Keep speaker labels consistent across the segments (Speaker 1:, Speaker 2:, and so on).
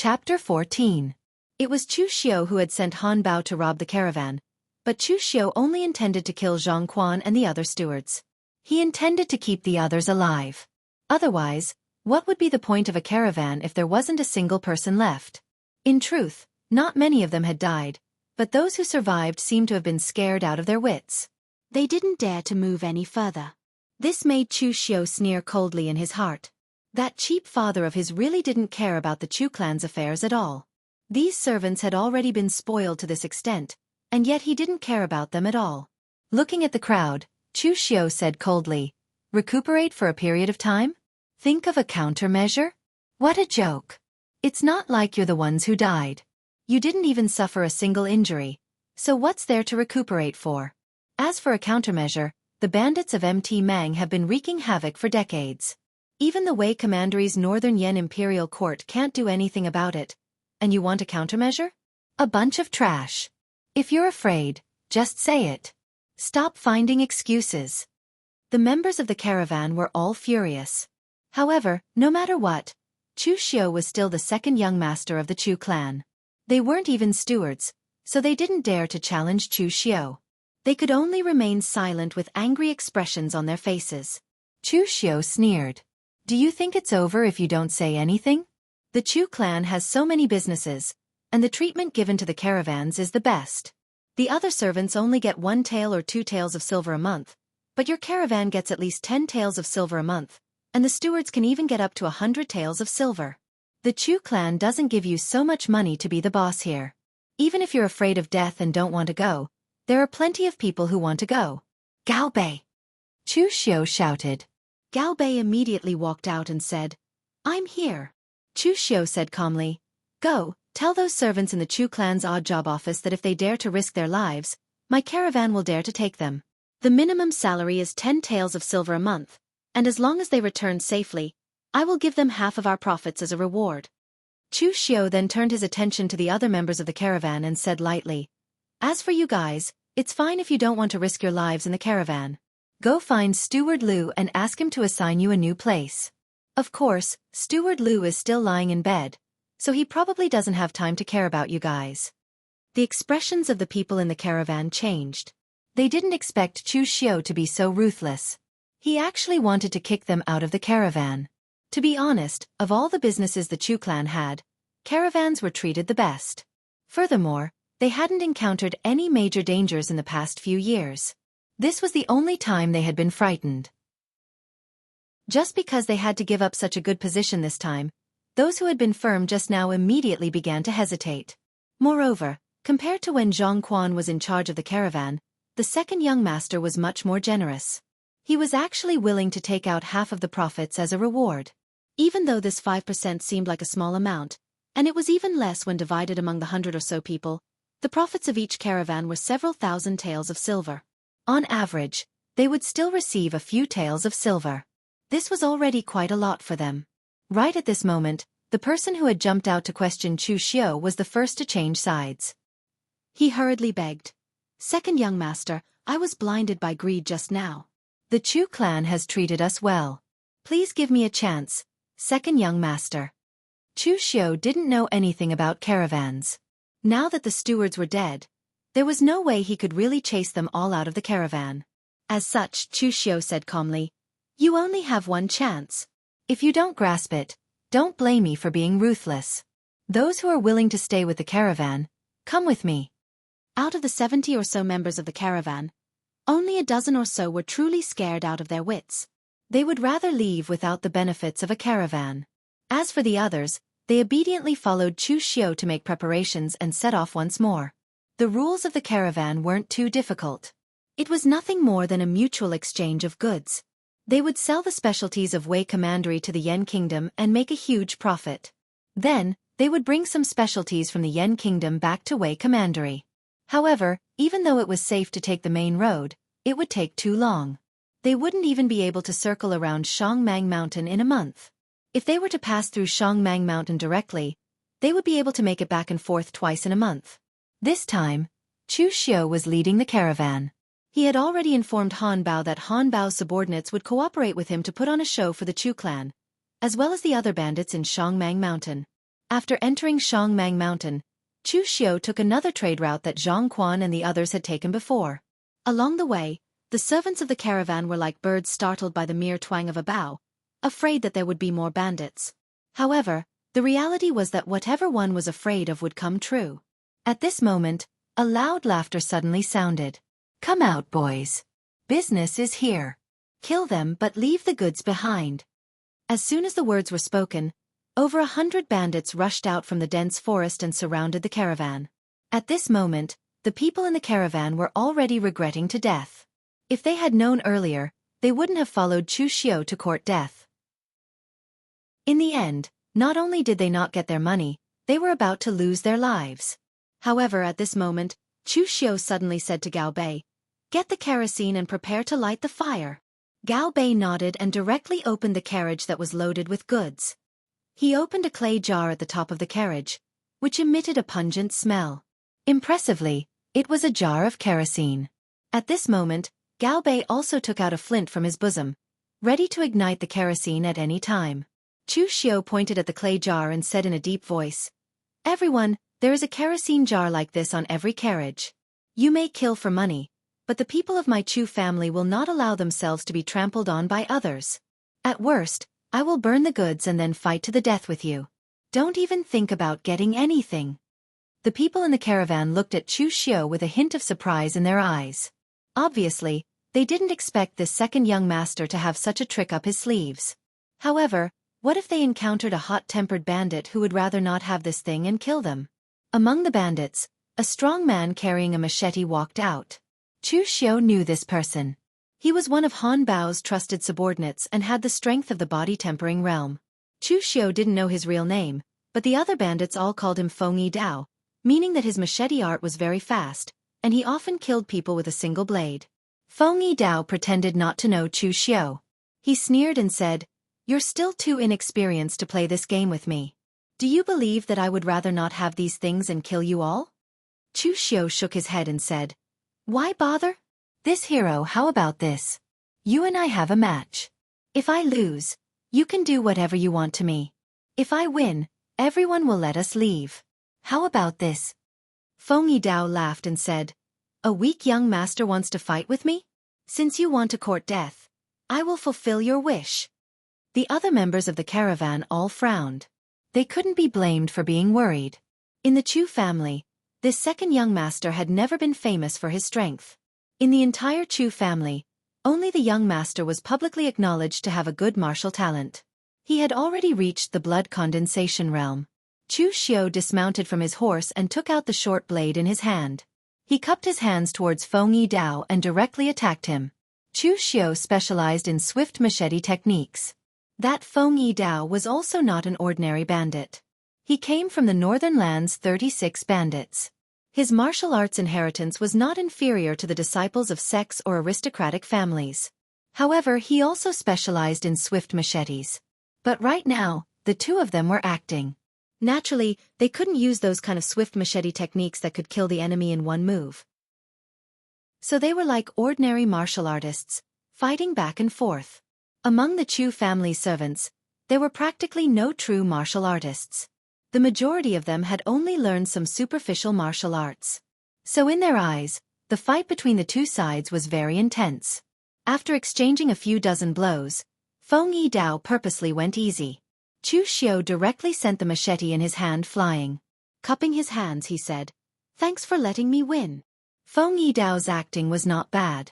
Speaker 1: Chapter 14. It was Chu Xiu who had sent Han Bao to rob the caravan, but Chu Xiu only intended to kill Zhang Quan and the other stewards. He intended to keep the others alive. Otherwise, what would be the point of a caravan if there wasn't a single person left? In truth, not many of them had died, but those who survived seemed to have been scared out of their wits. They didn't dare to move any further. This made Chu Xiu sneer coldly in his heart. That cheap father of his really didn't care about the Chu clan's affairs at all. These servants had already been spoiled to this extent, and yet he didn't care about them at all. Looking at the crowd, Chu Xiu said coldly, "Recuperate for a period of time? Think of a countermeasure? What a joke. It's not like you're the ones who died. You didn't even suffer a single injury, so what's there to recuperate for? As for a countermeasure, the bandits of Mt. Mang have been wreaking havoc for decades. Even the Wei Commandery's Northern Yen Imperial Court can't do anything about it. And you want a countermeasure? A bunch of trash. If you're afraid, just say it. Stop finding excuses." The members of the caravan were all furious. However, no matter what, Chu Xiu was still the second young master of the Chu clan. They weren't even stewards, so they didn't dare to challenge Chu Xiu. They could only remain silent with angry expressions on their faces. Chu Xiu sneered. "Do you think it's over if you don't say anything? The Chu clan has so many businesses, and the treatment given to the caravans is the best. The other servants only get 1 tael or 2 taels of silver a month, but your caravan gets at least 10 taels of silver a month, and the stewards can even get up to 100 taels of silver. The Chu clan doesn't give you so much money to be the boss here. Even if you're afraid of death and don't want to go, there are plenty of people who want to go." "Gao Bei!" Chu Xiu shouted. Gao Bei immediately walked out and said, "I'm here." Chu Xiu said calmly, "Go, tell those servants in the Chu clan's odd job office that if they dare to risk their lives, my caravan will dare to take them. The minimum salary is 10 taels of silver a month, and as long as they return safely, I will give them half of our profits as a reward." Chu Xiu then turned his attention to the other members of the caravan and said lightly, "As for you guys, it's fine if you don't want to risk your lives in the caravan. Go find Steward Liu and ask him to assign you a new place. Of course, Steward Liu is still lying in bed, so he probably doesn't have time to care about you guys." The expressions of the people in the caravan changed. They didn't expect Chu Xiu to be so ruthless. He actually wanted to kick them out of the caravan. To be honest, of all the businesses the Chu clan had, caravans were treated the best. Furthermore, they hadn't encountered any major dangers in the past few years. This was the only time they had been frightened. Just because they had to give up such a good position this time, those who had been firm just now immediately began to hesitate. Moreover, compared to when Zhang Quan was in charge of the caravan, the second young master was much more generous. He was actually willing to take out half of the profits as a reward. Even though this 5% seemed like a small amount, and it was even less when divided among the 100 or so people, the profits of each caravan were several thousand taels of silver. On average, they would still receive a few taels of silver. This was already quite a lot for them. Right at this moment, the person who had jumped out to question Chu Xiu was the first to change sides. He hurriedly begged, "Second young master, I was blinded by greed just now. The Chu clan has treated us well. Please give me a chance, second young master." Chu Xiu didn't know anything about caravans. Now that the stewards were dead, there was no way he could really chase them all out of the caravan. As such, Chu Xiu said calmly, "You only have one chance. If you don't grasp it, don't blame me for being ruthless. Those who are willing to stay with the caravan, come with me." Out of the 70 or so members of the caravan, only a dozen or so were truly scared out of their wits. They would rather leave without the benefits of a caravan. As for the others, they obediently followed Chu Xiu to make preparations and set off once more. The rules of the caravan weren't too difficult. It was nothing more than a mutual exchange of goods. They would sell the specialties of Wei Commandery to the Yen Kingdom and make a huge profit. Then, they would bring some specialties from the Yen Kingdom back to Wei Commandery. However, even though it was safe to take the main road, it would take too long. They wouldn't even be able to circle around Shangmang Mountain in a month. If they were to pass through Shangmang Mountain directly, they would be able to make it back and forth twice in a month. This time, Chu Xiu was leading the caravan. He had already informed Han Bao that Han Bao's subordinates would cooperate with him to put on a show for the Chu clan, as well as the other bandits in Shangmang Mountain. After entering Shangmang Mountain, Chu Xiu took another trade route that Zhang Quan and the others had taken before. Along the way, the servants of the caravan were like birds startled by the mere twang of a bow, afraid that there would be more bandits. However, the reality was that whatever one was afraid of would come true. At this moment, a loud laughter suddenly sounded. "Come out, boys. Business is here. Kill them but leave the goods behind." As soon as the words were spoken, over 100 bandits rushed out from the dense forest and surrounded the caravan. At this moment, the people in the caravan were already regretting to death. If they had known earlier, they wouldn't have followed Chu Xiu to court death. In the end, not only did they not get their money, they were about to lose their lives. However, at this moment, Chu Xiu suddenly said to Gao Bei, "Get the kerosene and prepare to light the fire." Gao Bei nodded and directly opened the carriage that was loaded with goods. He opened a clay jar at the top of the carriage, which emitted a pungent smell. Impressively, it was a jar of kerosene. At this moment, Gao Bei also took out a flint from his bosom, ready to ignite the kerosene at any time. Chu Xiu pointed at the clay jar and said in a deep voice, "Everyone, there is a kerosene jar like this on every carriage. You may kill for money, but the people of my Chu family will not allow themselves to be trampled on by others. At worst, I will burn the goods and then fight to the death with you. Don't even think about getting anything." The people in the caravan looked at Chu Xiu with a hint of surprise in their eyes. Obviously, they didn't expect this second young master to have such a trick up his sleeves. However, what if they encountered a hot-tempered bandit who would rather not have this thing and kill them? Among the bandits, a strong man carrying a machete walked out. Chu Xiu knew this person. He was one of Han Bao's trusted subordinates and had the strength of the body-tempering realm. Chu Xiu didn't know his real name, but the other bandits all called him Feng Yi Dao, meaning that his machete art was very fast, and he often killed people with a single blade. Feng Yi Dao pretended not to know Chu Xiu. He sneered and said, "You're still too inexperienced to play this game with me. Do you believe that I would rather not have these things and kill you all?" Chu Xiu shook his head and said, "Why bother? This hero, how about this? You and I have a match. If I lose, you can do whatever you want to me. If I win, everyone will let us leave. How about this?" Feng Yi Dao laughed and said, "A weak young master wants to fight with me? Since you want to court death, I will fulfill your wish." The other members of the caravan all frowned. They couldn't be blamed for being worried. In the Chu family, this second young master had never been famous for his strength. In the entire Chu family, only the young master was publicly acknowledged to have a good martial talent. He had already reached the blood condensation realm. Chu Xiu dismounted from his horse and took out the short blade in his hand. He cupped his hands towards Feng Yi Dao and directly attacked him. Chu Xiu specialized in swift machete techniques. That Feng Yi Dao was also not an ordinary bandit. He came from the Northern Land's 36 bandits. His martial arts inheritance was not inferior to the disciples of sects or aristocratic families. However, he also specialized in swift machetes. But right now, the two of them were acting. Naturally, they couldn't use those kind of swift machete techniques that could kill the enemy in one move. So they were like ordinary martial artists, fighting back and forth. Among the Chu family servants, there were practically no true martial artists. The majority of them had only learned some superficial martial arts. So in their eyes, the fight between the two sides was very intense. After exchanging a few dozen blows, Feng Yi Dao purposely went easy. Chu Xiu directly sent the machete in his hand flying. Cupping his hands, he said, "Thanks for letting me win." Feng Yi Dao's acting was not bad.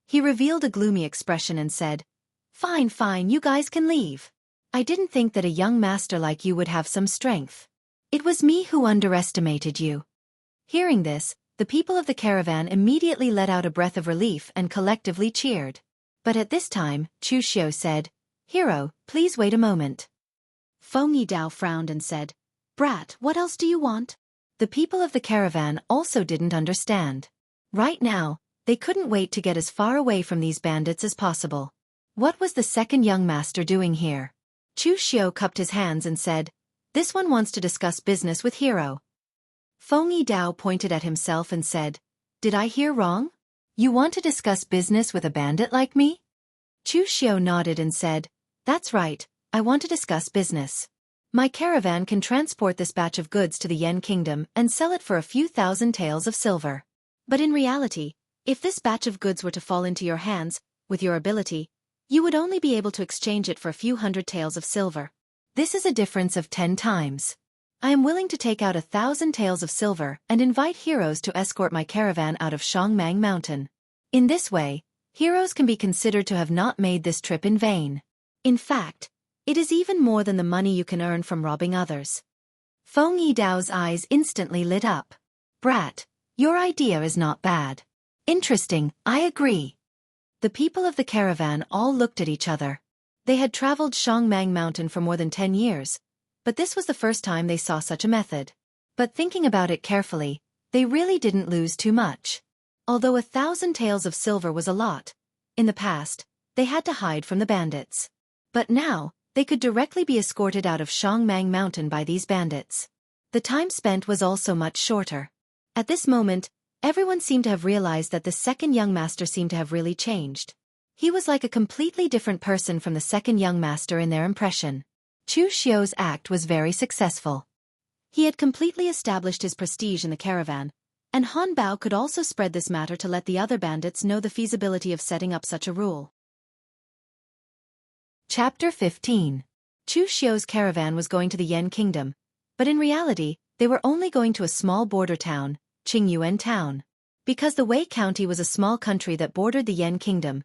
Speaker 1: He revealed a gloomy expression and said, Fine, you guys can leave. I didn't think that a young master like you would have some strength. It was me who underestimated you." Hearing this, the people of the caravan immediately let out a breath of relief and collectively cheered. But at this time, Chu Xiu said, "Hero, please wait a moment." Feng Yi Dao frowned and said, "Brat, what else do you want?" The people of the caravan also didn't understand. Right now, they couldn't wait to get as far away from these bandits as possible. What was the second young master doing here? Chu Xiu cupped his hands and said, "This one wants to discuss business with Hero." Feng Yi Dao pointed at himself and said, "Did I hear wrong? You want to discuss business with a bandit like me?" Chu Xiu nodded and said, "That's right, I want to discuss business." My caravan can transport this batch of goods to the Yen Kingdom and sell it for a few thousand taels of silver. But in reality, if this batch of goods were to fall into your hands, with your ability, you would only be able to exchange it for a few hundred taels of silver. This is a difference of 10 times. I am willing to take out 1,000 taels of silver and invite heroes to escort my caravan out of Shangmang Mountain. In this way, heroes can be considered to have not made this trip in vain. In fact, it is even more than the money you can earn from robbing others. Feng Yidao's eyes instantly lit up. Brat, your idea is not bad. Interesting, I agree. The people of the caravan all looked at each other. They had traveled Shangmang Mountain for more than 10 years, but this was the first time they saw such a method. But thinking about it carefully, they really didn't lose too much. Although 1,000 taels of silver was a lot, in the past, they had to hide from the bandits. But now, they could directly be escorted out of Shangmang Mountain by these bandits. The time spent was also much shorter. At this moment, everyone seemed to have realized that the second young master seemed to have really changed. He was like a completely different person from the second young master in their impression. Chu Xiu's act was very successful. He had completely established his prestige in the caravan, and Han Bao could also spread this matter to let the other bandits know the feasibility of setting up such a rule. Chapter 15. Chu Xiu's caravan was going to the Yen Kingdom, but in reality, they were only going to a small border town, Qingyuan Town. Because the Wei County was a small country that bordered the Yen Kingdom,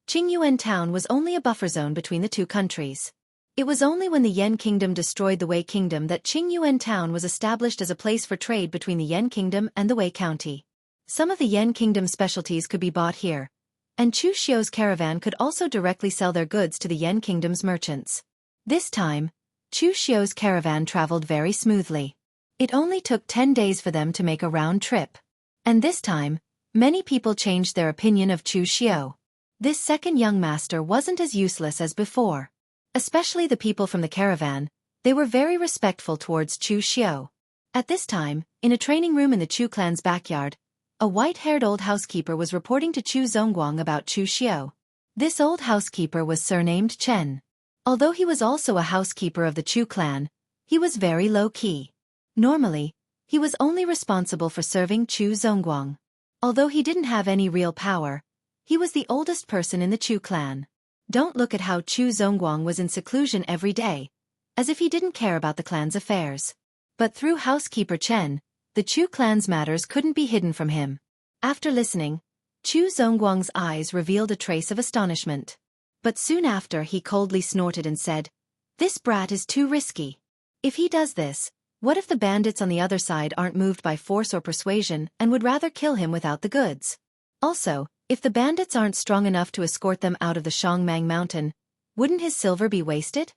Speaker 1: Qingyuan Town was only a buffer zone between the two countries. It was only when the Yen Kingdom destroyed the Wei Kingdom that Qingyuan Town was established as a place for trade between the Yen Kingdom and the Wei County. Some of the Yen Kingdom specialties could be bought here, and Chu Xiu's caravan could also directly sell their goods to the Yen Kingdom's merchants. This time, Chu Xiu's caravan traveled very smoothly. It only took 10 days for them to make a round trip. And this time, many people changed their opinion of Chu Xiu. This second young master wasn't as useless as before. Especially the people from the caravan, they were very respectful towards Chu Xiu. At this time, in a training room in the Chu clan's backyard, a white-haired old housekeeper was reporting to Chu Zongguang about Chu Xiu. This old housekeeper was surnamed Chen. Although he was also a housekeeper of the Chu clan, he was very low-key. Normally, he was only responsible for serving Chu Zongguang. Although he didn't have any real power, he was the oldest person in the Chu clan. Don't look at how Chu Zongguang was in seclusion every day, as if he didn't care about the clan's affairs. But through housekeeper Chen, the Chu clan's matters couldn't be hidden from him. After listening, Chu Zongguang's eyes revealed a trace of astonishment. But soon after he coldly snorted and said, "This brat is too risky. If he does this, what if the bandits on the other side aren't moved by force or persuasion and would rather kill him without the goods? Also, if the bandits aren't strong enough to escort them out of the Shangmang Mountain, wouldn't his silver be wasted?"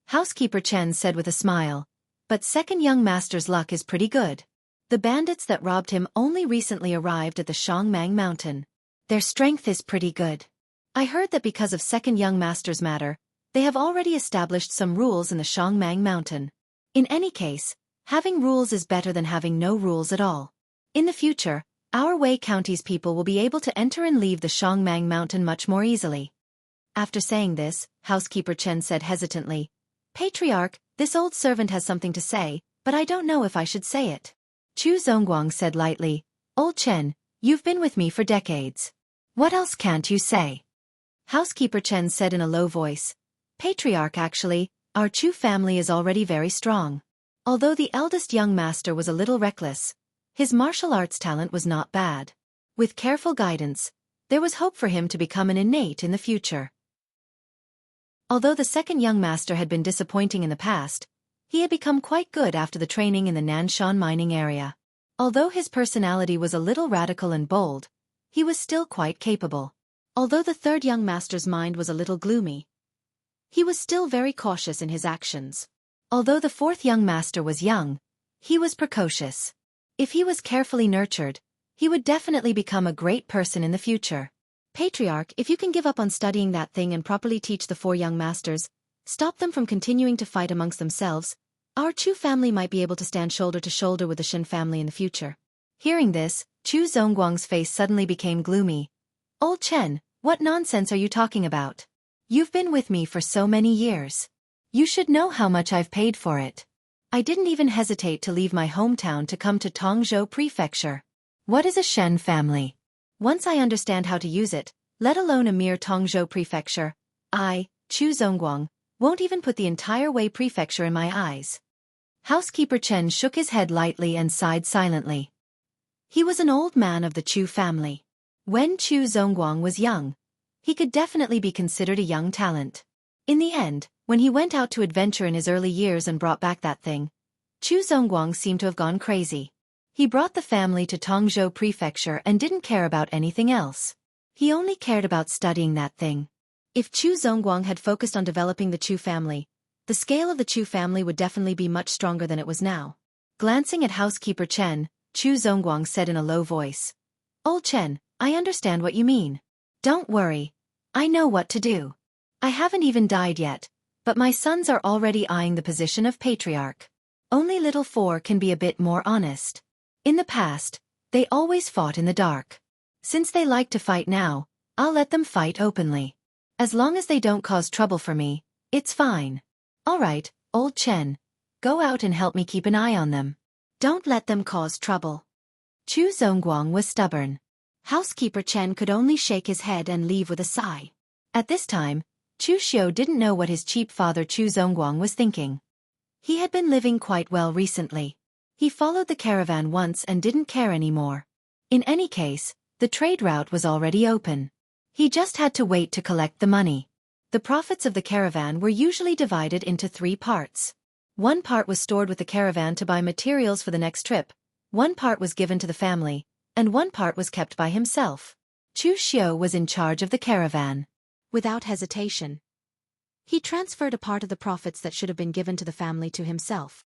Speaker 1: Housekeeper Chen said with a smile, "But second young master's luck is pretty good. The bandits that robbed him only recently arrived at the Shangmang Mountain. Their strength is pretty good. I heard that because of second young master's matter, they have already established some rules in the Shangmang Mountain. In any case, having rules is better than having no rules at all. In the future, our Wei County's people will be able to enter and leave the Shangmang Mountain much more easily." After saying this, housekeeper Chen said hesitantly, "Patriarch, this old servant has something to say, but I don't know if I should say it." Chu Zongguang said lightly, "Old Chen, you've been with me for decades. What else can't you say?" Housekeeper Chen said in a low voice, "Patriarch, actually, our Chu family is already very strong. Although the eldest young master was a little reckless, his martial arts talent was not bad. With careful guidance, there was hope for him to become an innate in the future." Although the second young master had been disappointing in the past, he had become quite good after the training in the Nanshan mining area. Although his personality was a little radical and bold, he was still quite capable. Although the third young master's mind was a little gloomy, he was still very cautious in his actions. Although the fourth young master was young, he was precocious. If he was carefully nurtured, he would definitely become a great person in the future. Patriarch, if you can give up on studying that thing and properly teach the four young masters, stop them from continuing to fight amongst themselves, our Chu family might be able to stand shoulder to shoulder with the Shin family in the future." Hearing this, Chu Zongguang's face suddenly became gloomy. "Old Chen, what nonsense are you talking about? You've been with me for so many years. You should know how much I've paid for it. I didn't even hesitate to leave my hometown to come to Tongzhou Prefecture. What is a Shen family? Once I understand how to use it, let alone a mere Tongzhou Prefecture, I, Chu Zongguang, won't even put the entire Wei Prefecture in my eyes. Housekeeper Chen shook his head lightly and sighed silently. He was an old man of the Chu family. When Chu Zongguang was young, he could definitely be considered a young talent. In the end, when he went out to adventure in his early years and brought back that thing, Chu Zongguang seemed to have gone crazy. He brought the family to Tongzhou Prefecture and didn't care about anything else. He only cared about studying that thing. If Chu Zongguang had focused on developing the Chu family, the scale of the Chu family would definitely be much stronger than it was now. Glancing at housekeeper Chen, Chu Zongguang said in a low voice, "Old Chen, I understand what you mean. Don't worry. I know what to do. I haven't even died yet, but my sons are already eyeing the position of patriarch. Only little four can be a bit more honest. In the past, they always fought in the dark. Since they like to fight now, I'll let them fight openly. As long as they don't cause trouble for me, it's fine. All right, old Chen, go out and help me keep an eye on them. Don't let them cause trouble." Chu Zongguang was stubborn. Housekeeper Chen could only shake his head and leave with a sigh. At this time, Chu Xiu didn't know what his cheap father Chu Zongguang was thinking. He had been living quite well recently. He followed the caravan once and didn't care anymore. In any case, the trade route was already open. He just had to wait to collect the money. The profits of the caravan were usually divided into 3 parts. One part was stored with the caravan to buy materials for the next trip, one part was given to the family, and one part was kept by himself. Chu Xiu was in charge of the caravan. Without hesitation, he transferred a part of the profits that should have been given to the family to himself.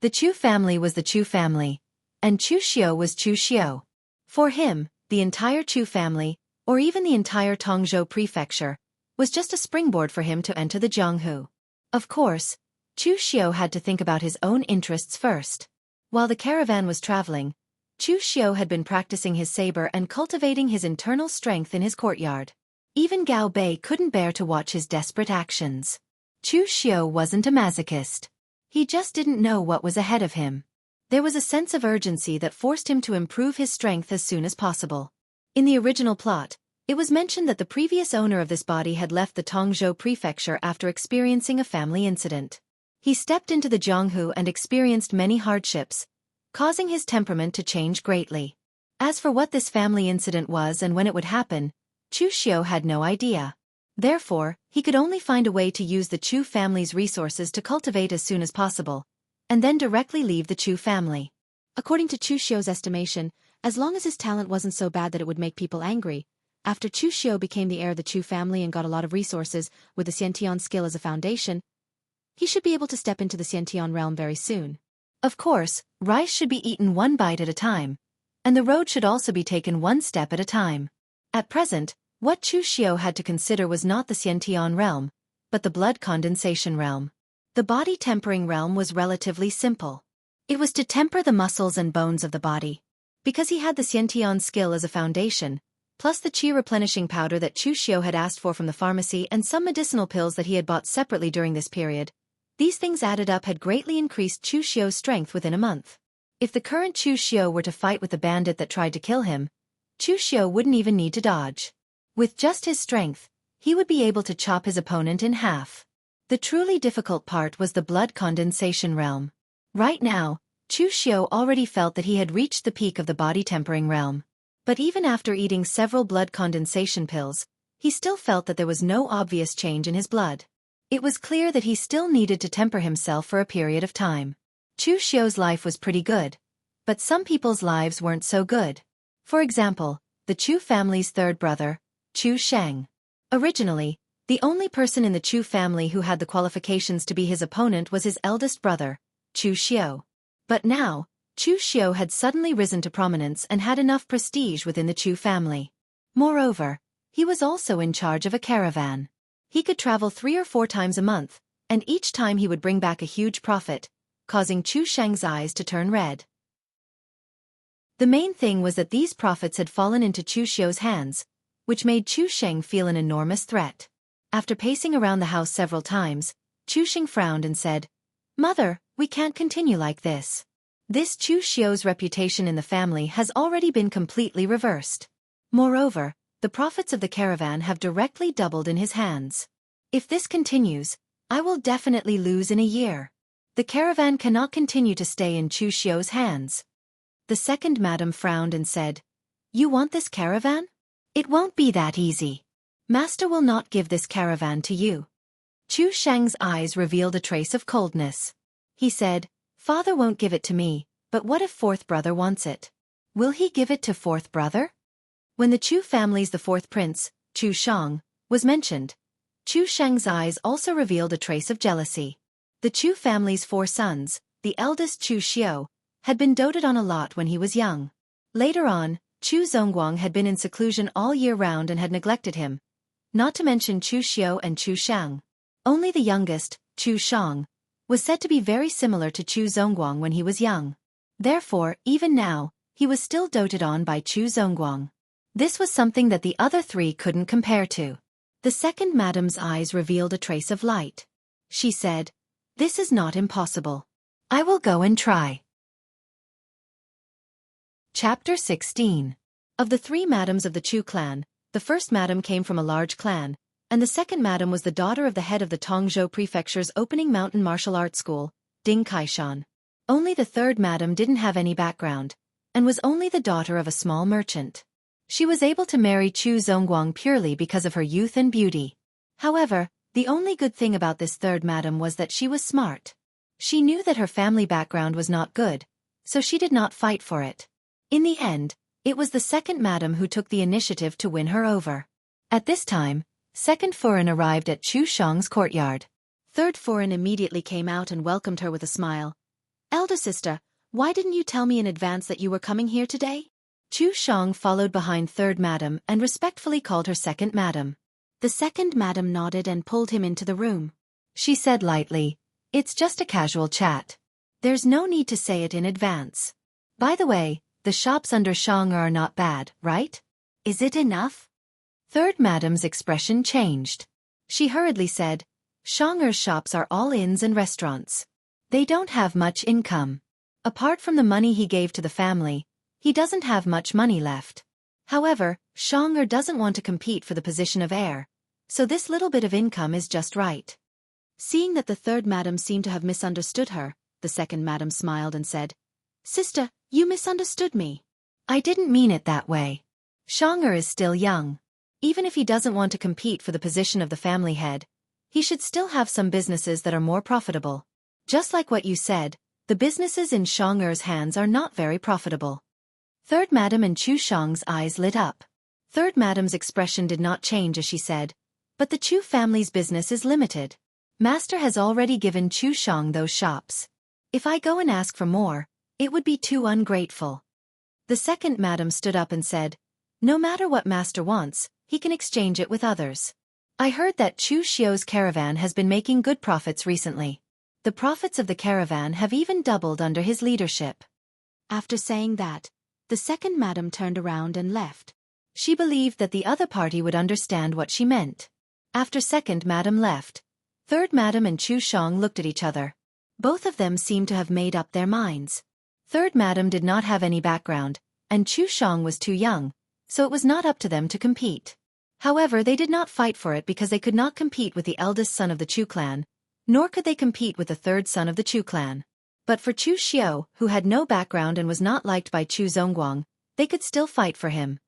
Speaker 1: The Chu family was the Chu family, and Chu Xiu was Chu Xiu. For him, the entire Chu family, or even the entire Tongzhou Prefecture, was just a springboard for him to enter the Jianghu. Of course, Chu Xiu had to think about his own interests first. While the caravan was traveling, Chu Xiu had been practicing his saber and cultivating his internal strength in his courtyard. Even Gao Bei couldn't bear to watch his desperate actions. Chu Xiu wasn't a masochist. He just didn't know what was ahead of him. There was a sense of urgency that forced him to improve his strength as soon as possible. In the original plot, it was mentioned that the previous owner of this body had left the Tongzhou Prefecture after experiencing a family incident. He stepped into the Jianghu and experienced many hardships, causing his temperament to change greatly. As for what this family incident was and when it would happen, Chu Xiu had no idea. Therefore, he could only find a way to use the Chu family's resources to cultivate as soon as possible, and then directly leave the Chu family. According to Chu Xiu's estimation, as long as his talent wasn't so bad that it would make people angry, after Chu Xiu became the heir of the Chu family and got a lot of resources with the Xiantian skill as a foundation, he should be able to step into the Xiantian realm very soon. Of course, rice should be eaten one bite at a time, and the road should also be taken one step at a time. At present, what Chu Xiu had to consider was not the Xiantian realm, but the blood condensation realm. The body tempering realm was relatively simple. It was to temper the muscles and bones of the body. Because he had the Xiantian skill as a foundation, plus the qi replenishing powder that Chu Xiu had asked for from the pharmacy and some medicinal pills that he had bought separately during this period, these things added up had greatly increased Chu Xiu's strength within a month. If the current Chu Xiu were to fight with the bandit that tried to kill him, Chu Xiu wouldn't even need to dodge. With just his strength, he would be able to chop his opponent in half. The truly difficult part was the blood condensation realm. Right now, Chu Xiu already felt that he had reached the peak of the body tempering realm. But even after eating several blood condensation pills, he still felt that there was no obvious change in his blood. It was clear that he still needed to temper himself for a period of time. Chu Xiu's life was pretty good, but some people's lives weren't so good. For example, the Chu family's third brother, Chu Sheng. Originally, the only person in the Chu family who had the qualifications to be his opponent was his eldest brother, Chu Xiu. But now, Chu Xiu had suddenly risen to prominence and had enough prestige within the Chu family. Moreover, he was also in charge of a caravan. He could travel 3 or 4 times a month, and each time he would bring back a huge profit, causing Chu Sheng's eyes to turn red. The main thing was that these profits had fallen into Chu Xiu's hands, which made Chu Sheng feel an enormous threat. After pacing around the house several times, Chu Xing frowned and said, "Mother, we can't continue like this. This Chu Xiu's reputation in the family has already been completely reversed. Moreover, the profits of the caravan have directly doubled in his hands. If this continues, I will definitely lose in a year. The caravan cannot continue to stay in Chu Xiu's hands." The second madam frowned and said, "You want this caravan? It won't be that easy. Master will not give this caravan to you." Chu Shang's eyes revealed a trace of coldness. He said, "Father won't give it to me, but what if fourth brother wants it? Will he give it to fourth brother?" When the Chu family's the fourth prince, Chu Shang, was mentioned, Chu Shang's eyes also revealed a trace of jealousy. The Chu family's 4 sons, the eldest Chu Xiu, had been doted on a lot when he was young. Later on, Chu Zongguang had been in seclusion all year round and had neglected him, not to mention Chu Xiu and Chu Shang. Only the youngest, Chu Shang, was said to be very similar to Chu Zongguang when he was young. Therefore, even now, he was still doted on by Chu Zongguang. This was something that the other 3 couldn't compare to. The second madam's eyes revealed a trace of light. She said, "This is not impossible. I will go and try." Chapter 16. Of the 3 madams of the Chu clan, the first madam came from a large clan, and the second madam was the daughter of the head of the Tongzhou Prefecture's opening mountain martial arts school, Ding Kaishan. Only the third madam didn't have any background, and was only the daughter of a small merchant. She was able to marry Chu Zongguang purely because of her youth and beauty. However, the only good thing about this third madam was that she was smart. She knew that her family background was not good, so she did not fight for it. In the end, it was the second madam who took the initiative to win her over. At this time, second foreign arrived at Chu Shang's courtyard. Third foreign immediately came out and welcomed her with a smile. "Elder sister, why didn't you tell me in advance that you were coming here today?" Chu Shang followed behind third madam and respectfully called her second madam. The second madam nodded and pulled him into the room. She said lightly, "It's just a casual chat. There's no need to say it in advance. By the way, the shops under Shang are not bad, right? Is it enough?" Third madam's expression changed. She hurriedly said, "Shang'er's shops are all inns and restaurants. They don't have much income. Apart from the money he gave to the family, he doesn't have much money left. However, Shang'er doesn't want to compete for the position of heir, so this little bit of income is just right." Seeing that the third madam seemed to have misunderstood her, the second madam smiled and said, "Sister, you misunderstood me. I didn't mean it that way. Shang'er is still young. Even if he doesn't want to compete for the position of the family head, he should still have some businesses that are more profitable. Just like what you said, the businesses in Shang'er's hands are not very profitable." Third madam and Chu Shang's eyes lit up. Third madam's expression did not change as she said, "But the Chu family's business is limited. Master has already given Chu Shang those shops. If I go and ask for more, it would be too ungrateful." The second madam stood up and said, "No matter what master wants, he can exchange it with others. I heard that Chu Xiu's caravan has been making good profits recently. The profits of the caravan have even doubled under his leadership." After saying that, the second madam turned around and left. She believed that the other party would understand what she meant. After second madam left, third madam and Chu Shang looked at each other. Both of them seemed to have made up their minds. Third madam did not have any background, and Chu Shang was too young, so it was not up to them to compete. However, they did not fight for it because they could not compete with the eldest son of the Chu clan, nor could they compete with the third son of the Chu clan. But for Chu Xiu, who had no background and was not liked by Chu Zongguang, they could still fight for him.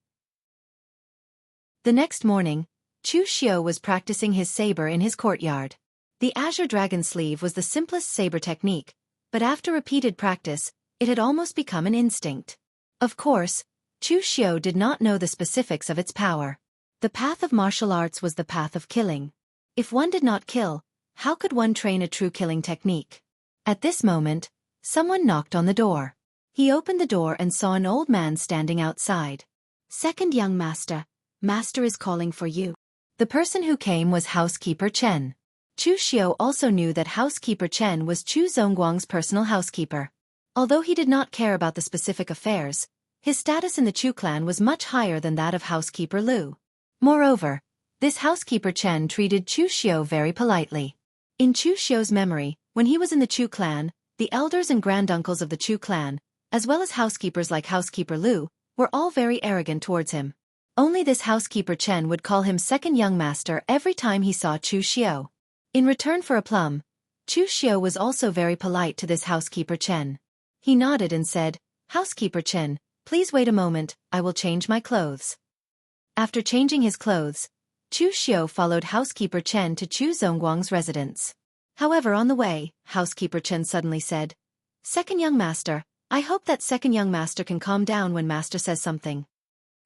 Speaker 1: The next morning, Chu Xiu was practicing his saber in his courtyard. The Azure Dragon Sleeve was the simplest saber technique, but after repeated practice, it had almost become an instinct. Of course, Chu Xiu did not know the specifics of its power. The path of martial arts was the path of killing. If one did not kill, how could one train a true killing technique? At this moment, someone knocked on the door. He opened the door and saw an old man standing outside. "Second young master, master is calling for you." The person who came was housekeeper Chen. Chu Xiu also knew that housekeeper Chen was Chu Zongguang's personal housekeeper. Although he did not care about the specific affairs, his status in the Chu clan was much higher than that of housekeeper Lu. Moreover, this housekeeper Chen treated Chu Xiu very politely. In Chu Xiu's memory, when he was in the Chu clan, the elders and granduncles of the Chu clan, as well as housekeepers like housekeeper Lu, were all very arrogant towards him. Only this housekeeper Chen would call him second young master every time he saw Chu Xiu. In return for a plum, Chu Xiu was also very polite to this housekeeper Chen. He nodded and said, "Housekeeper Chen, please wait a moment, I will change my clothes." After changing his clothes, Chu Xiu followed housekeeper Chen to Chu Zongguang's residence. However, on the way, housekeeper Chen suddenly said, "Second young master, I hope that second young master can calm down when master says something."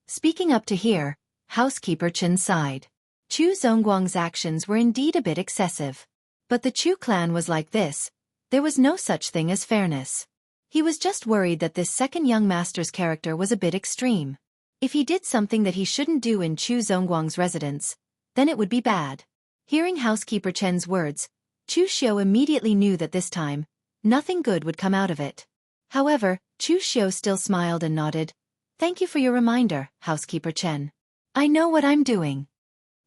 Speaker 1: Speaking up to hear, housekeeper Chen sighed. Chu Zongguang's actions were indeed a bit excessive. But the Chu clan was like this. There was no such thing as fairness. He was just worried that this second young master's character was a bit extreme. If he did something that he shouldn't do in Chu Zongguang's residence, then it would be bad. Hearing housekeeper Chen's words, Chu Xiu immediately knew that this time, nothing good would come out of it. However, Chu Xiu still smiled and nodded. "Thank you for your reminder, housekeeper Chen. I know what I'm doing."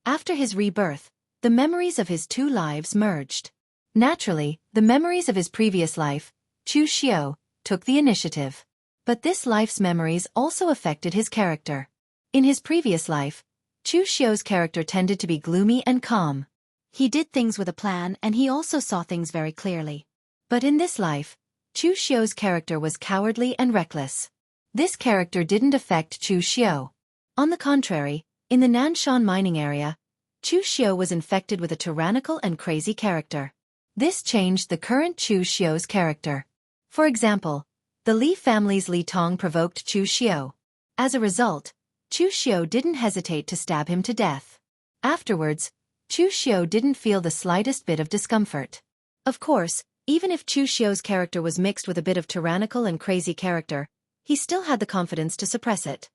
Speaker 1: After his rebirth, the memories of his two lives merged. Naturally, the memories of his previous life, Chu Xiu, took the initiative. But this life's memories also affected his character. In his previous life, Chu Xiu's character tended to be gloomy and calm. He did things with a plan and he also saw things very clearly. But in this life, Chu Xiu's character was cowardly and reckless. This character didn't affect Chu Xiu. On the contrary, in the Nanshan mining area, Chu Xiu was infected with a tyrannical and crazy character. This changed the current Chu Xiu's character. For example, the Li family's Li Tong provoked Chu Xiu. As a result, Chu Xiu didn't hesitate to stab him to death. Afterwards, Chu Xiu didn't feel the slightest bit of discomfort. Of course, even if Chu Xiu's character was mixed with a bit of tyrannical and crazy character, he still had the confidence to suppress it.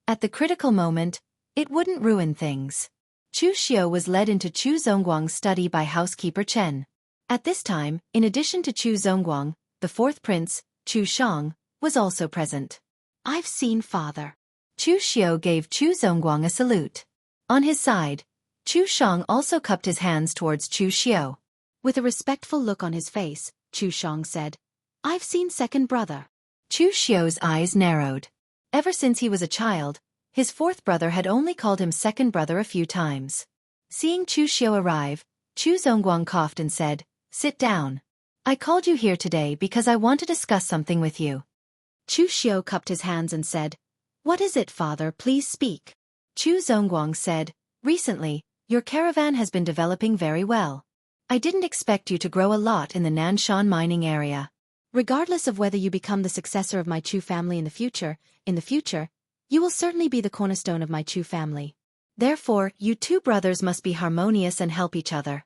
Speaker 1: At the critical moment, it wouldn't ruin things. Chu Xiu was led into Chu Zongguang's study by housekeeper Chen. At this time, in addition to Chu Zongguang, the fourth prince, Chu Shang, was also present. "I've seen father." Chu Xiu gave Chu Zongguang a salute. On his side, Chu Shang also cupped his hands towards Chu Xiu. With a respectful look on his face, Chu Shang said, "I've seen second brother." Chu Xiu's eyes narrowed. Ever since he was a child, his fourth brother had only called him second brother a few times. Seeing Chu Xiu arrive, Chu Zongguang coughed and said, "Sit down. I called you here today because I want to discuss something with you." Chu Xiu cupped his hands and said, "What is it, father? Please speak." Chu Zongguang said, "Recently, your caravan has been developing very well. I didn't expect you to grow a lot in the Nanshan mining area. Regardless of whether you become the successor of my Chu family in the future, you will certainly be the cornerstone of my Chu family. Therefore, you two brothers must be harmonious and help each other."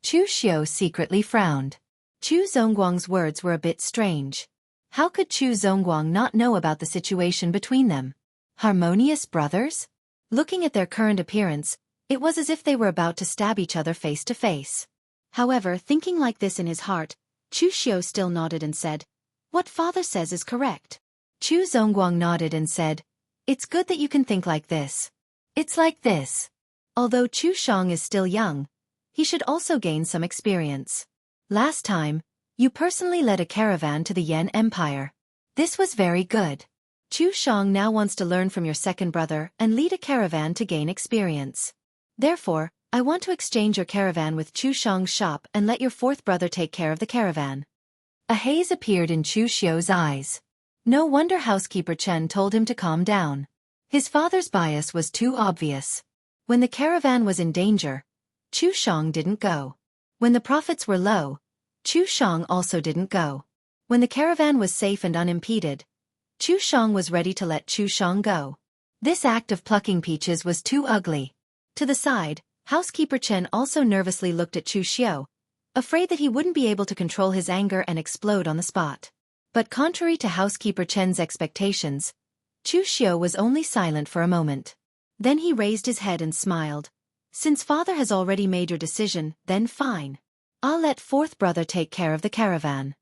Speaker 1: Chu Xiu secretly frowned. Chu Zongguang's words were a bit strange. How could Chu Zongguang not know about the situation between them? Harmonious brothers? Looking at their current appearance, it was as if they were about to stab each other face to face. However, thinking like this in his heart, Chu Xiu still nodded and said, "What father says is correct." Chu Zongguang nodded and said, "It's good that you can think like this. It's like this. Although Chu Shang is still young, he should also gain some experience. Last time, you personally led a caravan to the Yan Empire. This was very good. Chu Shang now wants to learn from your second brother and lead a caravan to gain experience. Therefore, I want to exchange your caravan with Chu Shang's shop and let your fourth brother take care of the caravan." A haze appeared in Chu Xiu's eyes. No wonder housekeeper Chen told him to calm down. His father's bias was too obvious. When the caravan was in danger, Chu Shang didn't go. When the profits were low, Chu Shang also didn't go. When the caravan was safe and unimpeded, Chu Shang was ready to let Chu Shang go. This act of plucking peaches was too ugly. To the side, housekeeper Chen also nervously looked at Chu Xiu, afraid that he wouldn't be able to control his anger and explode on the spot. But contrary to housekeeper Chen's expectations, Chu Xiu was only silent for a moment. Then he raised his head and smiled. "Since father has already made your decision, then fine. I'll let fourth brother take care of the caravan."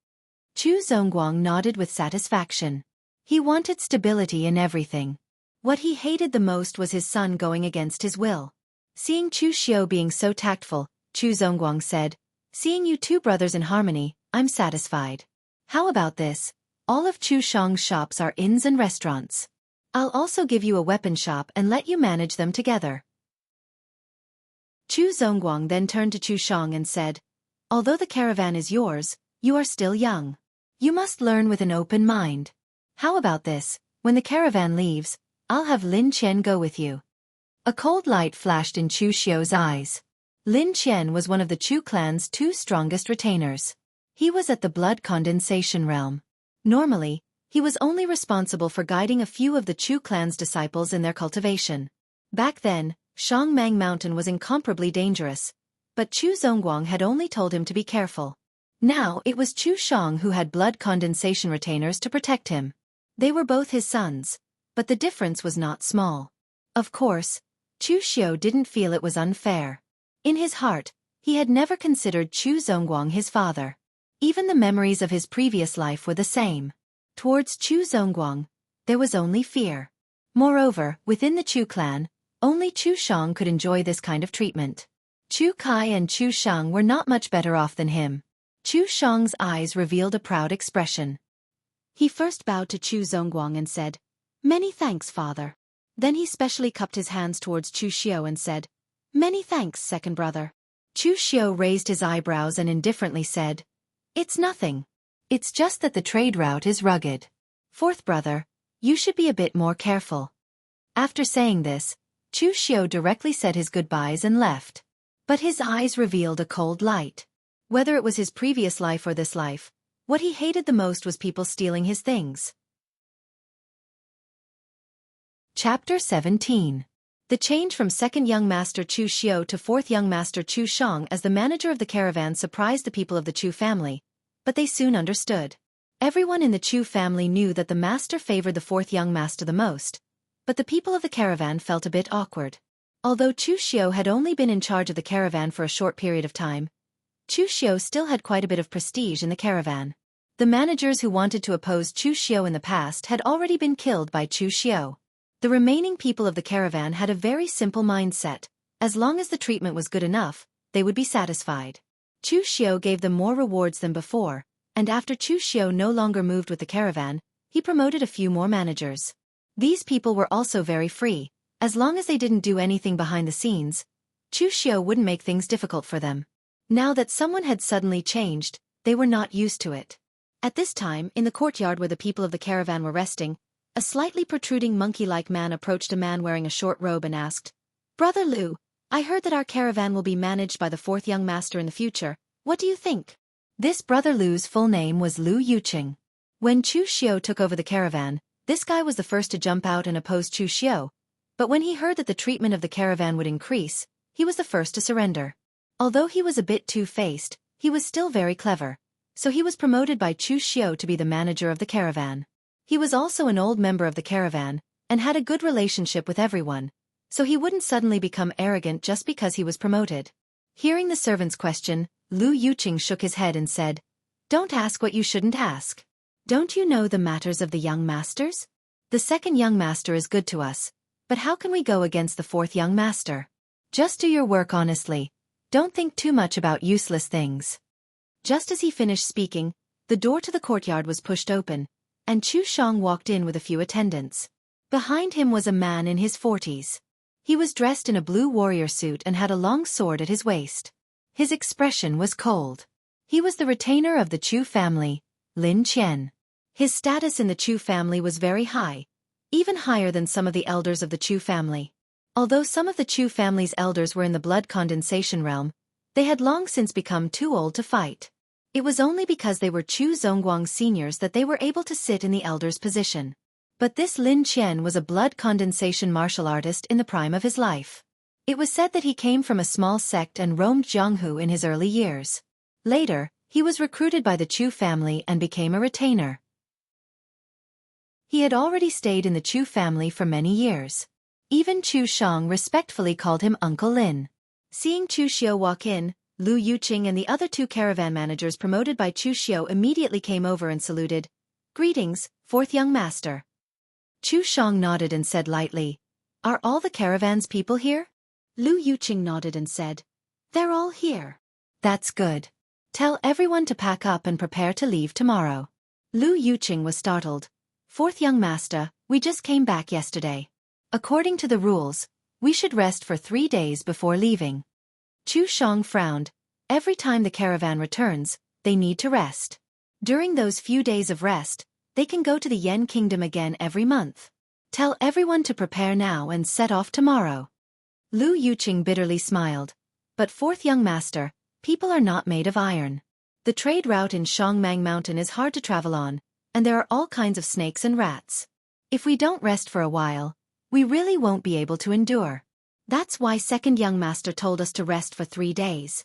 Speaker 1: Chu Zongguang nodded with satisfaction. He wanted stability in everything. What he hated the most was his son going against his will. Seeing Chu Xiu being so tactful, Chu Zongguang said. Seeing you two brothers in harmony, I'm satisfied. How about this? All of Chu Shang's shops are inns and restaurants. I'll also give you a weapon shop and let you manage them together. Chu Zongguang then turned to Chu Shang and said, although the caravan is yours, you are still young. You must learn with an open mind. How about this? When the caravan leaves, I'll have Lin Qian go with you. A cold light flashed in Chu Xiu's eyes. Lin Qian was one of the Chu clan's two strongest retainers. He was at the blood condensation realm. Normally, he was only responsible for guiding a few of the Chu clan's disciples in their cultivation. Back then, Shangmang Mountain was incomparably dangerous, but Chu Zongguang had only told him to be careful. Now it was Chu Shang who had blood condensation retainers to protect him. They were both his sons, but the difference was not small. Of course, Chu Xiu didn't feel it was unfair. In his heart, he had never considered Chu Zongguang his father. Even the memories of his previous life were the same. Towards Chu Zongguang, there was only fear. Moreover, within the Chu clan, only Chu Shang could enjoy this kind of treatment. Chu Kai and Chu Shang were not much better off than him. Chu Shang's eyes revealed a proud expression. He first bowed to Chu Zongguang and said, "Many thanks, father." Then he specially cupped his hands towards Chu Xiu and said, "Many thanks, second brother." Chu Xiu raised his eyebrows and indifferently said, "It's nothing. It's just that the trade route is rugged. Fourth brother, you should be a bit more careful." After saying this, Chu Xiu directly said his goodbyes and left. But his eyes revealed a cold light. Whether it was his previous life or this life, what he hated the most was people stealing his things. Chapter 17. The change from second young master Chu Xiu to fourth young master Chu Shang as the manager of the caravan surprised the people of the Chu family, but they soon understood. Everyone in the Chu family knew that the master favored the fourth young master the most, but the people of the caravan felt a bit awkward. Although Chu Xiu had only been in charge of the caravan for a short period of time, Chu Xiu still had quite a bit of prestige in the caravan. The managers who wanted to oppose Chu Xiu in the past had already been killed by Chu Xiu. The remaining people of the caravan had a very simple mindset. As long as the treatment was good enough, they would be satisfied. Chu Xiu gave them more rewards than before, and after Chu Xiu no longer moved with the caravan, he promoted a few more managers. These people were also very free. As long as they didn't do anything behind the scenes, Chu Xiu wouldn't make things difficult for them. Now that someone had suddenly changed, they were not used to it. At this time, in the courtyard where the people of the caravan were resting, a slightly protruding monkey-like man approached a man wearing a short robe and asked, "Brother Lu, I heard that our caravan will be managed by the fourth young master in the future. What do you think?" This Brother Lu's full name was Lu Yuqing. When Chu Xiu took over the caravan, this guy was the first to jump out and oppose Chu Xiu, but when he heard that the treatment of the caravan would increase, he was the first to surrender. Although he was a bit two-faced, he was still very clever, so he was promoted by Chu Xiu to be the manager of the caravan. He was also an old member of the caravan, and had a good relationship with everyone, so he wouldn't suddenly become arrogant just because he was promoted. Hearing the servant's question, Lu Yuqing shook his head and said, "Don't ask what you shouldn't ask. Don't you know the matters of the young masters? The second young master is good to us, but how can we go against the fourth young master? Just do your work honestly. Don't think too much about useless things." Just as he finished speaking, the door to the courtyard was pushed open, and Chu Shang walked in with a few attendants. Behind him was a man in his 40s. He was dressed in a blue warrior suit and had a long sword at his waist. His expression was cold. He was the retainer of the Chu family, Lin Qian. His status in the Chu family was very high, even higher than some of the elders of the Chu family. Although some of the Chu family's elders were in the blood condensation realm, they had long since become too old to fight. It was only because they were Chu Zongguang's seniors that they were able to sit in the elder's position. But this Lin Qian was a blood condensation martial artist in the prime of his life. It was said that he came from a small sect and roamed Jianghu in his early years. Later, he was recruited by the Chu family and became a retainer. He had already stayed in the Chu family for many years. Even Chu Shang respectfully called him Uncle Lin. Seeing Chu Xiu walk in, Lu Yuqing and the other two caravan managers promoted by Chu Xiu immediately came over and saluted. "Greetings, fourth young master." Chu Shang nodded and said lightly, "Are all the caravan's people here?" Lu Yuqing nodded and said, They're all here. That's good. Tell everyone to pack up and prepare to leave tomorrow. Lu Yuqing was startled. Fourth young master, we just came back yesterday. According to the rules, we should rest for 3 days before leaving. Chu Shang frowned. Every time the caravan returns, they need to rest. During those few days of rest, they can go to the Yen Kingdom again every month. Tell everyone to prepare now and set off tomorrow. Lu Yuqing bitterly smiled. But fourth young master, people are not made of iron. The trade route in Shangmang Mountain is hard to travel on, and there are all kinds of snakes and rats. If we don't rest for a while, we really won't be able to endure. That's why second young master told us to rest for 3 days.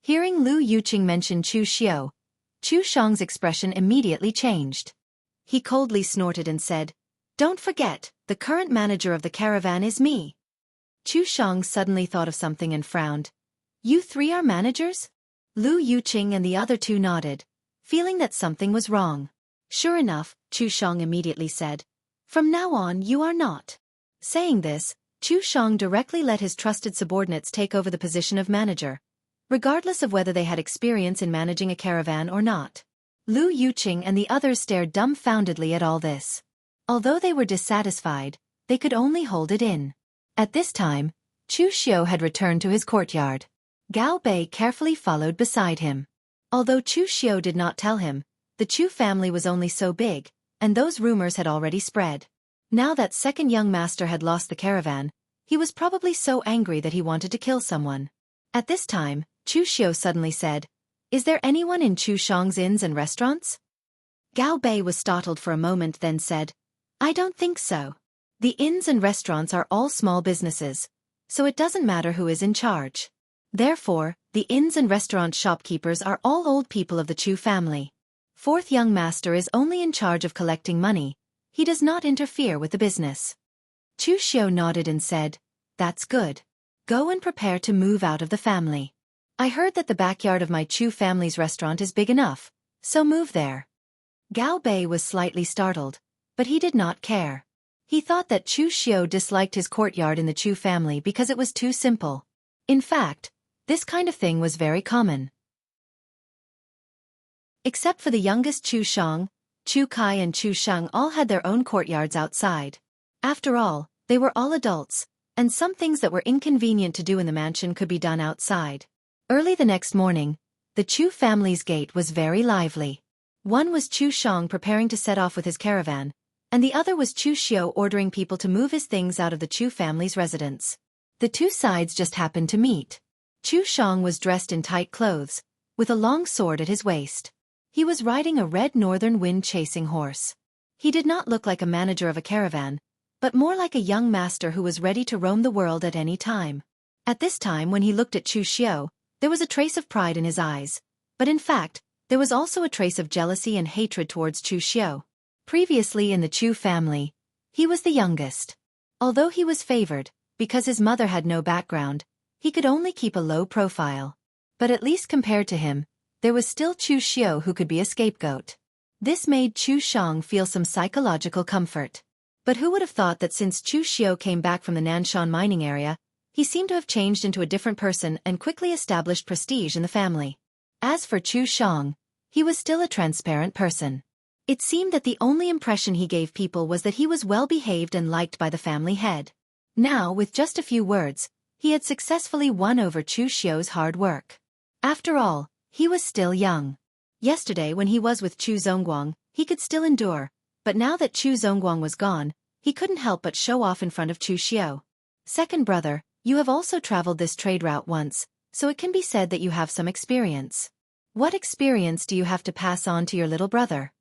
Speaker 1: Hearing Lu Yuqing mention Chu Shang's expression immediately changed. He coldly snorted and said, "Don't forget, the current manager of the caravan is me." Chu Shang suddenly thought of something and frowned. "You 3 are managers?" Lu Yuqing and the other 2 nodded, feeling that something was wrong. "Sure enough," Chu Shang immediately said. "From now on you are not." Saying this, Chu Shang directly let his trusted subordinates take over the position of manager, regardless of whether they had experience in managing a caravan or not. Lu Yuqing and the others stared dumbfoundedly at all this. Although they were dissatisfied, they could only hold it in. At this time, Chu Xiu had returned to his courtyard. Gao Bei carefully followed beside him. Although Chu Xiu did not tell him, the Chu family was only so big, and those rumors had already spread. Now that second young master had lost the caravan, he was probably so angry that he wanted to kill someone. At this time, Chu Xiu suddenly said, "Is there anyone in Chu Shang's inns and restaurants?" Gao Bei was startled for a moment, then said, "I don't think so. The inns and restaurants are all small businesses, so it doesn't matter who is in charge. Therefore, the inns and restaurant shopkeepers are all old people of the Chu family. Fourth young master is only in charge of collecting money. He does not interfere with the business." Chu Xiu nodded and said, "That's good. Go and prepare to move out of the family. I heard that the backyard of my Chu family's restaurant is big enough, so move there." Gao Bei was slightly startled, but he did not care. He thought that Chu Xiu disliked his courtyard in the Chu family because it was too simple. In fact, this kind of thing was very common. Except for the youngest Chu Shang, Chu Kai and Chu Sheng all had their own courtyards outside. After all, they were all adults, and some things that were inconvenient to do in the mansion could be done outside. Early the next morning, the Chu family's gate was very lively. One was Chu Shang preparing to set off with his caravan, and the other was Chu Xiu ordering people to move his things out of the Chu family's residence. The two sides just happened to meet. Chu Shang was dressed in tight clothes, with a long sword at his waist. He was riding a red northern wind-chasing horse. He did not look like a manager of a caravan, but more like a young master who was ready to roam the world at any time. At this time, when he looked at Chu Xiu, there was a trace of pride in his eyes, but in fact, there was also a trace of jealousy and hatred towards Chu Xiu. Previously in the Chu family, he was the youngest. Although he was favored, because his mother had no background, he could only keep a low profile. But at least compared to him, there was still Chu Xiu who could be a scapegoat. This made Chu Shang feel some psychological comfort. But who would have thought that since Chu Xiu came back from the Nanshan mining area, he seemed to have changed into a different person and quickly established prestige in the family. As for Chu Shang, he was still a transparent person. It seemed that the only impression he gave people was that he was well-behaved and liked by the family head. Now, with just a few words, he had successfully won over Chu Xiu's hard work. After all, he was still young. Yesterday when he was with Chu Zongguang, he could still endure, but now that Chu Zongguang was gone, he couldn't help but show off in front of Chu Xiu. "Second brother, you have also traveled this trade route once, so it can be said that you have some experience. What experience do you have to pass on to your little brother?"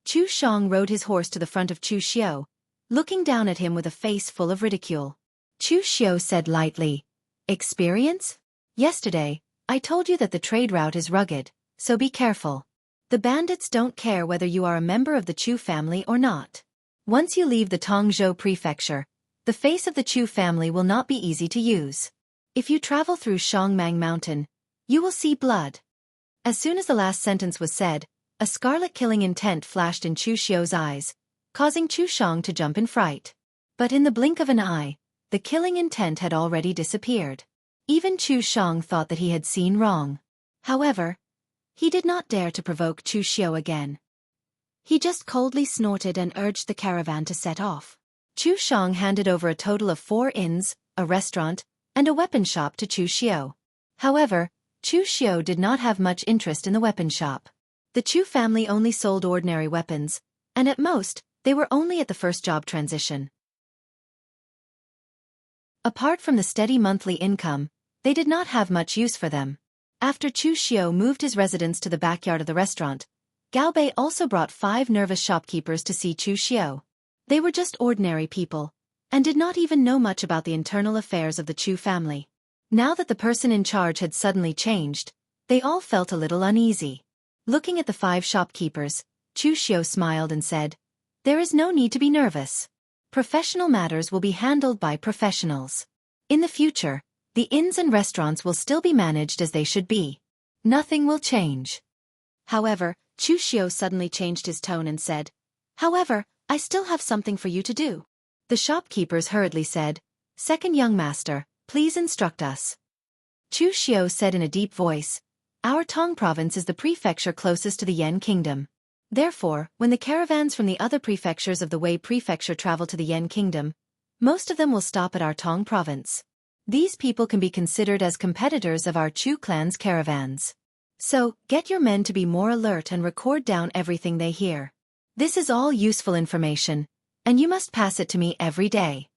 Speaker 1: Chu Shang rode his horse to the front of Chu Xiu, looking down at him with a face full of ridicule. Chu Xiu said lightly, "Experience? Yesterday, I told you that the trade route is rugged, so be careful. The bandits don't care whether you are a member of the Chu family or not. Once you leave the Tongzhou prefecture, the face of the Chu family will not be easy to use. If you travel through Shangmang Mountain, you will see blood." As soon as the last sentence was said, a scarlet killing intent flashed in Chu Xiu's eyes, causing Chu Shang to jump in fright. But in the blink of an eye, the killing intent had already disappeared. Even Chu Shang thought that he had seen wrong. However, he did not dare to provoke Chu Xiu again. He just coldly snorted and urged the caravan to set off. Chu Shang handed over a total of 4 inns, a restaurant, and a weapon shop to Chu Xiu. However, Chu Xiu did not have much interest in the weapon shop. The Chu family only sold ordinary weapons, and at most, they were only at the first job transition. Apart from the steady monthly income, they did not have much use for them. After Chu Xiu moved his residence to the backyard of the restaurant, Gao Bei also brought 5 nervous shopkeepers to see Chu Xiu. They were just ordinary people, and did not even know much about the internal affairs of the Chu family. Now that the person in charge had suddenly changed, they all felt a little uneasy. Looking at the 5 shopkeepers, Chu Xiu smiled and said, "There is no need to be nervous. Professional matters will be handled by professionals. In the future, the inns and restaurants will still be managed as they should be. Nothing will change." However, Chu Xiu suddenly changed his tone and said, "However, I still have something for you to do." The shopkeepers hurriedly said, "Second young master, please instruct us." Chu Xiu said in a deep voice, "Our Tong province is the prefecture closest to the Yan kingdom. Therefore, when the caravans from the other prefectures of the Wei prefecture travel to the Yan kingdom, most of them will stop at our Tong province. These people can be considered as competitors of our Chu clan's caravans. So, get your men to be more alert and record down everything they hear. This is all useful information, and you must pass it to me every day."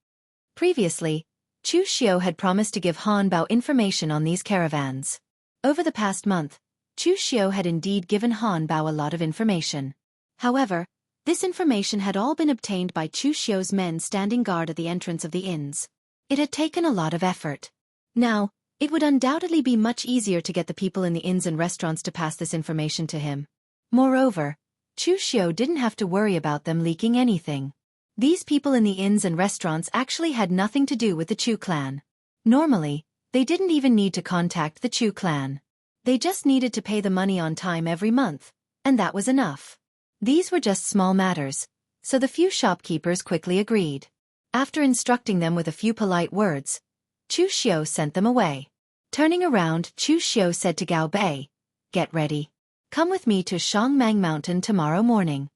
Speaker 1: Previously, Chu Xiu had promised to give Han Bao information on these caravans. Over the past month, Chu Xiu had indeed given Han Bao a lot of information. However, this information had all been obtained by Chu Xiu's men standing guard at the entrance of the inns. It had taken a lot of effort. Now, it would undoubtedly be much easier to get the people in the inns and restaurants to pass this information to him. Moreover, Chu Xiu didn't have to worry about them leaking anything. These people in the inns and restaurants actually had nothing to do with the Chu clan. Normally, they didn't even need to contact the Chu clan. They just needed to pay the money on time every month, and that was enough. These were just small matters, so the few shopkeepers quickly agreed. After instructing them with a few polite words, Chu Xiu sent them away. Turning around, Chu Xiu said to Gao Bei, "Get ready. Come with me to Shangmang Mountain tomorrow morning."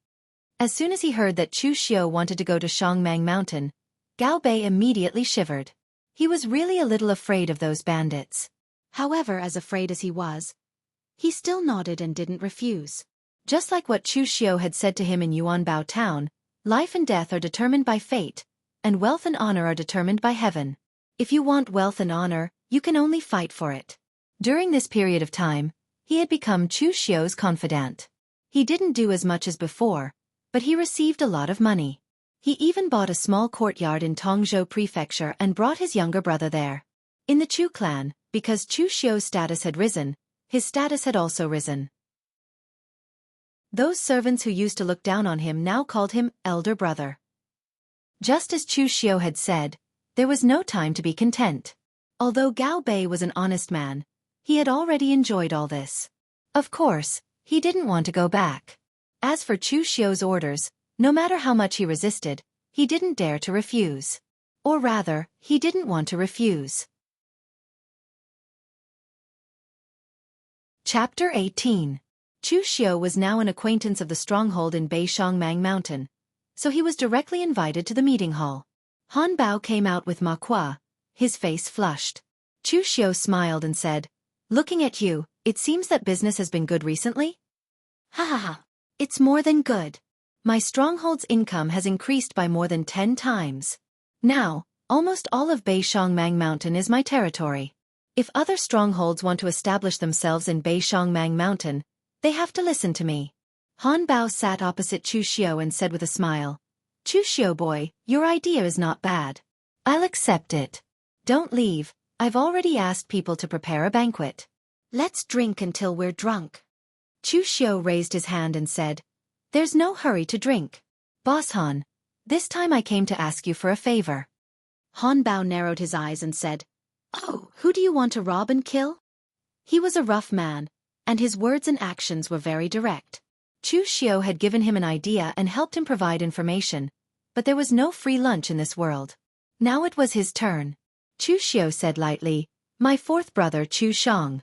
Speaker 1: As soon as he heard that Chu Xiu wanted to go to Shangmang Mountain, Gao Bei immediately shivered. He was really a little afraid of those bandits. However, as afraid as he was, he still nodded and didn't refuse. Just like what Chu Xiu had said to him in Yuanbao town, life and death are determined by fate, and wealth and honor are determined by heaven. If you want wealth and honor, you can only fight for it. During this period of time, he had become Chu Xiu's confidant. He didn't do as much as before, but he received a lot of money. He even bought a small courtyard in Tongzhou prefecture and brought his younger brother there. In the Chu clan, because Chu Xiu's status had risen, his status had also risen. Those servants who used to look down on him now called him elder brother. Just as Chu Xiu had said, there was no time to be content. Although Gao Bei was an honest man, he had already enjoyed all this. Of course, he didn't want to go back. As for Chu Xiu's orders, no matter how much he resisted, he didn't dare to refuse. Or rather, he didn't want to refuse. Chapter 18. Chu Xiu was now an acquaintance of the stronghold in Beishangmang Mountain, so he was directly invited to the meeting hall. Han Bao came out with Ma Kuo, his face flushed. Chu Xiu smiled and said, "Looking at you, it seems that business has been good recently?" "Ha ha ha. It's more than good. My stronghold's income has increased by more than 10 times. Now, almost all of Beishangmang Mountain is my territory. If other strongholds want to establish themselves in Beishangmang Mountain, they have to listen to me." Han Bao sat opposite Chu Xiu and said with a smile, "Chu Xiu boy, your idea is not bad. I'll accept it. Don't leave, I've already asked people to prepare a banquet. Let's drink until we're drunk." Chu Xiu raised his hand and said, "There's no hurry to drink. Boss Han, this time I came to ask you for a favor." Han Bao narrowed his eyes and said, "Oh, who do you want to rob and kill?" He was a rough man, and his words and actions were very direct. Chu Xiu had given him an idea and helped him provide information, but there was no free lunch in this world. Now it was his turn. Chu Xiu said lightly, My fourth brother Chu Shang.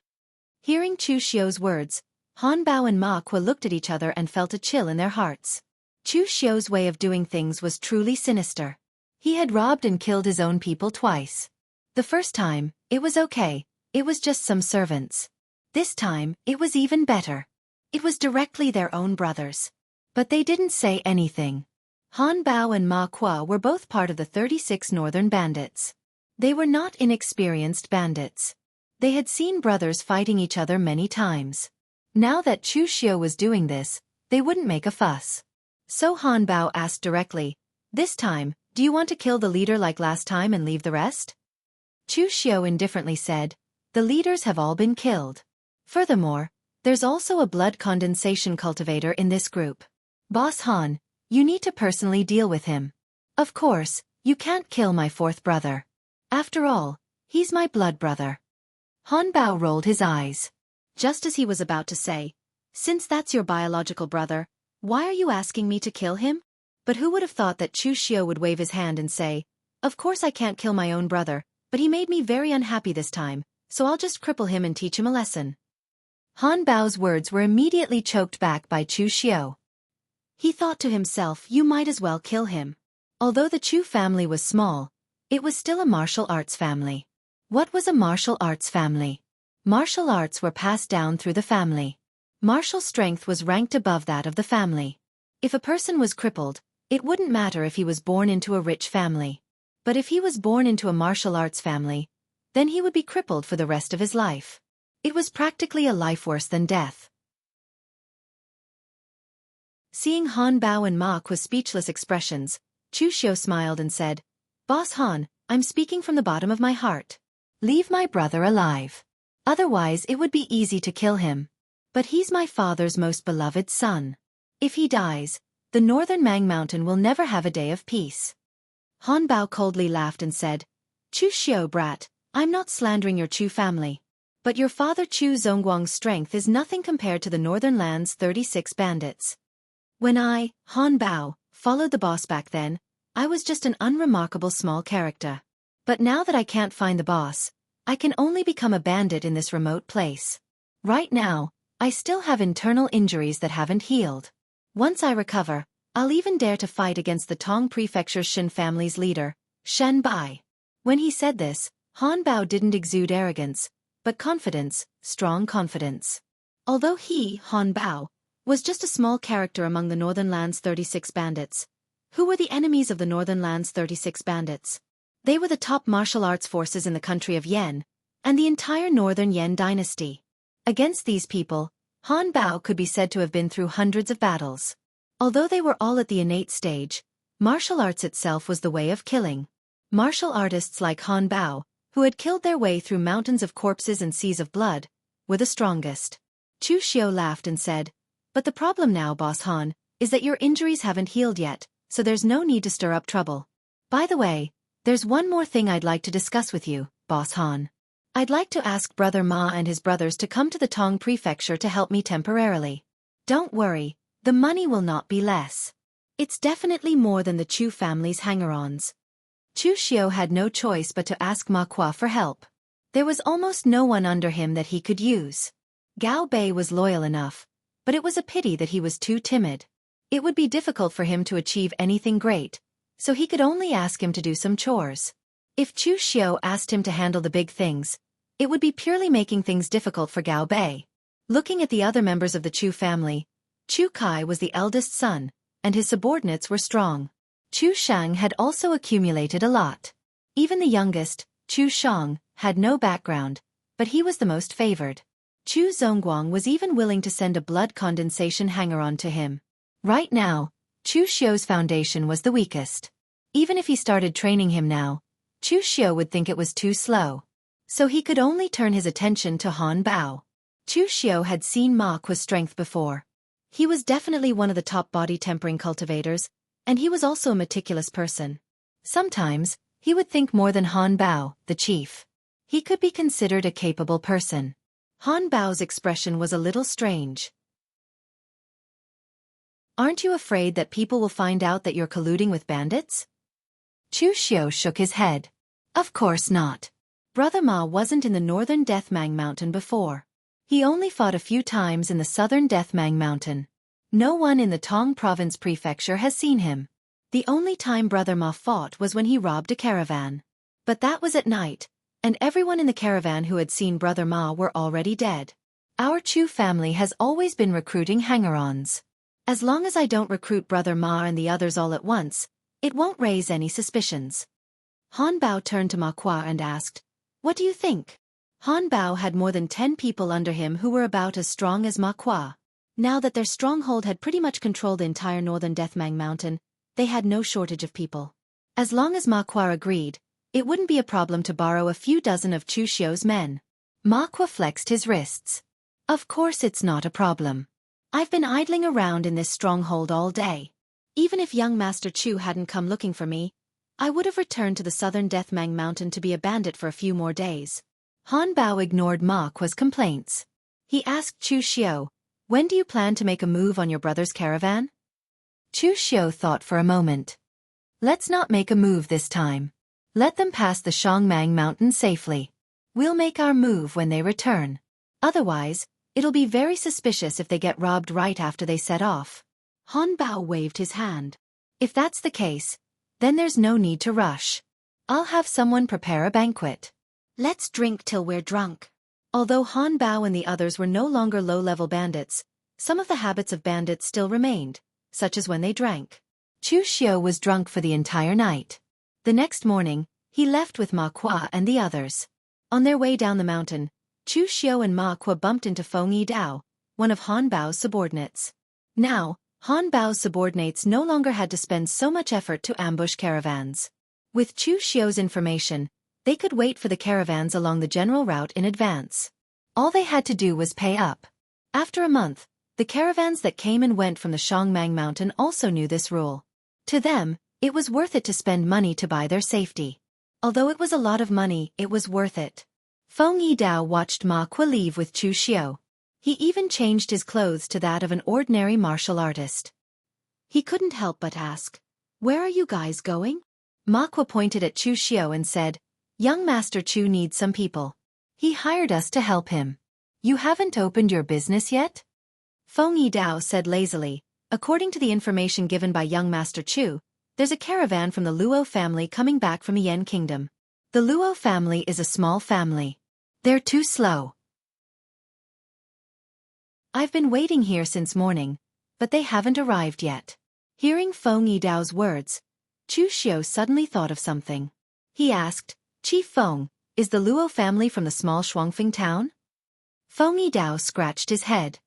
Speaker 1: Hearing Chu Xiu's words, Han Bao and Ma Kuo looked at each other and felt a chill in their hearts. Chu Xiu's way of doing things was truly sinister. He had robbed and killed his own people twice. The first time, it was okay, it was just some servants. This time, it was even better. It was directly their own brothers. But they didn't say anything. Han Bao and Ma Kuo were both part of the 36 northern bandits. They were not inexperienced bandits. They had seen brothers fighting each other many times. Now that Chu Xiu was doing this, they wouldn't make a fuss. So Han Bao asked directly, "This time, do you want to kill the leader like last time and leave the rest?" Chu Xiu indifferently said, "The leaders have all been killed. Furthermore, there's also a blood condensation cultivator in this group. Boss Han, you need to personally deal with him. Of course, you can't kill my fourth brother. After all, he's my blood brother." Han Bao rolled his eyes. Just as he was about to say, "Since that's your biological brother, why are you asking me to kill him?" But who would have thought that Chu Xiu would wave his hand and say, "Of course I can't kill my own brother, but he made me very unhappy this time, so I'll just cripple him and teach him a lesson." Han Bao's words were immediately choked back by Chu Xiu. He thought to himself, you might as well kill him. Although the Chu family was small, it was still a martial arts family. What was a martial arts family? Martial arts were passed down through the family. Martial strength was ranked above that of the family. If a person was crippled, it wouldn't matter if he was born into a rich family. But if he was born into a martial arts family, then he would be crippled for the rest of his life. It was practically a life worse than death. Seeing Han Bao and Ma Kuo's speechless expressions, Chu Xiu smiled and said, "Boss Han, I'm speaking from the bottom of my heart. Leave my brother alive. Otherwise it would be easy to kill him. But he's my father's most beloved son. If he dies, the northern Mang Mountain will never have a day of peace." Han Bao coldly laughed and said, "Chu Xiu brat, I'm not slandering your Chu family. But your father Chu Zongguang's strength is nothing compared to the northern land's 36 bandits. When I, Han Bao, followed the boss back then, I was just an unremarkable small character. But now that I can't find the boss, I can only become a bandit in this remote place. Right now, I still have internal injuries that haven't healed. Once I recover, I'll even dare to fight against the Tong Prefecture's Shen family's leader, Shen Bai." When he said this, Han Bao didn't exude arrogance, but confidence, strong confidence. Although he, Han Bao, was just a small character among the Northern Land's 36 bandits. Who were the enemies of the Northern Land's 36 bandits? They were the top martial arts forces in the country of Yan, and the entire Northern Yan dynasty. Against these people, Han Bao could be said to have been through hundreds of battles. Although they were all at the innate stage, martial arts itself was the way of killing. Martial artists like Han Bao, who had killed their way through mountains of corpses and seas of blood, were the strongest. Chu Xiu laughed and said, "But the problem now, Boss Han, is that your injuries haven't healed yet, so there's no need to stir up trouble. By the way, there's one more thing I'd like to discuss with you, Boss Han. I'd like to ask Brother Ma and his brothers to come to the Tong Prefecture to help me temporarily. Don't worry, the money will not be less. It's definitely more than the Chu family's hanger-ons." Chu Xiu had no choice but to ask Ma Kuo for help. There was almost no one under him that he could use. Gao Bei was loyal enough, but it was a pity that he was too timid. It would be difficult for him to achieve anything great, so he could only ask him to do some chores. If Chu Xiu asked him to handle the big things, it would be purely making things difficult for Gao Bei. Looking at the other members of the Chu family, Chu Kai was the eldest son, and his subordinates were strong. Chu Shang had also accumulated a lot. Even the youngest, Chu Shang, had no background, but he was the most favored. Chu Zongguang was even willing to send a blood condensation hanger-on to him. Right now, Chu Xiu's foundation was the weakest. Even if he started training him now, Chu Xiu would think it was too slow. So he could only turn his attention to Han Bao. Chu Xiu had seen Ma Kuo's strength before. He was definitely one of the top body-tempering cultivators, and he was also a meticulous person. Sometimes, he would think more than Han Bao, the chief. He could be considered a capable person. Han Bao's expression was a little strange. "Aren't you afraid that people will find out that you're colluding with bandits?" Chu Xiu shook his head. "Of course not. Brother Ma wasn't in the northern Deathmang Mountain before. He only fought a few times in the southern Deathmang Mountain. No one in the Tong Province Prefecture has seen him. The only time Brother Ma fought was when he robbed a caravan. But that was at night, and everyone in the caravan who had seen Brother Ma were already dead. Our Chu family has always been recruiting hanger-ons. As long as I don't recruit Brother Ma and the others all at once, it won't raise any suspicions. Han Bao turned to Ma Kwa and asked, "What do you think?" Han Bao had more than 10 people under him who were about as strong as Ma Kwa. Now that their stronghold had pretty much controlled the entire northern Deathmang Mountain, they had no shortage of people. As long as Ma Kwa agreed, it wouldn't be a problem to borrow a few dozen of Chu Xiu's men. Ma Kwa flexed his wrists. Of course it's not a problem. I've been idling around in this stronghold all day. Even if young Master Chu hadn't come looking for me, I would have returned to the southern Deathmang Mountain to be a bandit for a few more days. Han Bao ignored Ma Kwa's complaints. He asked Chu Xiu, "When do you plan to make a move on your brother's caravan?" Chu Xiu thought for a moment. "Let's not make a move this time. Let them pass the Shangmang Mountain safely. We'll make our move when they return. Otherwise, it'll be very suspicious if they get robbed right after they set off." Han Bao waved his hand. "If that's the case, then there's no need to rush. I'll have someone prepare a banquet. Let's drink till we're drunk." Although Han Bao and the others were no longer low-level bandits, some of the habits of bandits still remained, such as when they drank. Chu Xiu was drunk for the entire night. The next morning, he left with Ma Kwa and the others. On their way down the mountain, Chu Xiu and Ma Kwa bumped into Feng Yidao, one of Han Bao's subordinates. Now, Han Bao's subordinates no longer had to spend so much effort to ambush caravans. With Chu Xiu's information, they could wait for the caravans along the general route in advance. All they had to do was pay up. After a month, the caravans that came and went from the Shangmang Mountain also knew this rule. To them, it was worth it to spend money to buy their safety. Although it was a lot of money, it was worth it. Feng Yidao watched Ma Kwa leave with Chu Xiu. He even changed his clothes to that of an ordinary martial artist. He couldn't help but ask, "Where are you guys going?" Ma Kwa pointed at Chu Xiu and said, "Young Master Chu needs some people. He hired us to help him. You haven't opened your business yet?" Feng Yidao said lazily, "According to the information given by young Master Chu, there's a caravan from the Luo family coming back from the Yan Kingdom. The Luo family is a small family. They're too slow. I've been waiting here since morning, but they haven't arrived yet." Hearing Feng Yidao's words, Chu Xiu suddenly thought of something. He asked, "Chief Feng, is the Luo family from the small Shuangfeng town?" Feng Yidao scratched his head.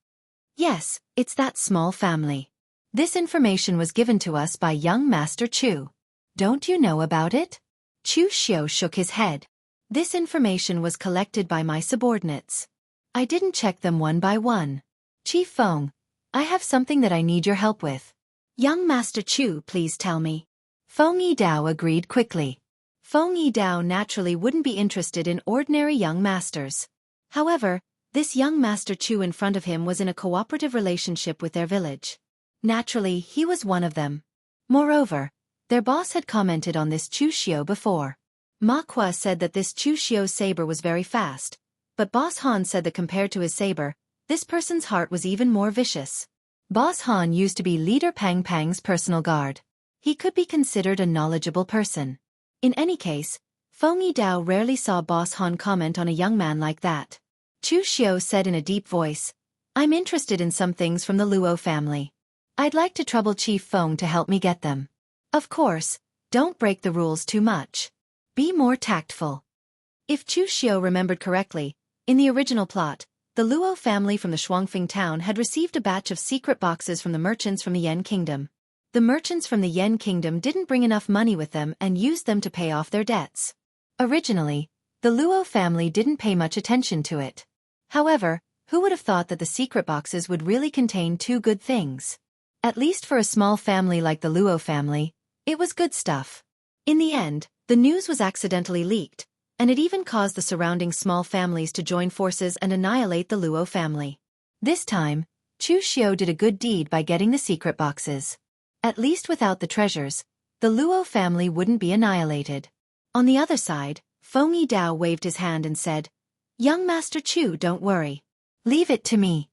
Speaker 1: "Yes, it's that small family. This information was given to us by young Master Chu. Don't you know about it?" Chu Xiu shook his head. "This information was collected by my subordinates. I didn't check them one by one. Chief Feng, I have something that I need your help with." "Young Master Chu, please tell me." Feng Yidao agreed quickly. Feng Yidao naturally wouldn't be interested in ordinary young masters. However, this young Master Chu in front of him was in a cooperative relationship with their village. Naturally, he was one of them. Moreover, their boss had commented on this Chu Xiu before. Ma Kwa said that this Chu Xiu's saber was very fast, but Boss Han said that compared to his saber, this person's heart was even more vicious. Boss Han used to be Leader Pang Pang's personal guard. He could be considered a knowledgeable person. In any case, Feng Yidao rarely saw Boss Han comment on a young man like that. Chu Xiu said in a deep voice, "I'm interested in some things from the Luo family. I'd like to trouble Chief Feng to help me get them. Of course, don't break the rules too much. Be more tactful." If Chu Xiu remembered correctly, in the original plot, the Luo family from the Shuangfeng town had received a batch of secret boxes from the merchants from the Yan Kingdom. The merchants from the Yan Kingdom didn't bring enough money with them and used them to pay off their debts. Originally, the Luo family didn't pay much attention to it. However, who would have thought that the secret boxes would really contain two good things? At least for a small family like the Luo family, it was good stuff. In the end, the news was accidentally leaked, and it even caused the surrounding small families to join forces and annihilate the Luo family. This time, Chu Xiu did a good deed by getting the secret boxes. At least without the treasures, the Luo family wouldn't be annihilated. On the other side, Feng Yidao waved his hand and said, "Young Master Chu, don't worry. Leave it to me."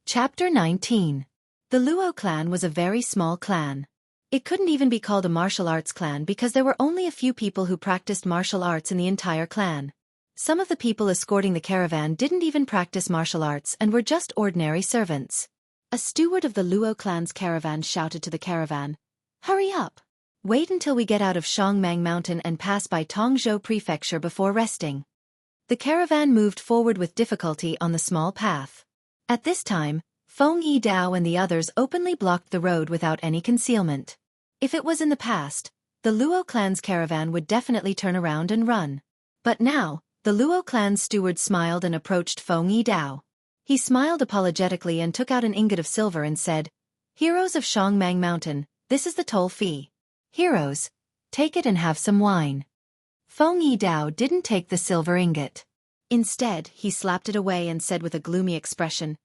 Speaker 1: Chapter 19. The Luo clan was a very small clan. It couldn't even be called a martial arts clan because there were only a few people who practiced martial arts in the entire clan. Some of the people escorting the caravan didn't even practice martial arts and were just ordinary servants. A steward of the Luo clan's caravan shouted to the caravan, "Hurry up! Wait until we get out of Shangmang Mountain and pass by Tongzhou Prefecture before resting." The caravan moved forward with difficulty on the small path. At this time, Feng Yidao and the others openly blocked the road without any concealment. If it was in the past, the Luo clan's caravan would definitely turn around and run. But now, the Luo clan's steward smiled and approached Feng Yidao. He smiled apologetically and took out an ingot of silver and said, "Heroes of Shangmang Mountain, this is the toll fee. Heroes, take it and have some wine." Feng Yidao didn't take the silver ingot. Instead, he slapped it away and said with a gloomy expression,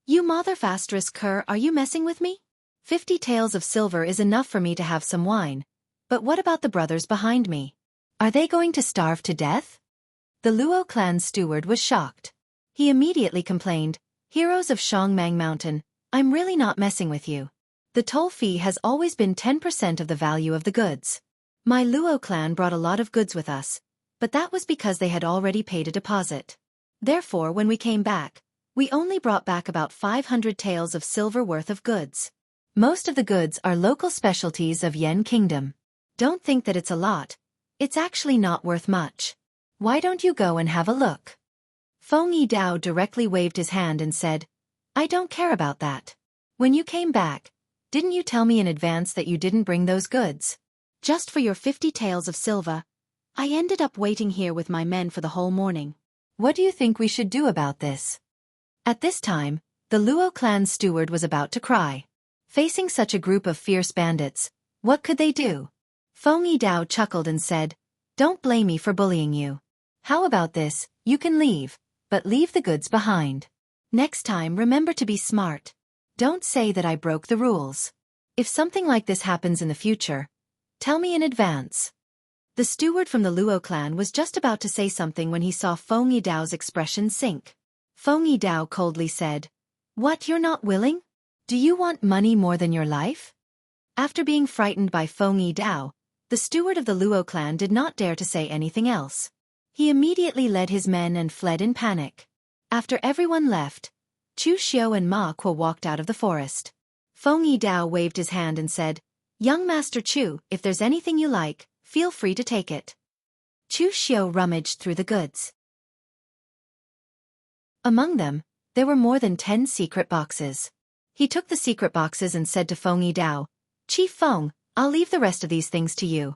Speaker 1: "You motherfucker, are you messing with me? 50 taels of silver is enough for me to have some wine. But what about the brothers behind me? Are they going to starve to death?" The Luo clan's steward was shocked. He immediately complained, "Heroes of Shangmang Mountain, I'm really not messing with you. The toll fee has always been 10% of the value of the goods. My Luo clan brought a lot of goods with us, but that was because they had already paid a deposit. Therefore, when we came back, we only brought back about 500 taels of silver worth of goods. Most of the goods are local specialties of Yan Kingdom. Don't think that it's a lot. It's actually not worth much. Why don't you go and have a look?" Feng Yidao directly waved his hand and said, "I don't care about that. When you came back, didn't you tell me in advance that you didn't bring those goods? Just for your 50 taels of silver, I ended up waiting here with my men for the whole morning. What do you think we should do about this?" At this time, the Luo clan's steward was about to cry. Facing such a group of fierce bandits, what could they do? Feng Yidao chuckled and said, "Don't blame me for bullying you. How about this, you can leave, but leave the goods behind. Next time remember to be smart. Don't say that I broke the rules. If something like this happens in the future, tell me in advance." The steward from the Luo clan was just about to say something when he saw Feng Yidao's expression sink. Feng Yidao coldly said, "What, you're not willing? Do you want money more than your life?" After being frightened by Feng Yidao, the steward of the Luo clan did not dare to say anything else. He immediately led his men and fled in panic. After everyone left, Chu Xiao and Ma Kuo walked out of the forest. Feng Yidao waved his hand and said, "Young Master Chu, if there's anything you like, feel free to take it." Chu Xiao rummaged through the goods. Among them, there were more than 10 secret boxes. He took the secret boxes and said to Feng Yidao, "Chief Feng, I'll leave the rest of these things to you."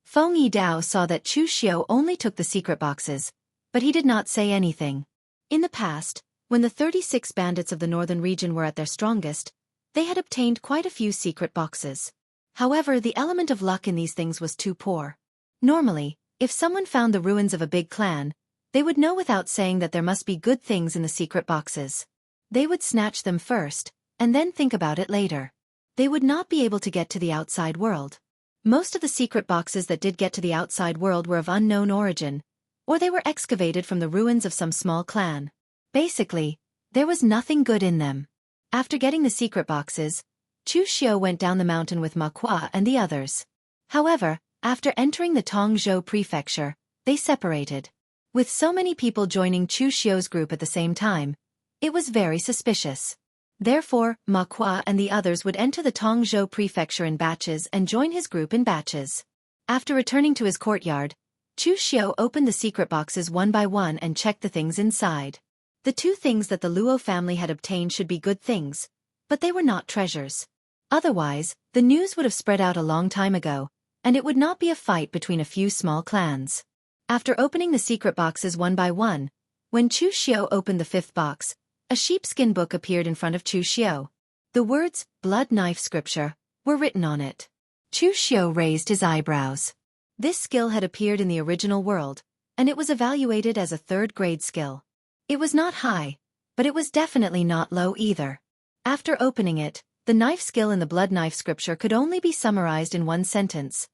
Speaker 1: Feng Yidao saw that Chu Xiao only took the secret boxes, but he did not say anything. In the past, when the 36 bandits of the northern region were at their strongest, they had obtained quite a few secret boxes. However, the element of luck in these things was too poor. Normally, if someone found the ruins of a big clan, they would know without saying that there must be good things in the secret boxes. They would snatch them first, and then think about it later. They would not be able to get to the outside world. Most of the secret boxes that did get to the outside world were of unknown origin, or they were excavated from the ruins of some small clan. Basically, there was nothing good in them. After getting the secret boxes, Chu Xiao went down the mountain with Ma Kuo and the others. However, after entering the Tongzhou Prefecture, they separated. With so many people joining Chu Xiao's group at the same time, it was very suspicious. Therefore, Ma Kuo and the others would enter the Tongzhou Prefecture in batches and join his group in batches. After returning to his courtyard, Chu Xiao opened the secret boxes one by one and checked the things inside. The 2 things that the Luo family had obtained should be good things, but they were not treasures. Otherwise, the news would have spread out a long time ago, and it would not be a fight between a few small clans. After opening the secret boxes one by one, when Chu Xiao opened the 5th box, a sheepskin book appeared in front of Chu Xiao. The words, "Blood Knife Scripture," were written on it. Chu Xiao raised his eyebrows. This skill had appeared in the original world, and it was evaluated as a 3rd-grade skill. It was not high, but it was definitely not low either. After opening it, The knife skill in the blood knife scripture could only be summarized in one sentence: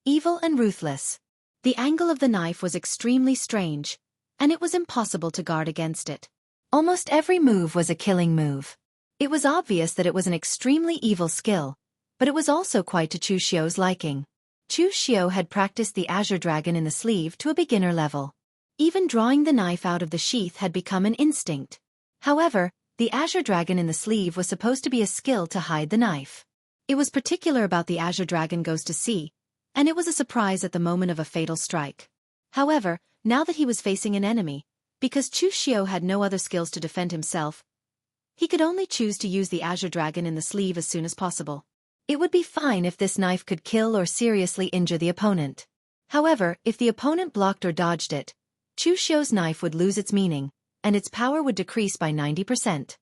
Speaker 1: evil and ruthless. The angle of the knife was extremely strange, and it was impossible to guard against it. Almost every move was a killing move. It was obvious that it was an extremely evil skill, but it was also quite to Chu Xiu's liking. Chu Xiu had practiced the Azure Dragon in the sleeve to a beginner level. Even drawing the knife out of the sheath had become an instinct. However, the Azure Dragon in the sleeve was supposed to be a skill to hide the knife. It was particular about the Azure Dragon goes to sea, and it was a surprise at the moment of a fatal strike. However, now that he was facing an enemy, because Chu Xiu had no other skills to defend himself, he could only choose to use the Azure Dragon in the sleeve as soon as possible. It would be fine if this knife could kill or seriously injure the opponent. However, if the opponent blocked or dodged it, Chu Xiu's knife would lose its meaning, and its power would decrease by 90%.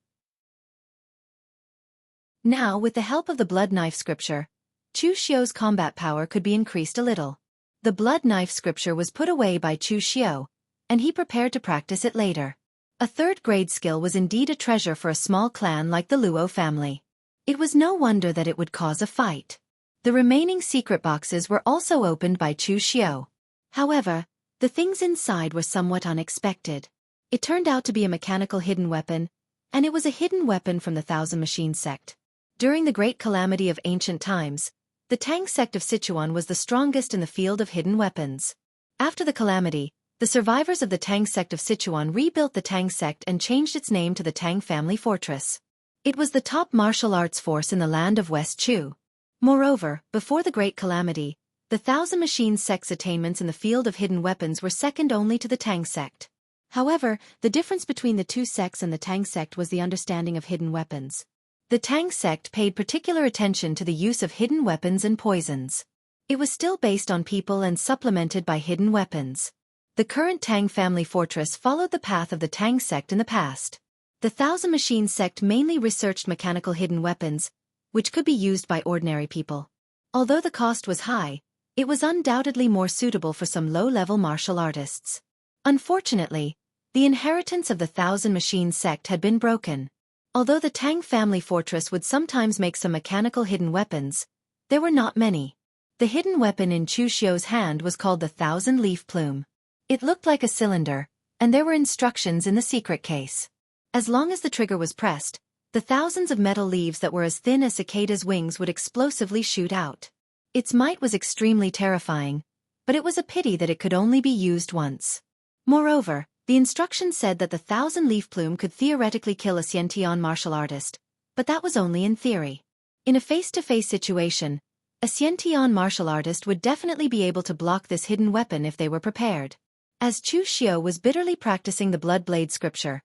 Speaker 1: Now, with the help of the blood knife scripture, Chu Xiu's combat power could be increased a little. The blood knife scripture was put away by Chu Xiu, and he prepared to practice it later. A third-grade skill was indeed a treasure for a small clan like the Luo family. It was no wonder that it would cause a fight. The remaining secret boxes were also opened by Chu Xiu. However, the things inside were somewhat unexpected. It turned out to be a mechanical hidden weapon, and it was a hidden weapon from the Thousand Machines sect. During the great calamity of ancient times, the Tang sect of Sichuan was the strongest in the field of hidden weapons. After the calamity, the survivors of the Tang sect of Sichuan rebuilt the Tang sect and changed its name to the Tang Family Fortress. It was the top martial arts force in the land of West Chu. Moreover, before the great calamity, the Thousand Machines sect's attainments in the field of hidden weapons were second only to the Tang sect. However, the difference between the two sects and the Tang sect was the understanding of hidden weapons. The Tang sect paid particular attention to the use of hidden weapons and poisons. It was still based on people and supplemented by hidden weapons. The current Tang family fortress followed the path of the Tang sect in the past. The Thousand Machines sect mainly researched mechanical hidden weapons, which could be used by ordinary people. Although the cost was high, it was undoubtedly more suitable for some low-level martial artists. Unfortunately, the inheritance of the Thousand Machines sect had been broken. Although the Tang family fortress would sometimes make some mechanical hidden weapons, there were not many. The hidden weapon in Chu Xiu's hand was called the Thousand Leaf Plume. It looked like a cylinder, and there were instructions in the secret case. As long as the trigger was pressed, the thousands of metal leaves that were as thin as cicadas' wings would explosively shoot out. Its might was extremely terrifying, but it was a pity that it could only be used once. Moreover, the instructions said that the Thousand Leaf Plume could theoretically kill a Xiantian martial artist, but that was only in theory. In a face-to-face situation, a Xiantian martial artist would definitely be able to block this hidden weapon if they were prepared. As Chu Xiu was bitterly practicing the Blood Blade scripture,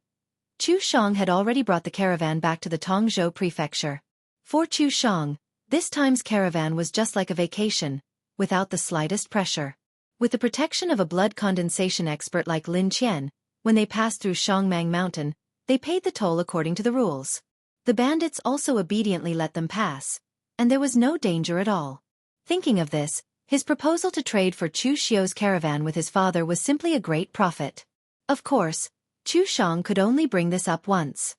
Speaker 1: Chu Shang had already brought the caravan back to the Tongzhou prefecture. For Chu Shang, this time's caravan was just like a vacation, without the slightest pressure. With the protection of a blood condensation expert like Lin Qian, when they passed through Shangmang Mountain, they paid the toll according to the rules. The bandits also obediently let them pass, and there was no danger at all. Thinking of this, his proposal to trade for Chu Xiu's caravan with his father was simply a great profit. Of course, Chu Shang could only bring this up once.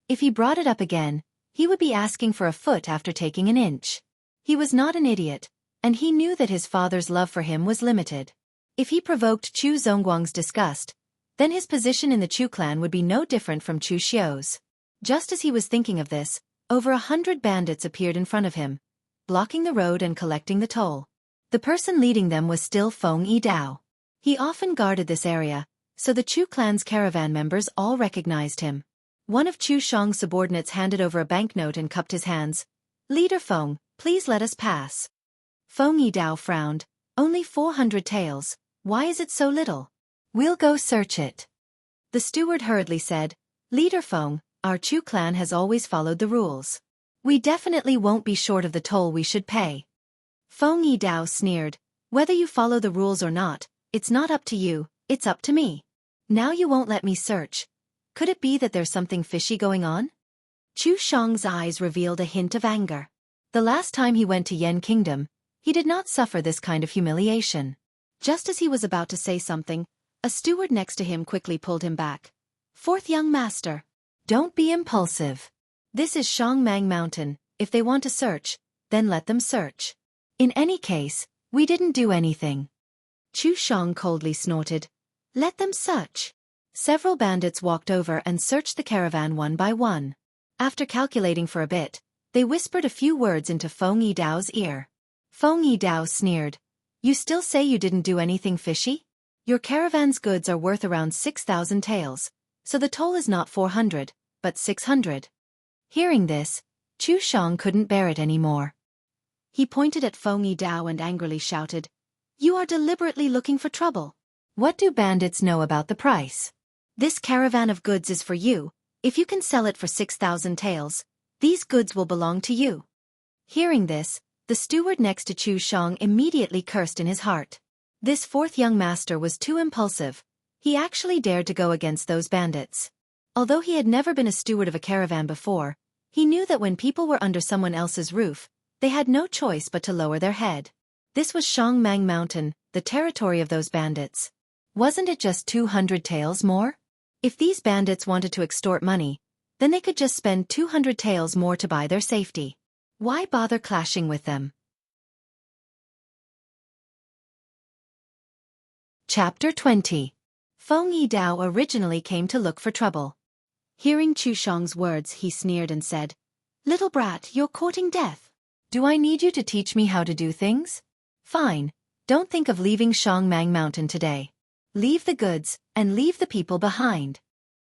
Speaker 1: If he brought it up again, he would be asking for a foot after taking an inch. He was not an idiot, and he knew that his father's love for him was limited. If he provoked Chu Zongguang's disgust, then his position in the Chu clan would be no different from Chu Xiu's. Just as he was thinking of this, over 100 bandits appeared in front of him, blocking the road and collecting the toll. The person leading them was still Feng Yidao. He often guarded this area, so the Chu clan's caravan members all recognized him. One of Chu Shang's subordinates handed over a banknote and cupped his hands. "Leader Feng, please let us pass." Feng Yidao frowned. "Only 400 taels, why is it so little? We'll go search it." The steward hurriedly said, "Leader Feng, our Chu clan has always followed the rules. We definitely won't be short of the toll we should pay." Feng Yidao sneered, "Whether you follow the rules or not, it's not up to you, it's up to me. Now you won't let me search. Could it be that there's something fishy going on?" Chu Shang's eyes revealed a hint of anger. The last time he went to Yen Kingdom, he did not suffer this kind of humiliation. Just as he was about to say something, a steward next to him quickly pulled him back. "Fourth young master, don't be impulsive. This is Shangmang Mountain. If they want to search, then let them search. In any case, we didn't do anything. Chu Shang coldly snorted. Let them search. Several bandits walked over and searched the caravan one by one. After calculating for a bit, they whispered a few words into Feng Yidao's ear. Feng Yidao sneered. You still say you didn't do anything fishy? Your caravan's goods are worth around 6,000 taels, so the toll is not 400, but 600. Hearing this, Chu Shang couldn't bear it anymore. He pointed at Feng Yidao and angrily shouted, You are deliberately looking for trouble. What do bandits know about the price? This caravan of goods is for you. If you can sell it for 6,000 taels, these goods will belong to you. Hearing this, the steward next to Chu Shang immediately cursed in his heart. This fourth young master was too impulsive. He actually dared to go against those bandits. Although he had never been a steward of a caravan before, he knew that when people were under someone else's roof, they had no choice but to lower their head. This was Shangmang Mountain, the territory of those bandits. Wasn't it just 200 taels more? If these bandits wanted to extort money, then they could just spend 200 taels more to buy their safety. Why bother clashing with them? Chapter 20. Feng Yidao originally came to look for trouble. Hearing Chu Shang's words, he sneered and said, Little brat, you're courting death. Do I need you to teach me how to do things? Fine, don't think of leaving Shangmang Mountain today. Leave the goods, and leave the people behind.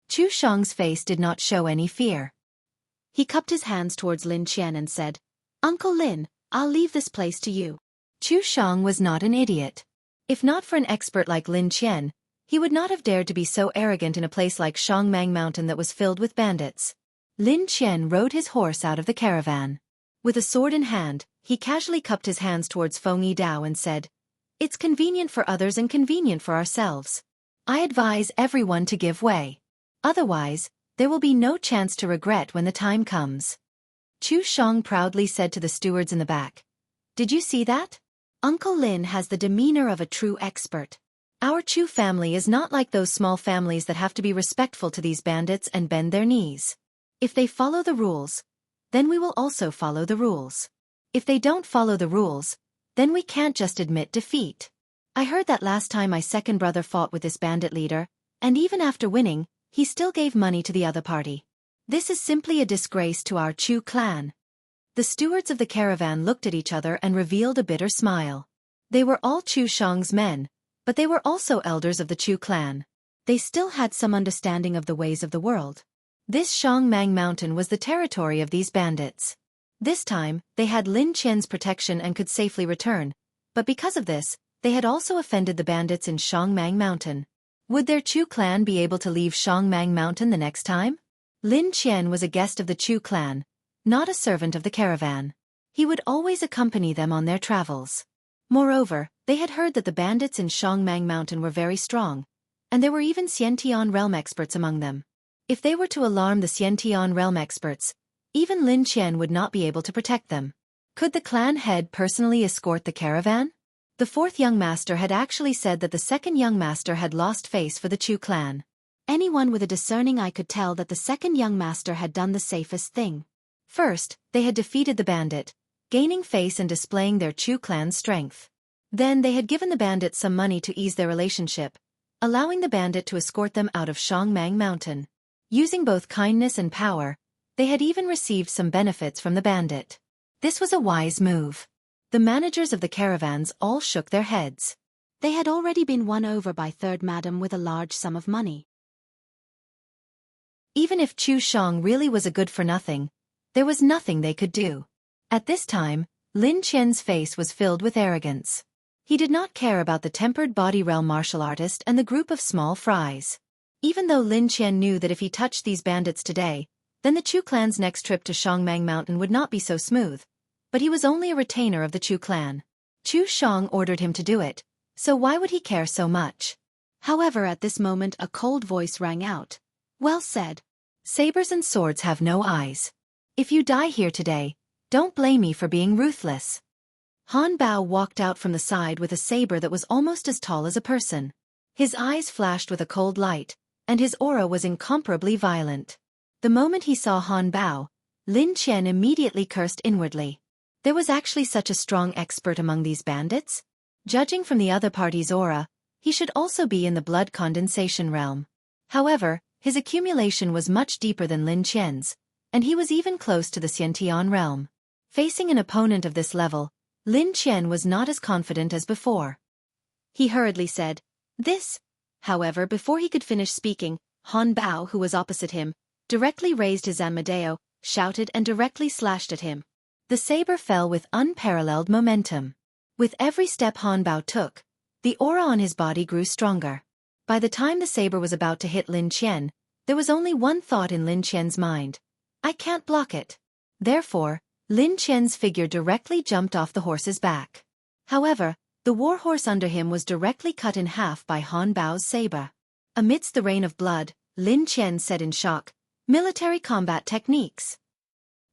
Speaker 1: Chu Shang's face did not show any fear. He cupped his hands towards Lin Qian and said, Uncle Lin, I'll leave this place to you. Chu Shang was not an idiot. If not for an expert like Lin Qian, he would not have dared to be so arrogant in a place like Shangmang Mountain that was filled with bandits. Lin Qian rode his horse out of the caravan. With a sword in hand, he casually cupped his hands towards Feng Yidao and said, It's convenient for others and convenient for ourselves. I advise everyone to give way. Otherwise, there will be no chance to regret when the time comes. Chu Shang proudly said to the stewards in the back, Did you see that? Uncle Lin has the demeanor of a true expert. Our Chu family is not like those small families that have to be respectful to these bandits and bend their knees. If they follow the rules, then we will also follow the rules. If they don't follow the rules, then we can't just admit defeat. I heard that last time my second brother fought with this bandit leader, and even after winning, he still gave money to the other party. This is simply a disgrace to our Chu clan. The stewards of the caravan looked at each other and revealed a bitter smile. They were all Chu Shang's men, but they were also elders of the Chu clan. They still had some understanding of the ways of the world. This Shangmang Mountain was the territory of these bandits. This time, they had Lin Qian's protection and could safely return, but because of this, they had also offended the bandits in Shangmang Mountain. Would their Chu clan be able to leave Shangmang Mountain the next time? Lin Qian was a guest of the Chu clan, not a servant of the caravan. He would always accompany them on their travels. Moreover, they had heard that the bandits in Shangmang Mountain were very strong, and there were even Xiantian realm experts among them. If they were to alarm the Xiantian realm experts, even Lin Qian would not be able to protect them. Could the clan head personally escort the caravan? The fourth young master had actually said that the second young master had lost face for the Chu clan. Anyone with a discerning eye could tell that the second young master had done the safest thing. First, they had defeated the bandit, gaining face and displaying their Chu clan's strength. Then they had given the bandit some money to ease their relationship, allowing the bandit to escort them out of Shangmang Mountain. Using both kindness and power, they had even received some benefits from the bandit. This was a wise move. The managers of the caravans all shook their heads. They had already been won over by Third Madam with a large sum of money. Even if Chu Shang really was a good-for-nothing, there was nothing they could do. At this time, Lin Qian's face was filled with arrogance. He did not care about the tempered body realm martial artist and the group of small fries. Even though Lin Qian knew that if he touched these bandits today, then the Chu clan's next trip to Shangmang Mountain would not be so smooth. But he was only a retainer of the Chu clan. Chu Shang ordered him to do it, so why would he care so much? However, at this moment a cold voice rang out. Well said. Sabers and swords have no eyes. If you die here today, don't blame me for being ruthless. Han Bao walked out from the side with a saber that was almost as tall as a person. His eyes flashed with a cold light, and his aura was incomparably violent. The moment he saw Han Bao, Lin Qian immediately cursed inwardly. There was actually such a strong expert among these bandits? Judging from the other party's aura, he should also be in the blood condensation realm. However, his accumulation was much deeper than Lin Qian's, and he was even close to the Xiantian realm. Facing an opponent of this level, Lin Qian was not as confident as before. He hurriedly said, "This." However, before he could finish speaking, Han Bao, who was opposite him, directly raised his Amadeo, shouted and directly slashed at him. The saber fell with unparalleled momentum. With every step Han Bao took, the aura on his body grew stronger. By the time the saber was about to hit Lin Qian, there was only one thought in Lin Qian's mind. I can't block it. Therefore, Lin Qian's figure directly jumped off the horse's back. However, the warhorse under him was directly cut in half by Han Bao's saber. Amidst the rain of blood, Lin Qian said in shock, "Military combat techniques."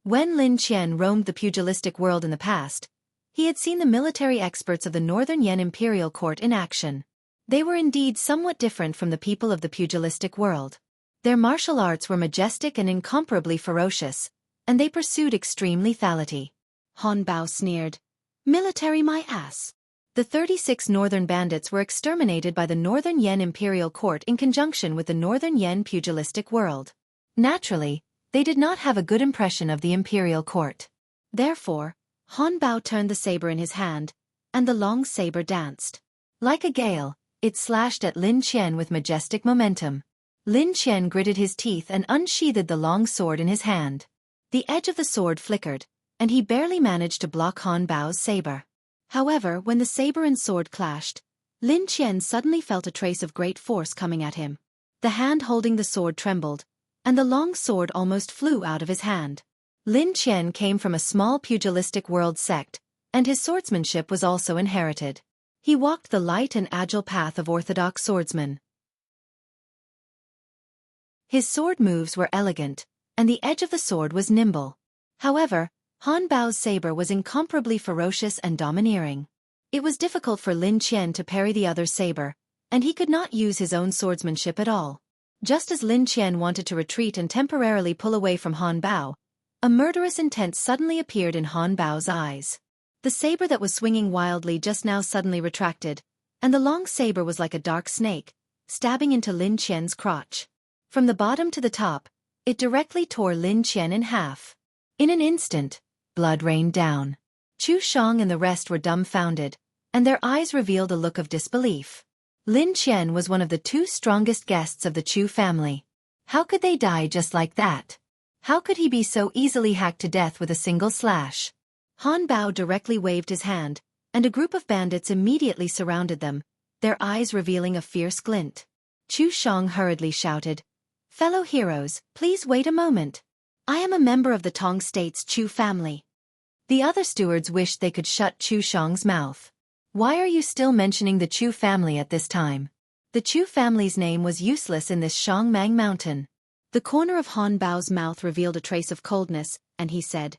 Speaker 1: When Lin Qian roamed the pugilistic world in the past, he had seen the military experts of the Northern Yan Imperial Court in action. They were indeed somewhat different from the people of the pugilistic world. Their martial arts were majestic and incomparably ferocious, and they pursued extreme lethality. Han Bao sneered, "Military my ass." The 36 northern bandits were exterminated by the Northern Yan Imperial Court in conjunction with the Northern Yan pugilistic world. Naturally, they did not have a good impression of the Imperial Court. Therefore, Han Bao turned the saber in his hand, and the long saber danced. Like a gale, it slashed at Lin Qian with majestic momentum. Lin Qian gritted his teeth and unsheathed the long sword in his hand. The edge of the sword flickered, and he barely managed to block Han Bao's saber. However, when the saber and sword clashed, Lin Qian suddenly felt a trace of great force coming at him. The hand holding the sword trembled, and the long sword almost flew out of his hand. Lin Qian came from a small pugilistic world sect, and his swordsmanship was also inherited. He walked the light and agile path of orthodox swordsmen. His sword moves were elegant, and the edge of the sword was nimble. However, Han Bao's saber was incomparably ferocious and domineering. It was difficult for Lin Qian to parry the other's saber, and he could not use his own swordsmanship at all. Just as Lin Qian wanted to retreat and temporarily pull away from Han Bao, a murderous intent suddenly appeared in Han Bao's eyes. The saber that was swinging wildly just now suddenly retracted, and the long saber was like a dark snake, stabbing into Lin Qian's crotch. From the bottom to the top, it directly tore Lin Qian in half. In an instant, blood rained down. Chu Shang and the rest were dumbfounded, and their eyes revealed a look of disbelief. Lin Qian was one of the 2 strongest guests of the Chu family. How could they die just like that? How could he be so easily hacked to death with a single slash? Han Bao directly waved his hand, and a group of bandits immediately surrounded them, their eyes revealing a fierce glint. Chu Shang hurriedly shouted, "Fellow heroes, please wait a moment. I am a member of the Tong State's Chu family." The other stewards wished they could shut Chu Shang's mouth. Why are you still mentioning the Chu family at this time? The Chu family's name was useless in this Shangmang mountain. The corner of Han Bao's mouth revealed a trace of coldness, and he said,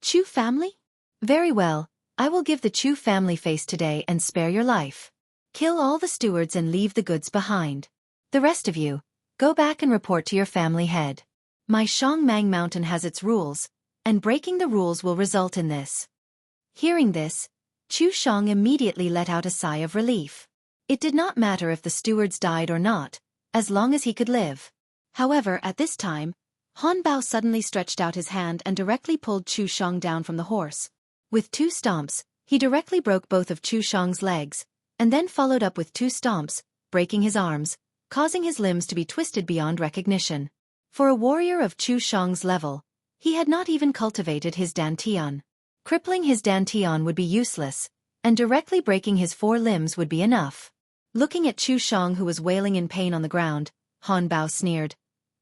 Speaker 1: "Chu family? Very well, I will give the Chu family face today and spare your life. Kill all the stewards and leave the goods behind. The rest of you, go back and report to your family head. My Shangmang mountain has its rules, and breaking the rules will result in this." Hearing this, Chu Shang immediately let out a sigh of relief. It did not matter if the stewards died or not, as long as he could live. However, at this time, Han Bao suddenly stretched out his hand and directly pulled Chu Shang down from the horse. With 2 stomps, he directly broke both of Chu Shang's legs, and then followed up with 2 stomps, breaking his arms, causing his limbs to be twisted beyond recognition. For a warrior of Chu Shang's level, he had not even cultivated his dantian. Crippling his dantian would be useless, and directly breaking his 4 limbs would be enough. Looking at Chu Shang, who was wailing in pain on the ground, Han Bao sneered,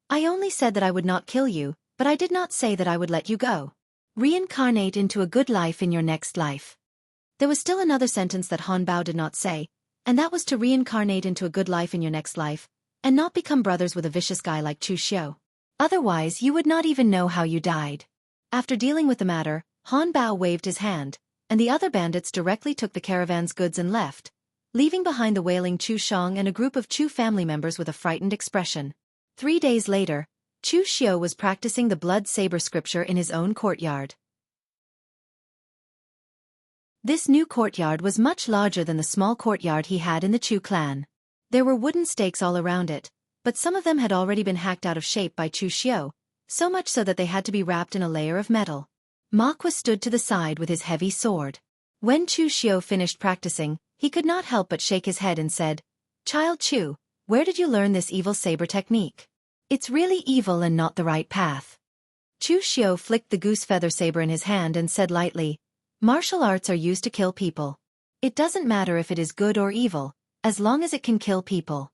Speaker 1: "I only said that I would not kill you, but I did not say that I would let you go. Reincarnate into a good life in your next life." There was still another sentence that Han Bao did not say, and that was to reincarnate into a good life in your next life, and not become brothers with a vicious guy like Chu Xiao. Otherwise you would not even know how you died. After dealing with the matter, Han Bao waved his hand, and the other bandits directly took the caravan's goods and left, leaving behind the wailing Chu Shang and a group of Chu family members with a frightened expression. 3 days later, Chu Xiu was practicing the blood saber scripture in his own courtyard. This new courtyard was much larger than the small courtyard he had in the Chu clan. There were wooden stakes all around it, but some of them had already been hacked out of shape by Chu Xiu, so much so that they had to be wrapped in a layer of metal. Ma Kuo stood to the side with his heavy sword. When Chu Xiu finished practicing, he could not help but shake his head and said, "Child Chu, where did you learn this evil saber technique? It's really evil and not the right path." Chu Xiu flicked the goose feather saber in his hand and said lightly, "Martial arts are used to kill people. It doesn't matter if it is good or evil, as long as it can kill people."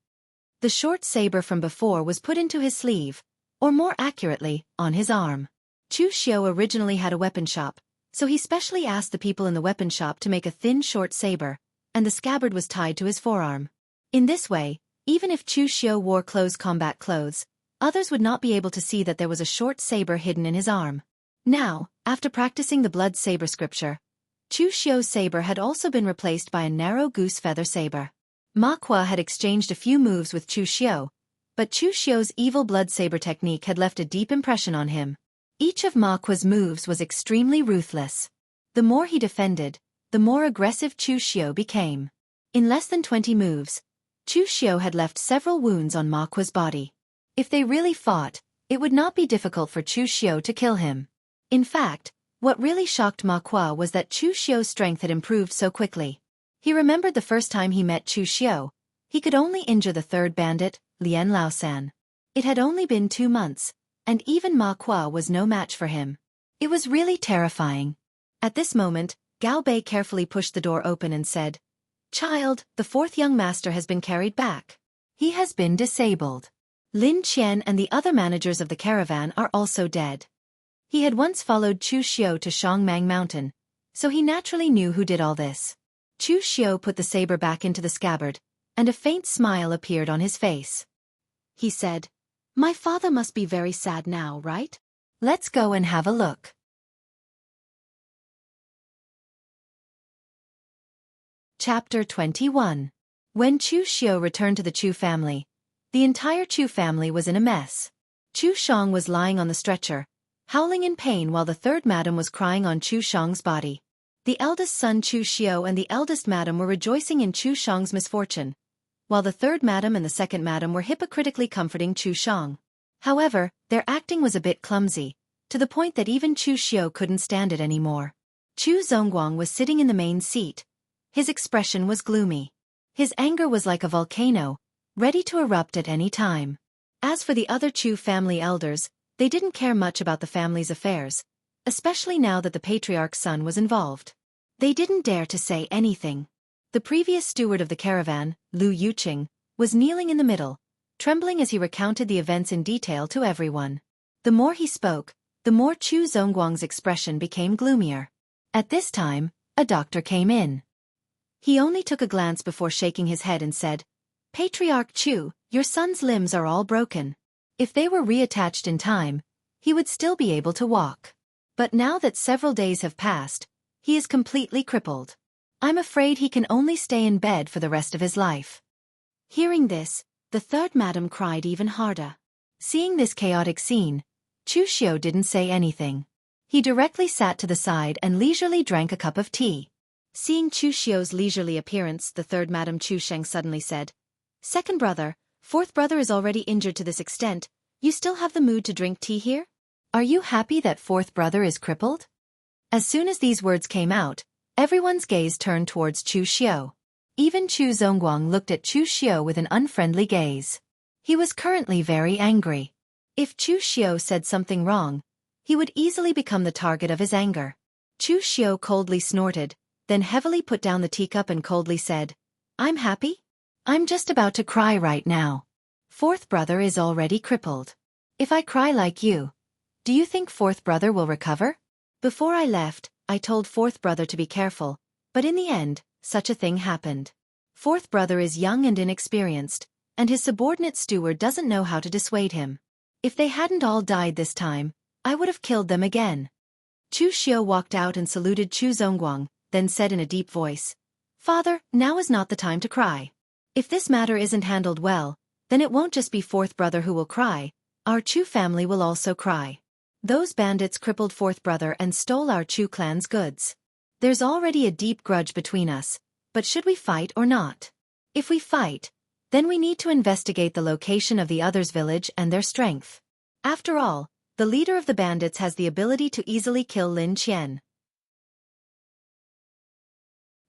Speaker 1: The short saber from before was put into his sleeve, or more accurately, on his arm. Chu Xiu originally had a weapon shop, so he specially asked the people in the weapon shop to make a thin short saber, and the scabbard was tied to his forearm. In this way, even if Chu Xiu wore combat clothes, others would not be able to see that there was a short saber hidden in his arm. Now, after practicing the blood saber scripture, Chu Xiu's saber had also been replaced by a narrow goose feather saber. Ma Kuo had exchanged a few moves with Chu Xiu, but Chu Xiu's evil blood saber technique had left a deep impression on him. Each of Ma Kuo's moves was extremely ruthless. The more he defended, the more aggressive Chu Xiu became. In less than 20 moves, Chu Xiu had left several wounds on Ma Kuo's body. If they really fought, it would not be difficult for Chu Xiu to kill him. In fact, what really shocked Ma Kuo was that Chu Xiu's strength had improved so quickly. He remembered the first time he met Chu Xiu. He could only injure the third bandit, Lian Laosan. It had only been 2 months, and even Ma Kuo was no match for him. It was really terrifying. At this moment, Gao Bei carefully pushed the door open and said, "Child, the fourth young master has been carried back. He has been disabled. Lin Qian and the other managers of the caravan are also dead." He had once followed Chu Xiu to Shangmang Mountain, so he naturally knew who did all this. Chu Xiu put the saber back into the scabbard, and a faint smile appeared on his face. He said, "My father must be very sad now, right? Let's go and have a look." Chapter 21. When Chu Xiu returned to the Chu family, the entire Chu family was in a mess. Chu Shang was lying on the stretcher, howling in pain while the third madam was crying on Chu Shang's body. The eldest son Chu Xiu and the eldest madam were rejoicing in Chu Shang's misfortune, while the third madam and the second madam were hypocritically comforting Chu Shang. However, their acting was a bit clumsy, to the point that even Chu Xiu couldn't stand it anymore. Chu Zongguang was sitting in the main seat. His expression was gloomy. His anger was like a volcano, ready to erupt at any time. As for the other Chu family elders, they didn't care much about the family's affairs, especially now that the patriarch's son was involved. They didn't dare to say anything. The previous steward of the caravan, Lu Yuqing, was kneeling in the middle, trembling as he recounted the events in detail to everyone. The more he spoke, the more Chu Zongguang's expression became gloomier. At this time, a doctor came in. He only took a glance before shaking his head and said, "Patriarch Chu, your son's limbs are all broken. If they were reattached in time, he would still be able to walk. But now that several days have passed, he is completely crippled. I'm afraid he can only stay in bed for the rest of his life." Hearing this, the third madam cried even harder. Seeing this chaotic scene, Chu Xiu didn't say anything. He directly sat to the side and leisurely drank a cup of tea. Seeing Chu Xiu's leisurely appearance, the third madam Chu Sheng suddenly said, "Second brother, fourth brother is already injured to this extent, you still have the mood to drink tea here? Are you happy that fourth brother is crippled?" As soon as these words came out, everyone's gaze turned towards Chu Xiu. Even Chu Zongguang looked at Chu Xiu with an unfriendly gaze. He was currently very angry. If Chu Xiu said something wrong, he would easily become the target of his anger. Chu Xiu coldly snorted, then heavily put down the teacup and coldly said, "I'm happy? I'm just about to cry right now. Fourth brother is already crippled. If I cry like you, do you think fourth brother will recover? Before I left, I told fourth brother to be careful, but in the end, such a thing happened. Fourth brother is young and inexperienced, and his subordinate steward doesn't know how to dissuade him. If they hadn't all died this time, I would have killed them again." Chu Xiu walked out and saluted Chu Zongguang, then said in a deep voice, "Father, now is not the time to cry. If this matter isn't handled well, then it won't just be fourth brother who will cry, our Chu family will also cry. Those bandits crippled fourth brother and stole our Chu clan's goods. There's already a deep grudge between us, but should we fight or not? If we fight, then we need to investigate the location of the other's village and their strength. After all, the leader of the bandits has the ability to easily kill Lin Qian.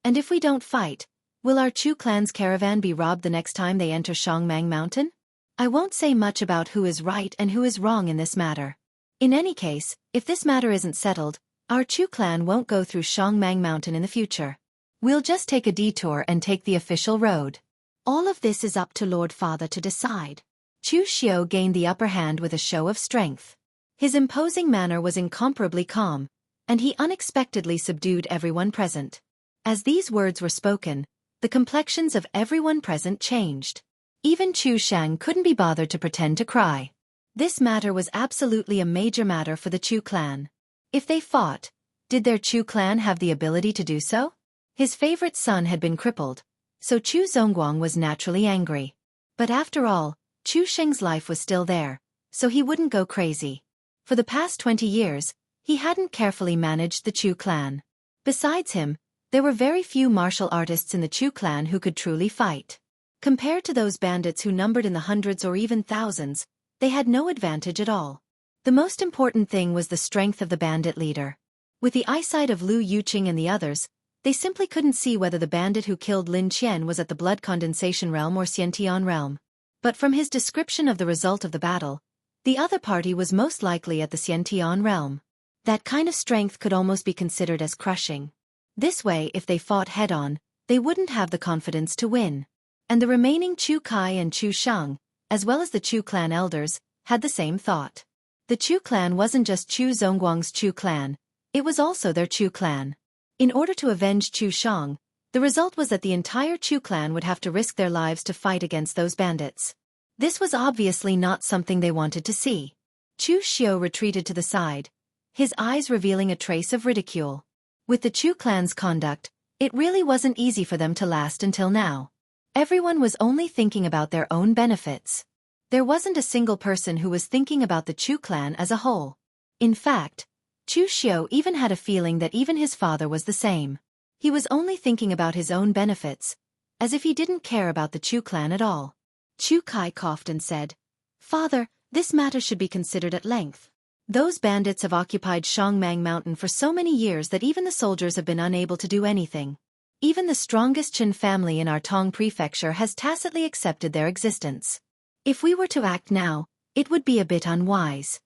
Speaker 1: And if we don't fight, will our Chu clan's caravan be robbed the next time they enter Shangmang Mountain? I won't say much about who is right and who is wrong in this matter. In any case, if this matter isn't settled, our Chu clan won't go through Shangmang Mountain in the future. We'll just take a detour and take the official road. All of this is up to Lord Father to decide. Chu Xiao gained the upper hand with a show of strength. His imposing manner was incomparably calm, and he unexpectedly subdued everyone present. As these words were spoken, the complexions of everyone present changed. Even Chu Shang couldn't be bothered to pretend to cry. This matter was absolutely a major matter for the Chu clan. If they fought, did their Chu clan have the ability to do so? His favorite son had been crippled, so Chu Zongguang was naturally angry. But after all, Chu Sheng's life was still there, so he wouldn't go crazy. For the past 20 years, he hadn't carefully managed the Chu clan. Besides him, there were very few martial artists in the Chu clan who could truly fight. Compared to those bandits who numbered in the hundreds or even thousands, they had no advantage at all. The most important thing was the strength of the bandit leader. With the eyesight of Lu Yuqing and the others, they simply couldn't see whether the bandit who killed Lin Qian was at the Blood Condensation Realm or Xiantian Realm. But from his description of the result of the battle, the other party was most likely at the Xiantian Realm. That kind of strength could almost be considered as crushing. This way, if they fought head-on, they wouldn't have the confidence to win. And the remaining Chu Kai and Chu Shang, as well as the Chu clan elders, had the same thought. The Chu clan wasn't just Chu Zongguang's Chu clan, it was also their Chu clan. In order to avenge Chu Shang, the result was that the entire Chu clan would have to risk their lives to fight against those bandits. This was obviously not something they wanted to see. Chu Xiao retreated to the side, his eyes revealing a trace of ridicule. With the Chu clan's conduct, it really wasn't easy for them to last until now. Everyone was only thinking about their own benefits. There wasn't a single person who was thinking about the Chu clan as a whole. In fact, Chu Xiao even had a feeling that even his father was the same. He was only thinking about his own benefits, as if he didn't care about the Chu clan at all. Chu Kai coughed and said, "Father, this matter should be considered at length. Those bandits have occupied Shangmang Mountain for so many years that even the soldiers have been unable to do anything. Even the strongest Chen family in our Tong prefecture has tacitly accepted their existence. If we were to act now, it would be a bit unwise."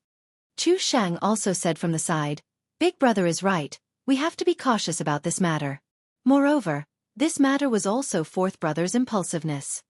Speaker 1: Chu Shang also said from the side, "Big brother is right, we have to be cautious about this matter." Moreover, this matter was also fourth brother's impulsiveness.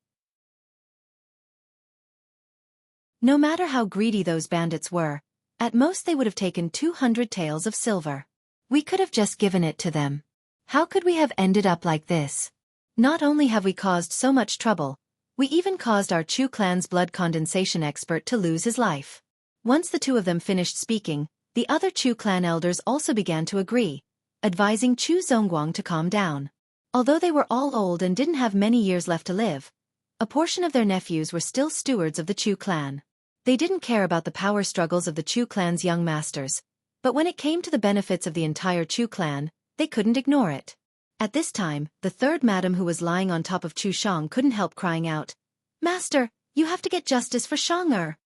Speaker 1: No matter how greedy those bandits were, at most they would have taken 200 taels of silver. We could have just given it to them. How could we have ended up like this? Not only have we caused so much trouble, we even caused our Chu clan's blood condensation expert to lose his life. Once the two of them finished speaking, the other Chu clan elders also began to agree, advising Chu Zongguang to calm down. Although they were all old and didn't have many years left to live, a portion of their nephews were still stewards of the Chu clan. They didn't care about the power struggles of the Chu clan's young masters, but when it came to the benefits of the entire Chu clan, they couldn't ignore it. At this time, the third madam who was lying on top of Chu Shang couldn't help crying out, "Master, you have to get justice for Shang-er."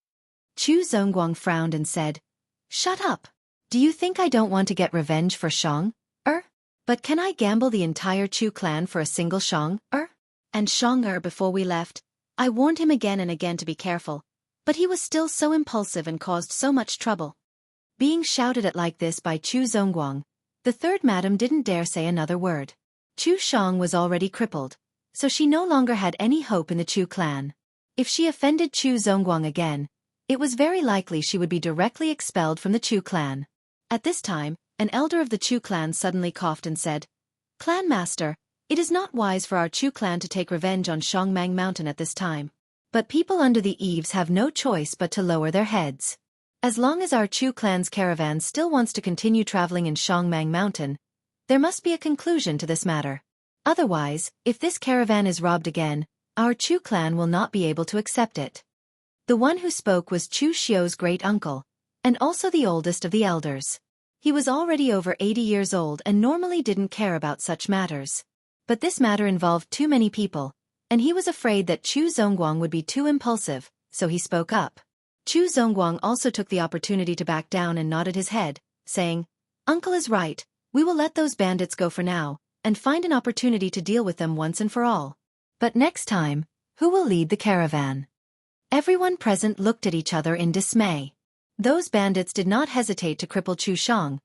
Speaker 1: Chu Zongguang frowned and said, "Shut up. Do you think I don't want to get revenge for Shang-er? But can I gamble the entire Chu clan for a single Shang-er? And Shang-er, before we left, I warned him again and again to be careful, but he was still so impulsive and caused so much trouble." Being shouted at like this by Chu Zongguang, the third madam didn't dare say another word. Chu Shang was already crippled, so she no longer had any hope in the Chu clan. If she offended Chu Zongguang again, it was very likely she would be directly expelled from the Chu clan. At this time, an elder of the Chu clan suddenly coughed and said, "Clan master, it is not wise for our Chu clan to take revenge on Shangmang Mountain at this time. But people under the eaves have no choice but to lower their heads. As long as our Chu clan's caravan still wants to continue traveling in Shangmang Mountain, there must be a conclusion to this matter. Otherwise, if this caravan is robbed again, our Chu clan will not be able to accept it." The one who spoke was Chu Xiu's great-uncle, and also the oldest of the elders. He was already over 80 years old and normally didn't care about such matters. But this matter involved too many people, and he was afraid that Chu Zongguang would be too impulsive, so he spoke up. Chu Zongguang also took the opportunity to back down and nodded his head, saying, "Uncle is right, we will let those bandits go for now, and find an opportunity to deal with them once and for all. But next time, who will lead the caravan?" Everyone present looked at each other in dismay. Those bandits did not hesitate to cripple Chu Shang,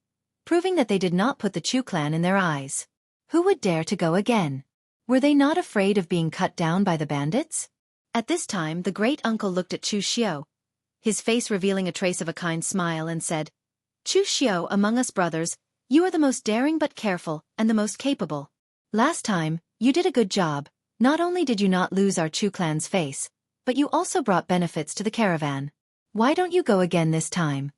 Speaker 1: proving that they did not put the Chu clan in their eyes. Who would dare to go again? Were they not afraid of being cut down by the bandits? At this time the great-uncle looked at Chu Xiu, his face revealing a trace of a kind smile, and said, "Chu Xiu, among us brothers, you are the most daring but careful, and the most capable. Last time, you did a good job. Not only did you not lose our Chu clan's face, but you also brought benefits to the caravan. Why don't you go again this time?"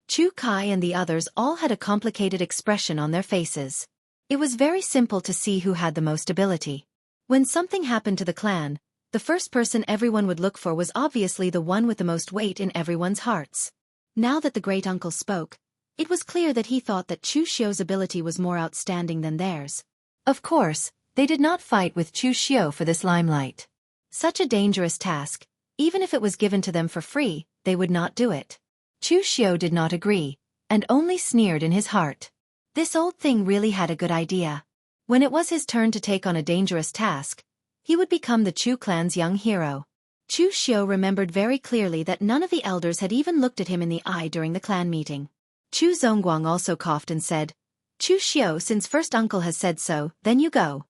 Speaker 1: Chu Kai and the others all had a complicated expression on their faces. It was very simple to see who had the most ability. When something happened to the clan, the first person everyone would look for was obviously the one with the most weight in everyone's hearts. Now that the great-uncle spoke, it was clear that he thought that Chu Xiu's ability was more outstanding than theirs. Of course, they did not fight with Chu Xiu for this limelight. Such a dangerous task, even if it was given to them for free, they would not do it. Chu Xiu did not agree, and only sneered in his heart. This old thing really had a good idea. When it was his turn to take on a dangerous task, he would become the Chu clan's young hero. Chu Xiu remembered very clearly that none of the elders had even looked at him in the eye during the clan meeting. Chu Zongguang also coughed and said, "Chu Xiu, since first uncle has said so, then you go."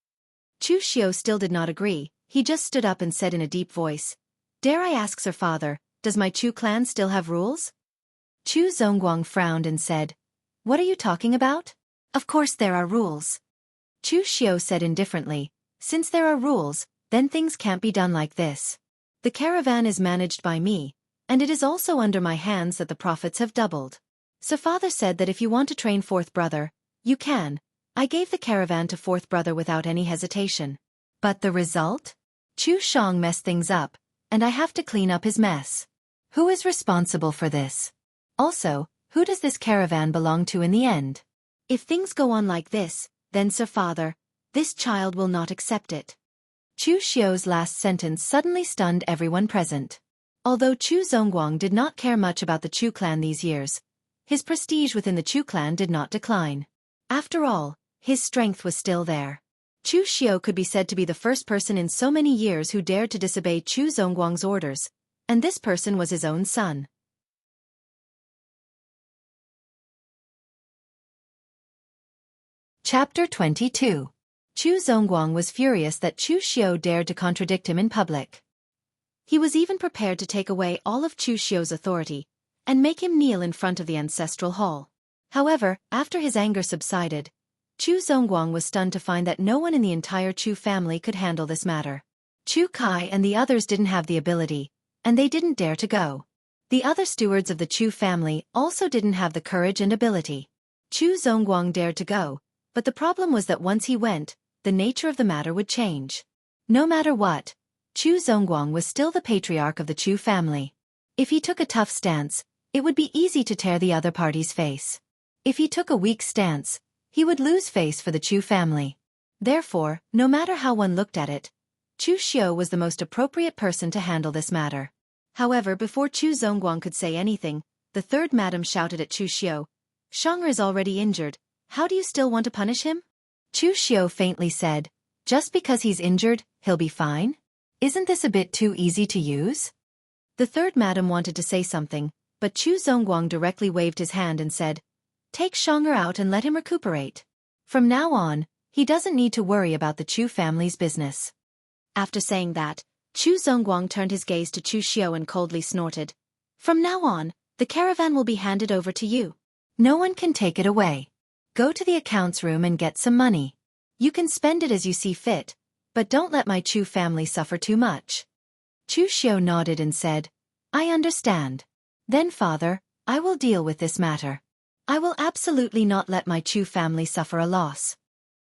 Speaker 1: Chu Xiu still did not agree. He just stood up and said in a deep voice, "Dare I ask, Sir Father, does my Chu clan still have rules?" Chu Zongguang frowned and said, "What are you talking about? Of course there are rules." Chu Xiu said indifferently, "Since there are rules, then things can't be done like this. The caravan is managed by me, and it is also under my hands that the profits have doubled. So father said that if you want to train fourth brother, you can. I gave the caravan to fourth brother without any hesitation. But the result? Chu Shang messed things up, and I have to clean up his mess. Who is responsible for this? Also, who does this caravan belong to in the end? If things go on like this, then Sir Father, this child will not accept it." Chu Xiu's last sentence suddenly stunned everyone present. Although Chu Zongguang did not care much about the Chu clan these years, his prestige within the Chu clan did not decline. After all, his strength was still there. Chu Xiu could be said to be the first person in so many years who dared to disobey Chu Zongguang's orders, and this person was his own son. Chapter 22. Chu Zongguang was furious that Chu Xiu dared to contradict him in public. He was even prepared to take away all of Chu Xiu's authority and make him kneel in front of the ancestral hall. However, after his anger subsided, Chu Zongguang was stunned to find that no one in the entire Chu family could handle this matter. Chu Kai and the others didn't have the ability, and they didn't dare to go. The other stewards of the Chu family also didn't have the courage and ability. Chu Zongguang dared to go, but the problem was that once he went, the nature of the matter would change. No matter what, Chu Zongguang was still the patriarch of the Chu family. If he took a tough stance, it would be easy to tear the other party's face. If he took a weak stance, he would lose face for the Chu family. Therefore, no matter how one looked at it, Chu Xiu was the most appropriate person to handle this matter. However, before Chu Zongguang could say anything, the third madam shouted at Chu Xiu, "Shang'er is already injured. How do you still want to punish him?" Chu Xiu faintly said, "Just because he's injured, he'll be fine? Isn't this a bit too easy to use?" The third madam wanted to say something, but Chu Zongguang directly waved his hand and said, "Take Shang'er out and let him recuperate. From now on, he doesn't need to worry about the Chu family's business." After saying that, Chu Zongguang turned his gaze to Chu Xiu and coldly snorted, "From now on, the caravan will be handed over to you. No one can take it away. Go to the accounts room and get some money. You can spend it as you see fit, but don't let my Chu family suffer too much." Chu Xiu nodded and said, "I understand. Then father, I will deal with this matter. I will absolutely not let my Chu family suffer a loss."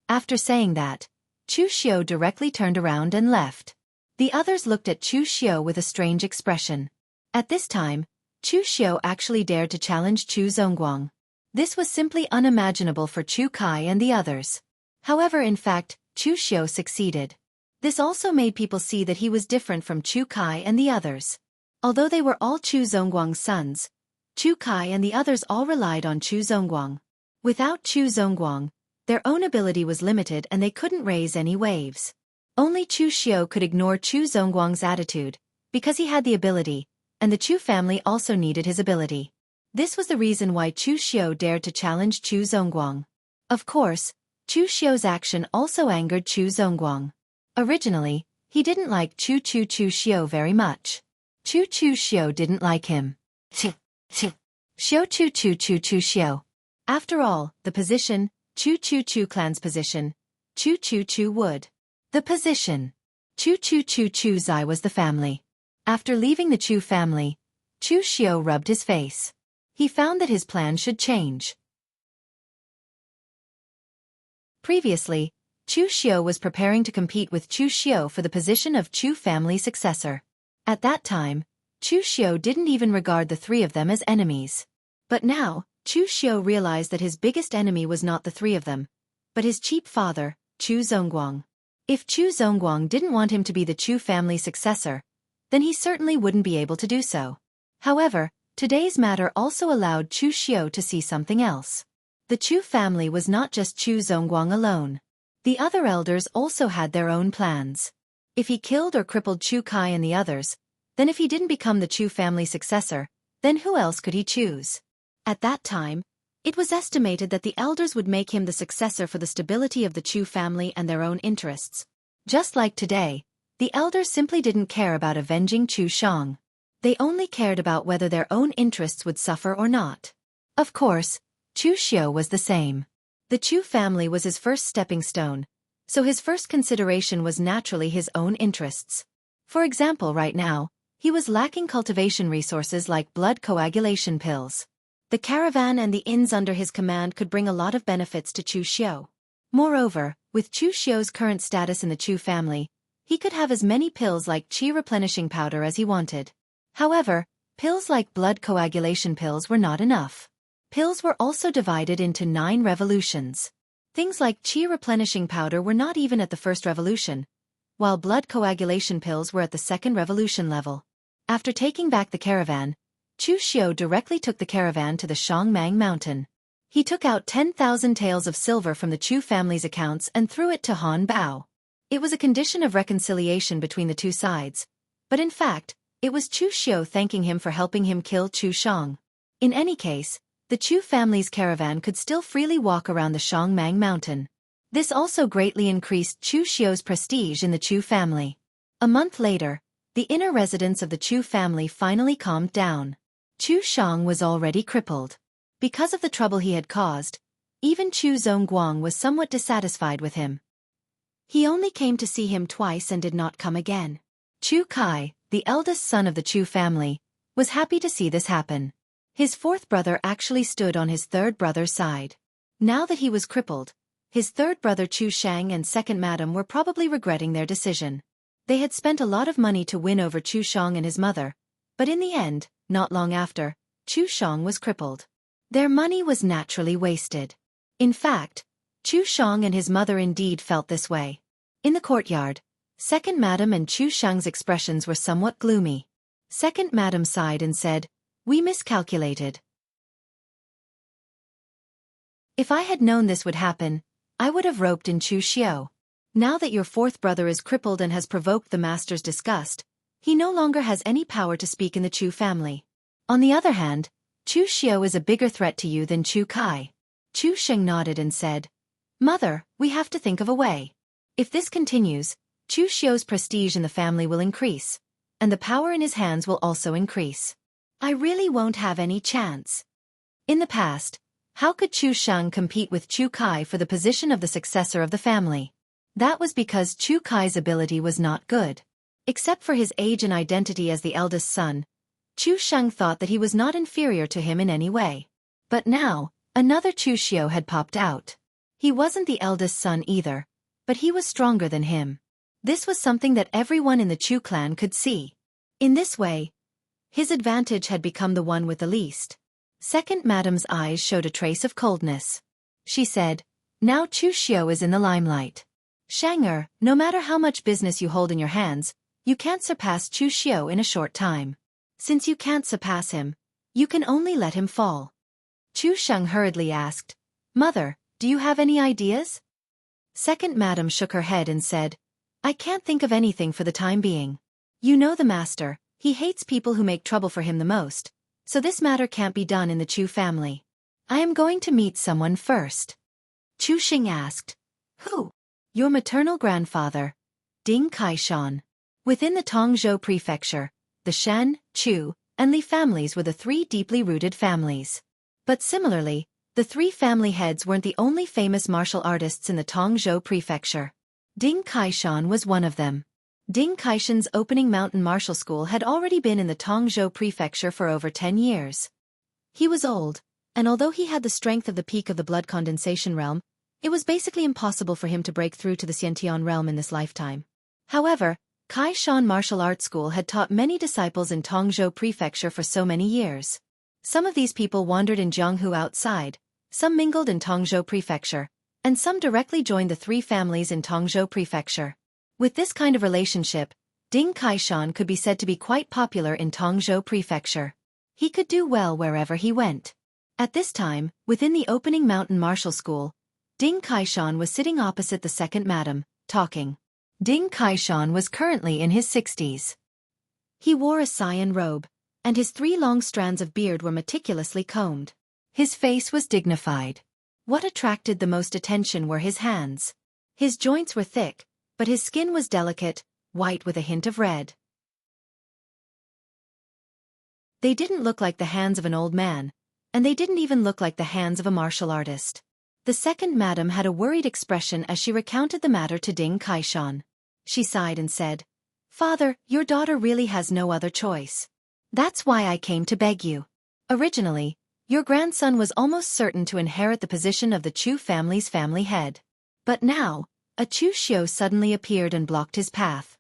Speaker 1: After saying that, Chu Xiu directly turned around and left. The others looked at Chu Xiu with a strange expression. At this time, Chu Xiu actually dared to challenge Chu Zongguang. This was simply unimaginable for Chu Kai and the others. However, in fact, Chu Xiu succeeded. This also made people see that he was different from Chu Kai and the others. Although they were all Chu Zongguang's sons, Chu Kai and the others all relied on Chu Zongguang. Without Chu Zongguang, their own ability was limited and they couldn't raise any waves. Only Chu Xiu could ignore Chu Zongguang's attitude, because he had the ability, and the Chu family also needed his ability. This was the reason why Chu Xiu dared to challenge Chu Zongguang. Of course, Chu Xiu's action also angered Chu Zongguang. Originally, he didn't like Chu Xiu very much. Chu Xiu didn't like him. Xiu Xiu. After all, the position, Chu clan's position, Chu would. The position. Chu Zai was the family. After leaving the Chu family, Chu Xiu rubbed his face. He found that his plan should change. Previously, Chu Xiu was preparing to compete with Chu Xiu for the position of Chu family successor. At that time, Chu Xiu didn't even regard the three of them as enemies. But now, Chu Xiu realized that his biggest enemy was not the three of them, but his cheap father, Chu Zongguang. If Chu Zongguang didn't want him to be the Chu family successor, then he certainly wouldn't be able to do so. However, today's matter also allowed Chu Xiu to see something else. The Chu family was not just Chu Zongguang alone. The other elders also had their own plans. If he killed or crippled Chu Kai and the others, then if he didn't become the Chu family successor, then who else could he choose? At that time, it was estimated that the elders would make him the successor for the stability of the Chu family and their own interests. Just like today, the elders simply didn't care about avenging Chu Shang. They only cared about whether their own interests would suffer or not. Of course, Chu Xiu was the same. The Chu family was his first stepping stone, so his first consideration was naturally his own interests. For example, right now, he was lacking cultivation resources like blood coagulation pills. The caravan and the inns under his command could bring a lot of benefits to Chu Xiu. Moreover, with Chu Xiu's current status in the Chu family, he could have as many pills like qi replenishing powder as he wanted. However, pills like blood coagulation pills were not enough. Pills were also divided into 9 revolutions. Things like qi replenishing powder were not even at the first revolution, while blood coagulation pills were at the second revolution level. After taking back the caravan, Chu Xiu directly took the caravan to the Shangmang mountain. He took out 10,000 taels of silver from the Chu family's accounts and threw it to Han Bao. It was a condition of reconciliation between the two sides, but in fact, it was Chu Xiu thanking him for helping him kill Chu Shang. In any case, the Chu family's caravan could still freely walk around the Shangmang mountain. This also greatly increased Chu Xiu's prestige in the Chu family. A month later, the inner residents of the Chu family finally calmed down. Chu Shang was already crippled. Because of the trouble he had caused, even Chu Zongguang was somewhat dissatisfied with him. He only came to see him twice and did not come again. Chu Kai, the eldest son of the Chu family, was happy to see this happen. His fourth brother actually stood on his third brother's side. Now that he was crippled, his third brother Chu Shang and second madam were probably regretting their decision. They had spent a lot of money to win over Chu Shang and his mother, but in the end, not long after, Chu Shang was crippled. Their money was naturally wasted. In fact, Chu Shang and his mother indeed felt this way. In the courtyard, second madam and Chu Shang's expressions were somewhat gloomy. Second madam sighed and said, "We miscalculated. If I had known this would happen, I would have roped in Chu Xiu. Now that your fourth brother is crippled and has provoked the master's disgust, he no longer has any power to speak in the Chu family. On the other hand, Chu Xiu is a bigger threat to you than Chu Kai." Chu Sheng nodded and said, "Mother, we have to think of a way. If this continues, Chu Xiu's prestige in the family will increase, and the power in his hands will also increase. I really won't have any chance." In the past, how could Chu Sheng compete with Chu Kai for the position of the successor of the family? That was because Chu Kai's ability was not good. Except for his age and identity as the eldest son, Chu Sheng thought that he was not inferior to him in any way. But now, another Chu Xiu had popped out. He wasn't the eldest son either, but he was stronger than him. This was something that everyone in the Chu clan could see. In this way, his advantage had become the one with the least. Second Madam's eyes showed a trace of coldness. She said, "Now Chu Xiao is in the limelight. Shang'er, no matter how much business you hold in your hands, you can't surpass Chu Xiao in a short time. Since you can't surpass him, you can only let him fall." Chu Sheng hurriedly asked, "Mother, do you have any ideas?" Second Madam shook her head and said, "I can't think of anything for the time being. You know the master, he hates people who make trouble for him the most, so this matter can't be done in the Chu family. I am going to meet someone first." Chu Xing asked, "Who?" "Your maternal grandfather, Ding Kaishan." Within the Tongzhou prefecture, the Shan, Chu, and Li families were the three deeply rooted families. But similarly, the three family heads weren't the only famous martial artists in the Tongzhou prefecture. Ding Kaishan was one of them. Ding Kaishan's opening mountain martial school had already been in the Tongzhou prefecture for over 10 years. He was old, and although he had the strength of the peak of the blood condensation realm, it was basically impossible for him to break through to the Xiantian realm in this lifetime. However, Kaishan Martial Arts School had taught many disciples in Tongzhou prefecture for so many years. Some of these people wandered in Jianghu outside, some mingled in Tongzhou prefecture, and some directly joined the three families in Tongzhou prefecture. With this kind of relationship, Ding Kaishan could be said to be quite popular in Tongzhou prefecture. He could do well wherever he went. At this time, within the opening mountain martial school, Ding Kaishan was sitting opposite the second madam, talking. Ding Kaishan was currently in his 60s. He wore a cyan robe, and his 3 long strands of beard were meticulously combed. His face was dignified. What attracted the most attention were his hands. His joints were thick, but his skin was delicate, white with a hint of red. They didn't look like the hands of an old man, and they didn't even look like the hands of a martial artist. The second madam had a worried expression as she recounted the matter to Ding Kaishan. She sighed and said, "Father, your daughter really has no other choice. That's why I came to beg you. Originally, your grandson was almost certain to inherit the position of the Chu family's family head. But now, a Chu Xiao suddenly appeared and blocked his path."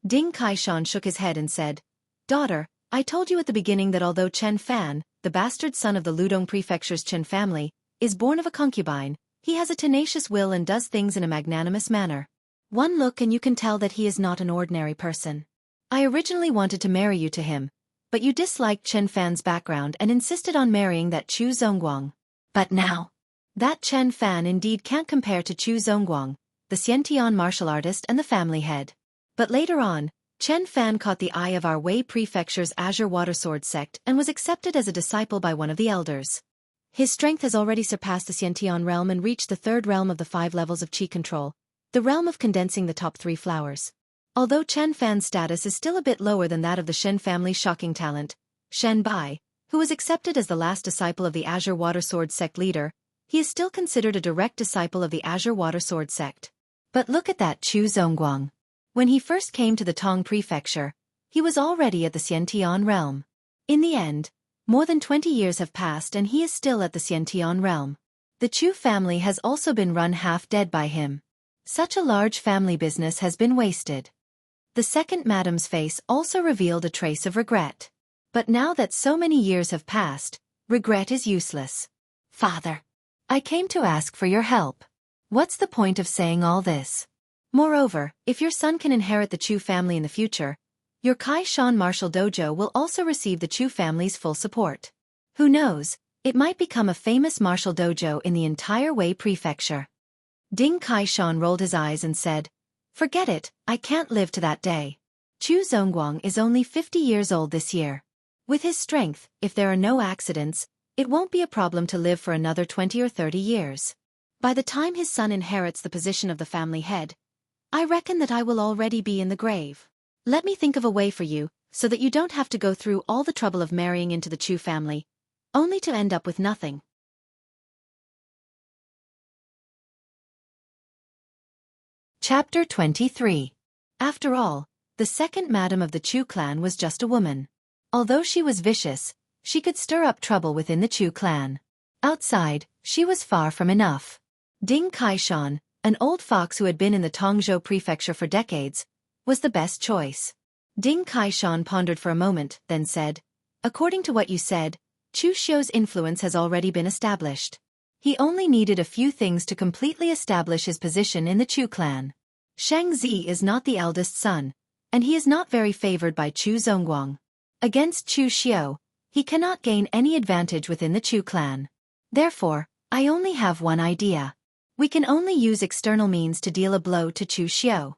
Speaker 1: Ding Kaishan shook his head and said, "Daughter, I told you at the beginning that although Chen Fan, the bastard son of the Ludong prefecture's Chen family, is born of a concubine, he has a tenacious will and does things in a magnanimous manner. One look and you can tell that he is not an ordinary person. I originally wanted to marry you to him, but you disliked Chen Fan's background and insisted on marrying that Chu Zongguang. But now, that Chen Fan indeed can't compare to Chu Zongguang, the Xiantian martial artist and the family head. But later on, Chen Fan caught the eye of our Wei Prefecture's Azure Water Sword sect and was accepted as a disciple by one of the elders. His strength has already surpassed the Xiantian realm and reached the 3rd realm of the 5 levels of Qi control, the realm of condensing the top 3 flowers. Although Chen Fan's status is still a bit lower than that of the Shen family's shocking talent, Shen Bai, who was accepted as the last disciple of the Azure Water Sword sect leader, he is still considered a direct disciple of the Azure Water Sword sect. But look at that Chu Zongguang. When he first came to the Tong prefecture, he was already at the Xiantian realm. In the end, more than 20 years have passed and he is still at the Xiantian realm. The Chu family has also been run half dead by him. Such a large family business has been wasted. The second madam's face also revealed a trace of regret. But now that so many years have passed, regret is useless. Father, I came to ask for your help. What's the point of saying all this? Moreover, if your son can inherit the Chu family in the future, your Kaishan martial dojo will also receive the Chu family's full support. Who knows, it might become a famous martial dojo in the entire Wei prefecture. Ding Kaishan rolled his eyes and said, "Forget it, I can't live to that day. Chu Zongguang is only 50 years old this year. With his strength, if there are no accidents, it won't be a problem to live for another 20 or 30 years. By the time his son inherits the position of the family head, I reckon that I will already be in the grave. Let me think of a way for you, so that you don't have to go through all the trouble of marrying into the Chu family, only to end up with nothing." Chapter 23. After all, the second madam of the Chu clan was just a woman. Although she was vicious, she could stir up trouble within the Chu clan. Outside, she was far from enough. Ding Kaishan, an old fox who had been in the Tongzhou prefecture for decades, was the best choice. Ding Kaishan pondered for a moment, then said, "According to what you said, Chu Xiu's influence has already been established. He only needed a few things to completely establish his position in the Chu clan. Shang Zi is not the eldest son, and he is not very favored by Chu Zongguang. Against Chu Xiu, he cannot gain any advantage within the Chu clan. Therefore, I only have one idea. We can only use external means to deal a blow to Chu Xiu."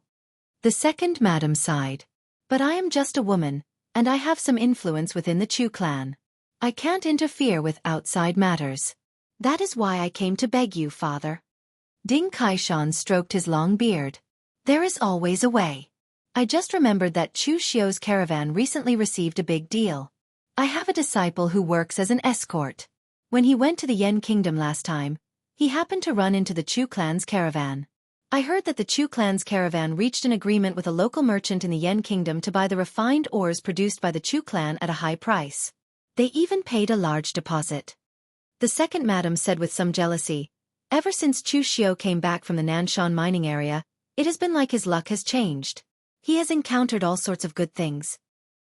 Speaker 1: The second madam sighed. "But I am just a woman, and I have some influence within the Chu clan. I can't interfere with outside matters. That is why I came to beg you, father." Ding Kaishan stroked his long beard. "There is always a way. I just remembered that Chu Xiu's caravan recently received a big deal. I have a disciple who works as an escort. When he went to the Yan kingdom last time, he happened to run into the Chu clan's caravan. I heard that the Chu clan's caravan reached an agreement with a local merchant in the Yan kingdom to buy the refined ores produced by the Chu clan at a high price. They even paid a large deposit." The second madam said with some jealousy, "Ever since Chu Xiu came back from the Nanshan mining area, it has been like his luck has changed. He has encountered all sorts of good things."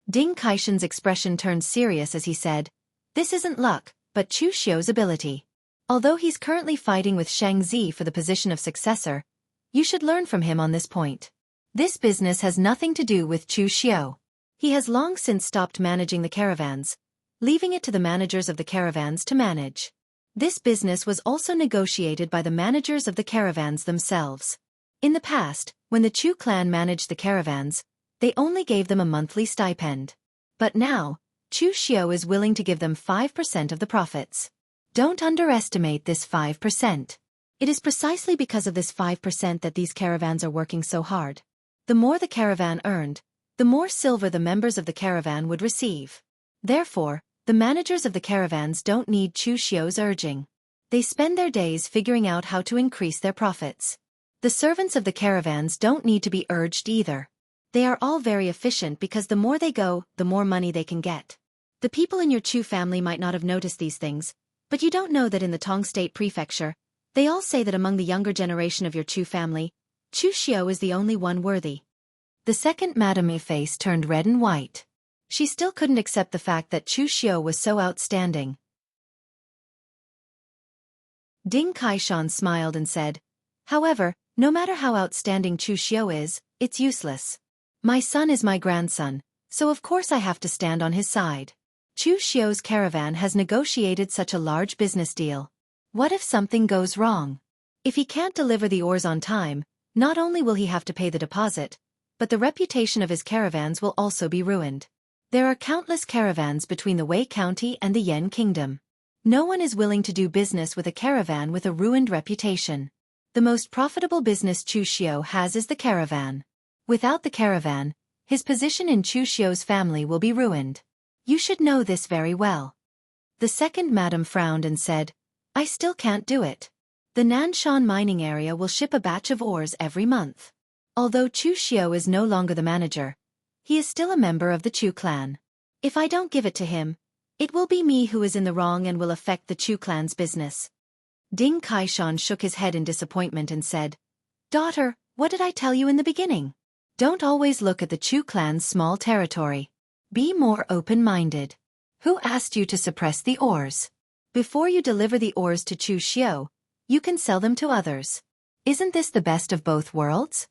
Speaker 1: Ding Kaishan's expression turned serious as he said, "This isn't luck, but Chu Xiu's ability. Although he's currently fighting with Shang Zi for the position of successor, you should learn from him on this point. This business has nothing to do with Chu Xiu. He has long since stopped managing the caravans, leaving it to the managers of the caravans to manage. This business was also negotiated by the managers of the caravans themselves. In the past, when the Chu clan managed the caravans, they only gave them a monthly stipend. But now, Chu Xiu is willing to give them 5% of the profits. Don't underestimate this 5%. It is precisely because of this 5% that these caravans are working so hard. The more the caravan earned, the more silver the members of the caravan would receive. Therefore, the managers of the caravans don't need Chu Xiu's urging. They spend their days figuring out how to increase their profits. The servants of the caravans don't need to be urged either. They are all very efficient because the more they go, the more money they can get. The people in your Chu family might not have noticed these things, but you don't know that in the Tong State Prefecture, they all say that among the younger generation of your Chu family, Chu Xiu is the only one worthy." The second madam's face turned red and white. She still couldn't accept the fact that Chu Xiu was so outstanding. Ding Kaishan smiled and said, "However, no matter how outstanding Chu Xiu is, it's useless. My son is my grandson, so of course I have to stand on his side. Chu Xiu's caravan has negotiated such a large business deal. What if something goes wrong? If he can't deliver the ores on time, not only will he have to pay the deposit, but the reputation of his caravans will also be ruined. There are countless caravans between the Wei County and the Yan Kingdom. No one is willing to do business with a caravan with a ruined reputation. The most profitable business Chu Xiu has is the caravan. Without the caravan, his position in Chu Xiu's family will be ruined. You should know this very well." The second madam frowned and said, "I still can't do it. The Nanshan mining area will ship a batch of ores every month. Although Chu Xiu is no longer the manager, he is still a member of the Chu clan. If I don't give it to him, it will be me who is in the wrong and will affect the Chu clan's business." Ding Kaishan shook his head in disappointment and said, "Daughter, what did I tell you in the beginning? Don't always look at the Chu clan's small territory. Be more open-minded. Who asked you to suppress the ores? Before you deliver the ores to Chu Xiu, you can sell them to others. Isn't this the best of both worlds?"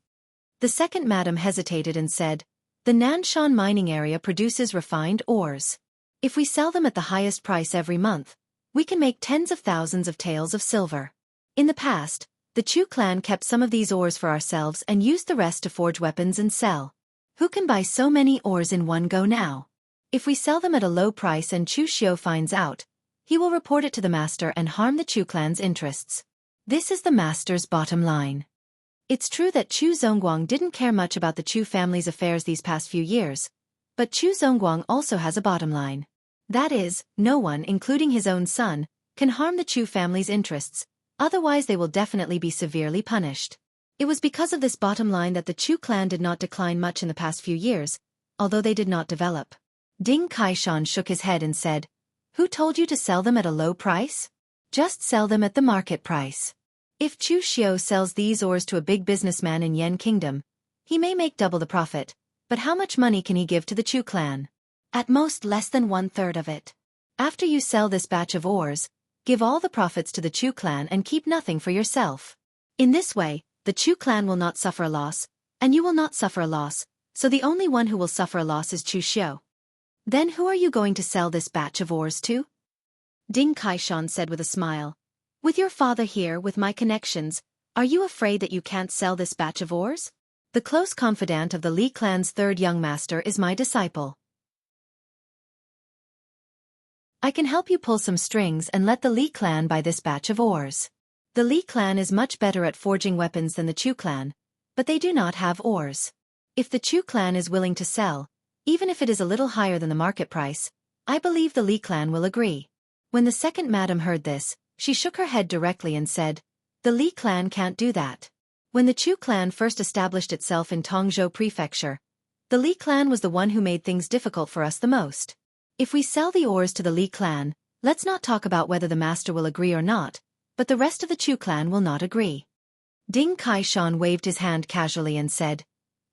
Speaker 1: The second madam hesitated and said, "The Nanshan mining area produces refined ores. If we sell them at the highest price every month, we can make tens of thousands of taels of silver. In the past, the Chu clan kept some of these ores for ourselves and used the rest to forge weapons and sell. Who can buy so many ores in one go now? If we sell them at a low price and Chu Xiu finds out, he will report it to the master and harm the Chu clan's interests. This is the master's bottom line." It's true that Chu Zongguang didn't care much about the Chu family's affairs these past few years, but Chu Zongguang also has a bottom line. That is, no one, including his own son, can harm the Chu family's interests, otherwise they will definitely be severely punished. It was because of this bottom line that the Chu clan did not decline much in the past few years, although they did not develop. Ding Kaishan shook his head and said, "Who told you to sell them at a low price? Just sell them at the market price. If Chu Xiu sells these ores to a big businessman in Yen Kingdom, he may make double the profit, but how much money can he give to the Chu clan? At most less than 1/3 of it. After you sell this batch of ores, give all the profits to the Chu clan and keep nothing for yourself. In this way, the Chu clan will not suffer a loss, and you will not suffer a loss, so the only one who will suffer a loss is Chu Xiu. Then who are you going to sell this batch of ores to? Ding Kaishan said with a smile. With your father here with my connections, are you afraid that you can't sell this batch of ores? The close confidant of the Li clan's third young master is my disciple. I can help you pull some strings and let the Li clan buy this batch of ores. The Li clan is much better at forging weapons than the Chu clan, but they do not have ores. If the Chu clan is willing to sell, even if it is a little higher than the market price, I believe the Li clan will agree. When the second madam heard this, she shook her head directly and said, the Li clan can't do that. When the Chu clan first established itself in Tongzhou Prefecture, the Li clan was the one who made things difficult for us the most. If we sell the ores to the Li clan, let's not talk about whether the master will agree or not, but the rest of the Chu clan will not agree. Ding Kaishan waved his hand casually and said,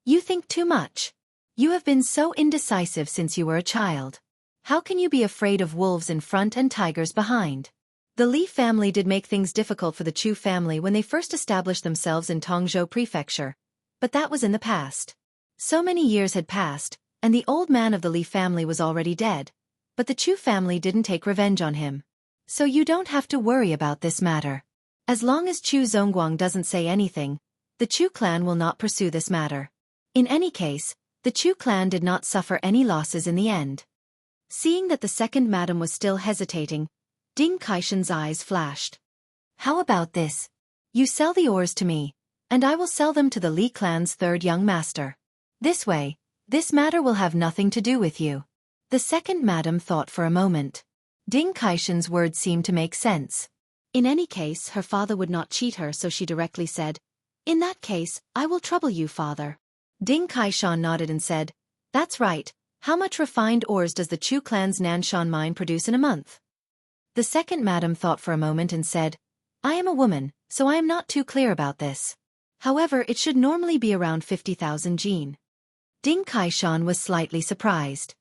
Speaker 1: you think too much. You have been so indecisive since you were a child. How can you be afraid of wolves in front and tigers behind? The Li family did make things difficult for the Chu family when they first established themselves in Tongzhou Prefecture, but that was in the past. So many years had passed, and the old man of the Li family was already dead, but the Chu family didn't take revenge on him. So you don't have to worry about this matter. As long as Chu Zongguang doesn't say anything, the Chu clan will not pursue this matter. In any case, the Chu clan did not suffer any losses in the end. Seeing that the second madam was still hesitating, Ding Kaishan's eyes flashed. How about this? You sell the ores to me, and I will sell them to the Li clan's third young master. This way, this matter will have nothing to do with you. The second madam thought for a moment. Ding Kaishan's words seemed to make sense. In any case, her father would not cheat her, so she directly said, in that case, I will trouble you, father. Ding Kaishan nodded and said, that's right. How much refined ores does the Chu clan's Nanshan mine produce in a month? The second madam thought for a moment and said, I am a woman, so I am not too clear about this. However, it should normally be around 50,000 jin. Ding Kaishan was slightly surprised.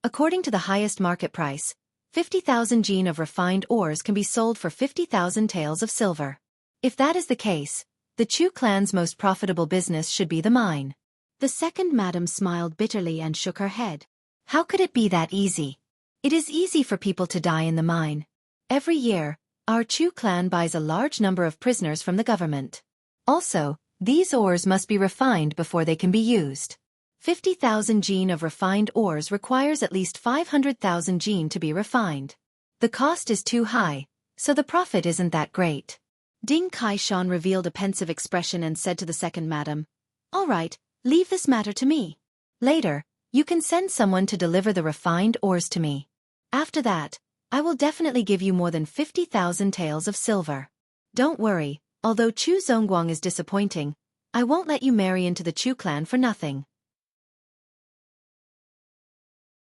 Speaker 1: According to the highest market price, 50,000 jin of refined ores can be sold for 50,000 taels of silver. If that is the case, the Chu clan's most profitable business should be the mine. The second madam smiled bitterly and shook her head. How could it be that easy? It is easy for people to die in the mine. Every year, our Chu clan buys a large number of prisoners from the government. Also, these ores must be refined before they can be used. 50,000 jin of refined ores requires at least 500,000 jin to be refined. The cost is too high, so the profit isn't that great. Ding Kaishan revealed a pensive expression and said to the second madam, all right, leave this matter to me. Later, you can send someone to deliver the refined ores to me. After that, I will definitely give you more than 50,000 taels of silver. Don't worry, although Chu Zongguang is disappointing, I won't let you marry into the Chu clan for nothing.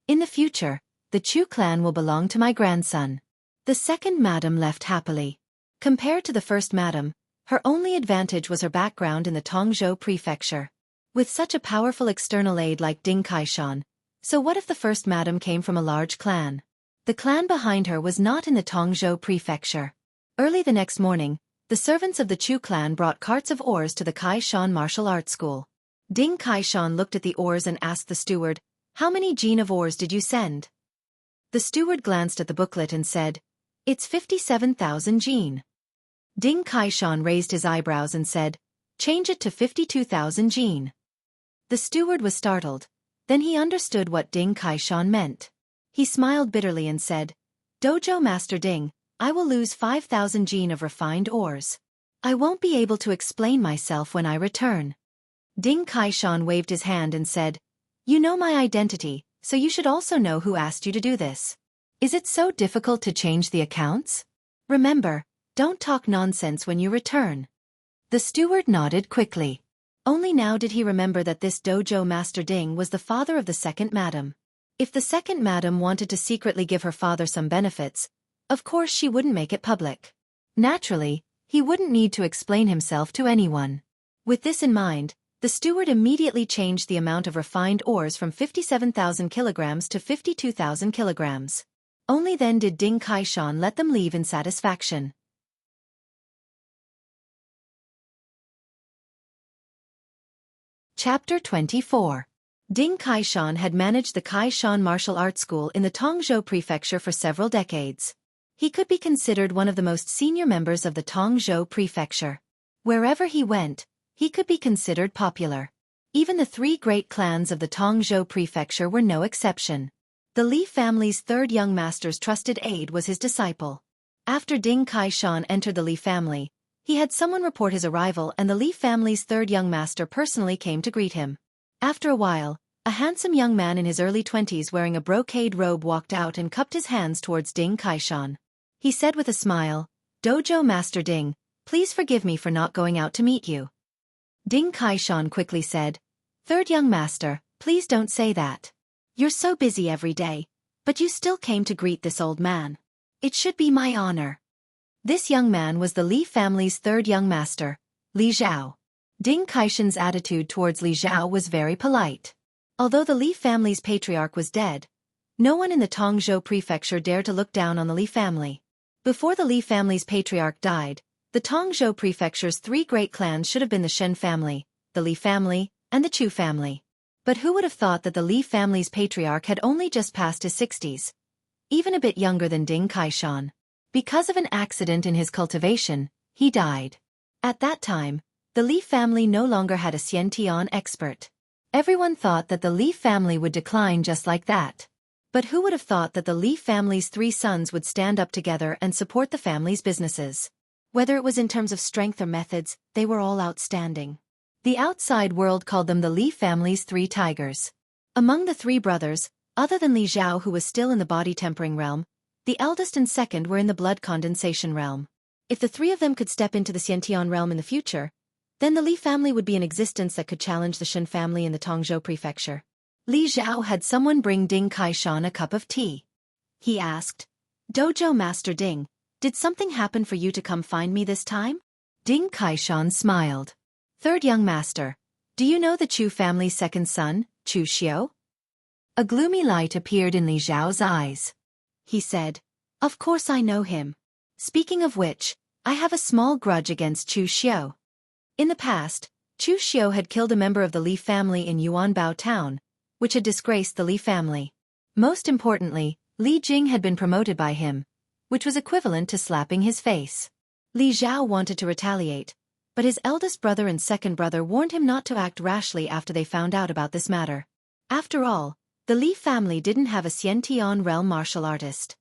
Speaker 1: In the future, the Chu clan will belong to my grandson. The second madam left happily. Compared to the first madam, her only advantage was her background in the Tongzhou Prefecture. With such a powerful external aid like Ding Kaishan, so what if the first madam came from a large clan? The clan behind her was not in the Tongzhou Prefecture. Early the next morning, the servants of the Chu clan brought carts of ores to the Kaishan Martial Arts School. Ding Kaishan looked at the ores and asked the steward, how many jin of ores did you send? The steward glanced at the booklet and said, it's 57,000 jin. Ding Kaishan raised his eyebrows and said, change it to 52,000 jin. The steward was startled. Then he understood what Ding Kaishan meant. He smiled bitterly and said, Dojo Master Ding, I will lose 5,000 jin of refined ores. I won't be able to explain myself when I return. Ding Kaishan waved his hand and said, you know my identity, so you should also know who asked you to do this. Is it so difficult to change the accounts? Remember, don't talk nonsense when you return. The steward nodded quickly. Only now did he remember that this Dojo Master Ding was the father of the second madam. If the second madam wanted to secretly give her father some benefits, of course she wouldn't make it public. Naturally, He wouldn't need to explain himself to anyone. With this in mind, the steward immediately changed the amount of refined ores from 57,000 kilograms to 52,000 kilograms. Only then did Ding Kaishan let them leave in satisfaction. Chapter 24. Ding Kaishan had managed the Kaishan Martial Arts School in the Tongzhou Prefecture for several decades. He could be considered one of the most senior members of the Tongzhou Prefecture. Wherever he went, he could be considered popular. Even the three great clans of the Tongzhou Prefecture were no exception. The Li family's third young master's trusted aide was his disciple. After Ding Kaishan entered the Li family, he had someone report his arrival, and the Li family's third young master personally came to greet him. After a while, a handsome young man in his early 20s wearing a brocade robe walked out and cupped his hands towards Ding Kaishan. He said with a smile, "Dojo Master Ding, please forgive me for not going out to meet you." Ding Kaishan quickly said, "Third young master, please don't say that. You're so busy every day, but you still came to greet this old man. It should be my honor." This young man was the Li family's third young master, Li Zhao. Ding Kaishan's attitude towards Li Zhao was very polite. Although the Li family's patriarch was dead, no one in the Tongzhou Prefecture dared to look down on the Li family. Before the Li family's patriarch died, the Tongzhou Prefecture's three great clans should have been the Shen family, the Li family, and the Chu family. But who would have thought that the Li family's patriarch had only just passed his 60s, even a bit younger than Ding Kaishan. Because of an accident in his cultivation, he died. At that time, the Li family no longer had a Xiantian expert. Everyone thought that the Li family would decline just like that. But who would have thought that the Li family's three sons would stand up together and support the family's businesses? Whether it was in terms of strength or methods, they were all outstanding. The outside world called them the Li family's three tigers. Among the three brothers, other than Li Zhao, who was still in the body tempering realm, the eldest and second were in the blood condensation realm. If the three of them could step into the Xiantian realm in the future, then the Li family would be in existence that could challenge the Shen family in the Tongzhou Prefecture. Li Zhao had someone bring Ding Kaishan a cup of tea. He asked, "Dojo Master Ding, did something happen for you to come find me this time?" Ding Kaishan smiled. "Third young master, do you know the Chu family's second son, Chu Xiao?" A gloomy light appeared in Li Zhao's eyes. He said, "Of course I know him. Speaking of which, I have a small grudge against Chu Xiao." In the past, Chu Xiao had killed a member of the Li family in Yuanbao town, which had disgraced the Li family. Most importantly, Li Jing had been promoted by him, which was equivalent to slapping his face. Li Zhao wanted to retaliate, but his eldest brother and second brother warned him not to act rashly after they found out about this matter. After all, the Li family didn't have a Xiantian realm martial artist.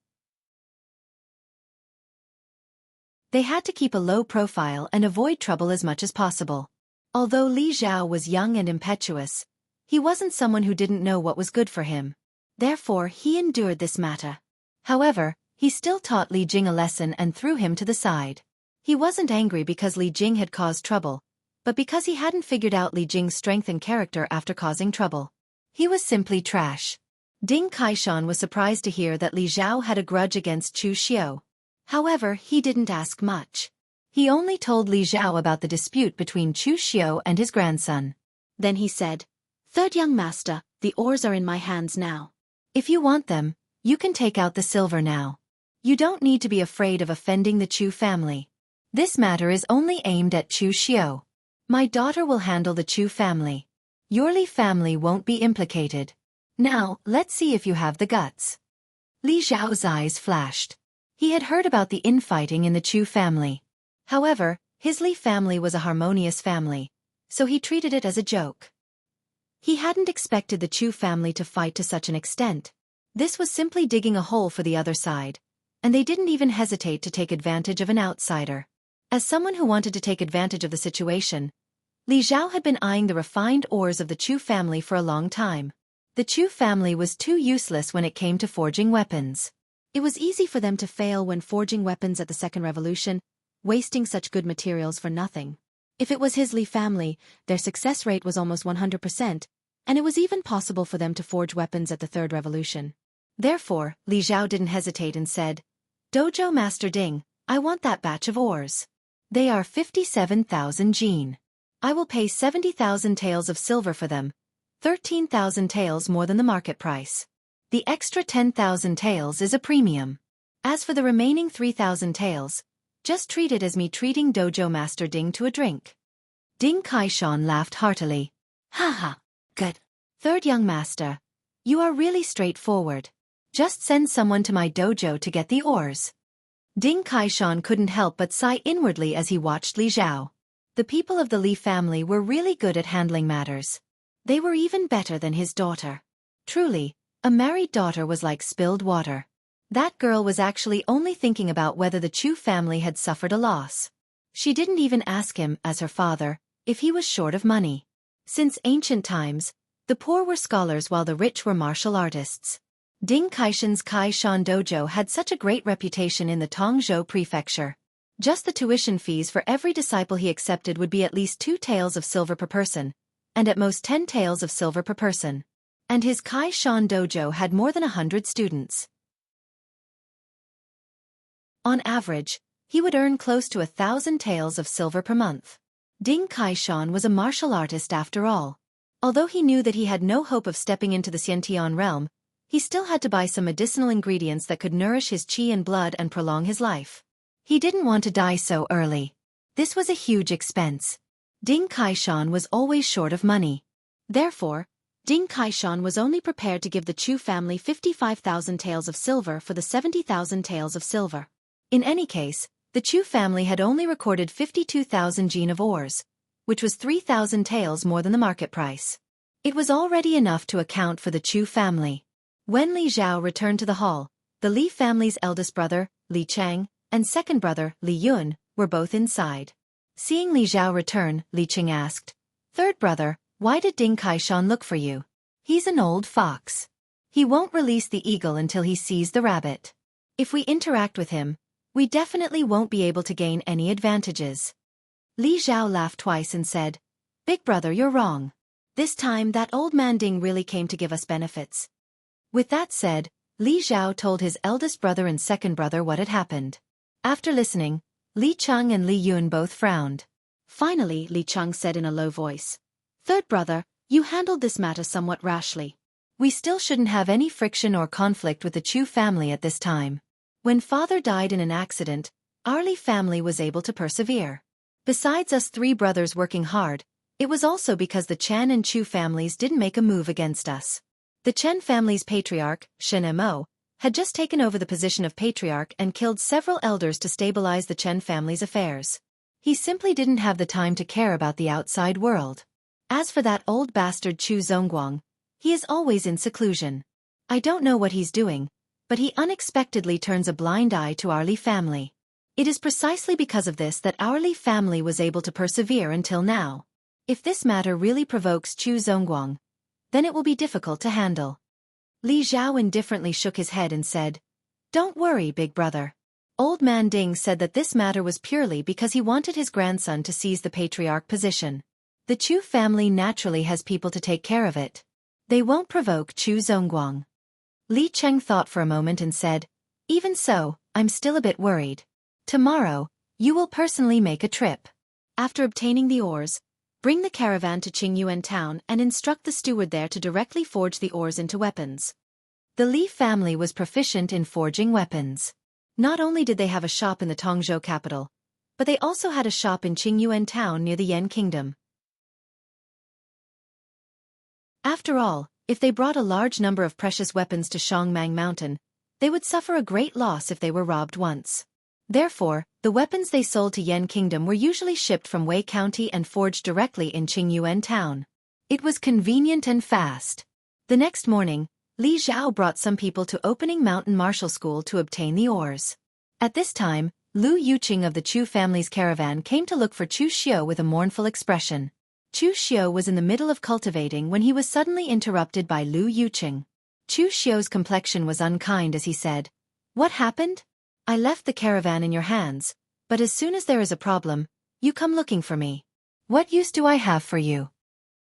Speaker 1: They had to keep a low profile and avoid trouble as much as possible. Although Li Zhao was young and impetuous, he wasn't someone who didn't know what was good for him. Therefore, he endured this matter. However, he still taught Li Jing a lesson and threw him to the side. He wasn't angry because Li Jing had caused trouble, but because he hadn't figured out Li Jing's strength and character after causing trouble. He was simply trash. Ding Kaishan was surprised to hear that Li Zhao had a grudge against Chu Xiao. However, he didn't ask much. He only told Li Zhao about the dispute between Chu Xiao and his grandson. Then he said, "Third young master, the ores are in my hands now. If you want them, you can take out the silver now. You don't need to be afraid of offending the Chu family. This matter is only aimed at Chu Xiao. My daughter will handle the Chu family. Your Li family won't be implicated. Now, let's see if you have the guts." Li Zhao's eyes flashed. He had heard about the infighting in the Chu family. However, his Li family was a harmonious family, so he treated it as a joke. He hadn't expected the Chu family to fight to such an extent. This was simply digging a hole for the other side, and they didn't even hesitate to take advantage of an outsider. As someone who wanted to take advantage of the situation, Li Zhao had been eyeing the refined ores of the Chu family for a long time. The Chu family was too useless when it came to forging weapons. It was easy for them to fail when forging weapons at the Second Revolution, wasting such good materials for nothing. If it was his Li family, their success rate was almost 100%, and it was even possible for them to forge weapons at the Third Revolution. Therefore, Li Zhao didn't hesitate and said, "Dojo Master Ding, I want that batch of ores." They are 57,000 jin. I will pay 70,000 taels of silver for them, 13,000 taels more than the market price. The extra 10,000 taels is a premium. As for the remaining 3,000 taels, just treat it as me treating dojo master Ding to a drink. Ding Kaishan laughed heartily. Haha, good. Third young master, you are really straightforward. Just send someone to my dojo to get the oars. Ding Kaishan couldn't help but sigh inwardly as he watched Li Zhao. The people of the Li family were really good at handling matters. They were even better than his daughter. Truly, a married daughter was like spilled water. That girl was actually only thinking about whether the Chu family had suffered a loss. She didn't even ask him, as her father, if he was short of money. Since ancient times, the poor were scholars while the rich were martial artists. Ding Kaishan's Kaishan dojo had such a great reputation in the Tongzhou prefecture. Just the tuition fees for every disciple he accepted would be at least 2 taels of silver per person, and at most 10 taels of silver per person. And his Kaishan dojo had more than 100 students. On average, he would earn close to 1,000 taels of silver per month. Ding Kaishan was a martial artist after all. Although he knew that he had no hope of stepping into the Xiantian realm, he still had to buy some medicinal ingredients that could nourish his qi and blood and prolong his life. He didn't want to die so early. This was a huge expense. Ding Kaishan was always short of money. Therefore, Ding Kaishan was only prepared to give the Chu family 55,000 taels of silver for the 70,000 taels of silver. In any case, the Chu family had only recorded 52,000 jin of ores, which was 3,000 taels more than the market price. It was already enough to account for the Chu family. When Li Zhao returned to the hall, the Li family's eldest brother, Li Cheng, and second brother, Li Yun, were both inside. Seeing Li Zhao return, Li Cheng asked, "Third brother, why did Ding Kaishan look for you? He's an old fox. He won't release the eagle until he sees the rabbit. If we interact with him, we definitely won't be able to gain any advantages." Li Zhao laughed twice and said, "Big brother, you're wrong. This time that old man Ding really came to give us benefits." With that said, Li Zhao told his eldest brother and second brother what had happened. After listening, Li Cheng and Li Yun both frowned. Finally, Li Cheng said in a low voice, "Third brother, you handled this matter somewhat rashly. We still shouldn't have any friction or conflict with the Chu family at this time. When father died in an accident, our Li family was able to persevere. Besides us 3 brothers working hard, it was also because the Chen and Chu families didn't make a move against us. The Chen family's patriarch, Shen Mo, had just taken over the position of patriarch and killed several elders to stabilize the Chen family's affairs. He simply didn't have the time to care about the outside world. As for that old bastard Chu Zongguang, he is always in seclusion. I don't know what he's doing, but he unexpectedly turns a blind eye to our Li family. It is precisely because of this that our Li family was able to persevere until now. If this matter really provokes Chu Zongguang, then it will be difficult to handle." Li Zhao indifferently shook his head and said, "Don't worry, big brother. Old man Ding said that this matter was purely because he wanted his grandson to seize the patriarch position. The Chu family naturally has people to take care of it. They won't provoke Chu Zongguang." Li Cheng thought for a moment and said, "Even so, I'm still a bit worried. Tomorrow, you will personally make a trip. After obtaining the ores, bring the caravan to Qingyuan town and instruct the steward there to directly forge the ores into weapons." The Li family was proficient in forging weapons. Not only did they have a shop in the Tongzhou capital, but they also had a shop in Qingyuan town near the Yan kingdom. After all, if they brought a large number of precious weapons to Shangmang Mountain, they would suffer a great loss if they were robbed once. Therefore, the weapons they sold to Yan Kingdom were usually shipped from Wei County and forged directly in Qingyuan town. It was convenient and fast. The next morning, Li Zhao brought some people to Opening Mountain Martial School to obtain the ores. At this time, Lu Yuqing of the Chu family's caravan came to look for Chu Xiu with a mournful expression. Chu Xiu was in the middle of cultivating when he was suddenly interrupted by Lu Yuqing. Chu Xiu's complexion was unkind as he said, "What happened? I left the caravan in your hands, but as soon as there is a problem, you come looking for me. What use do I have for you?"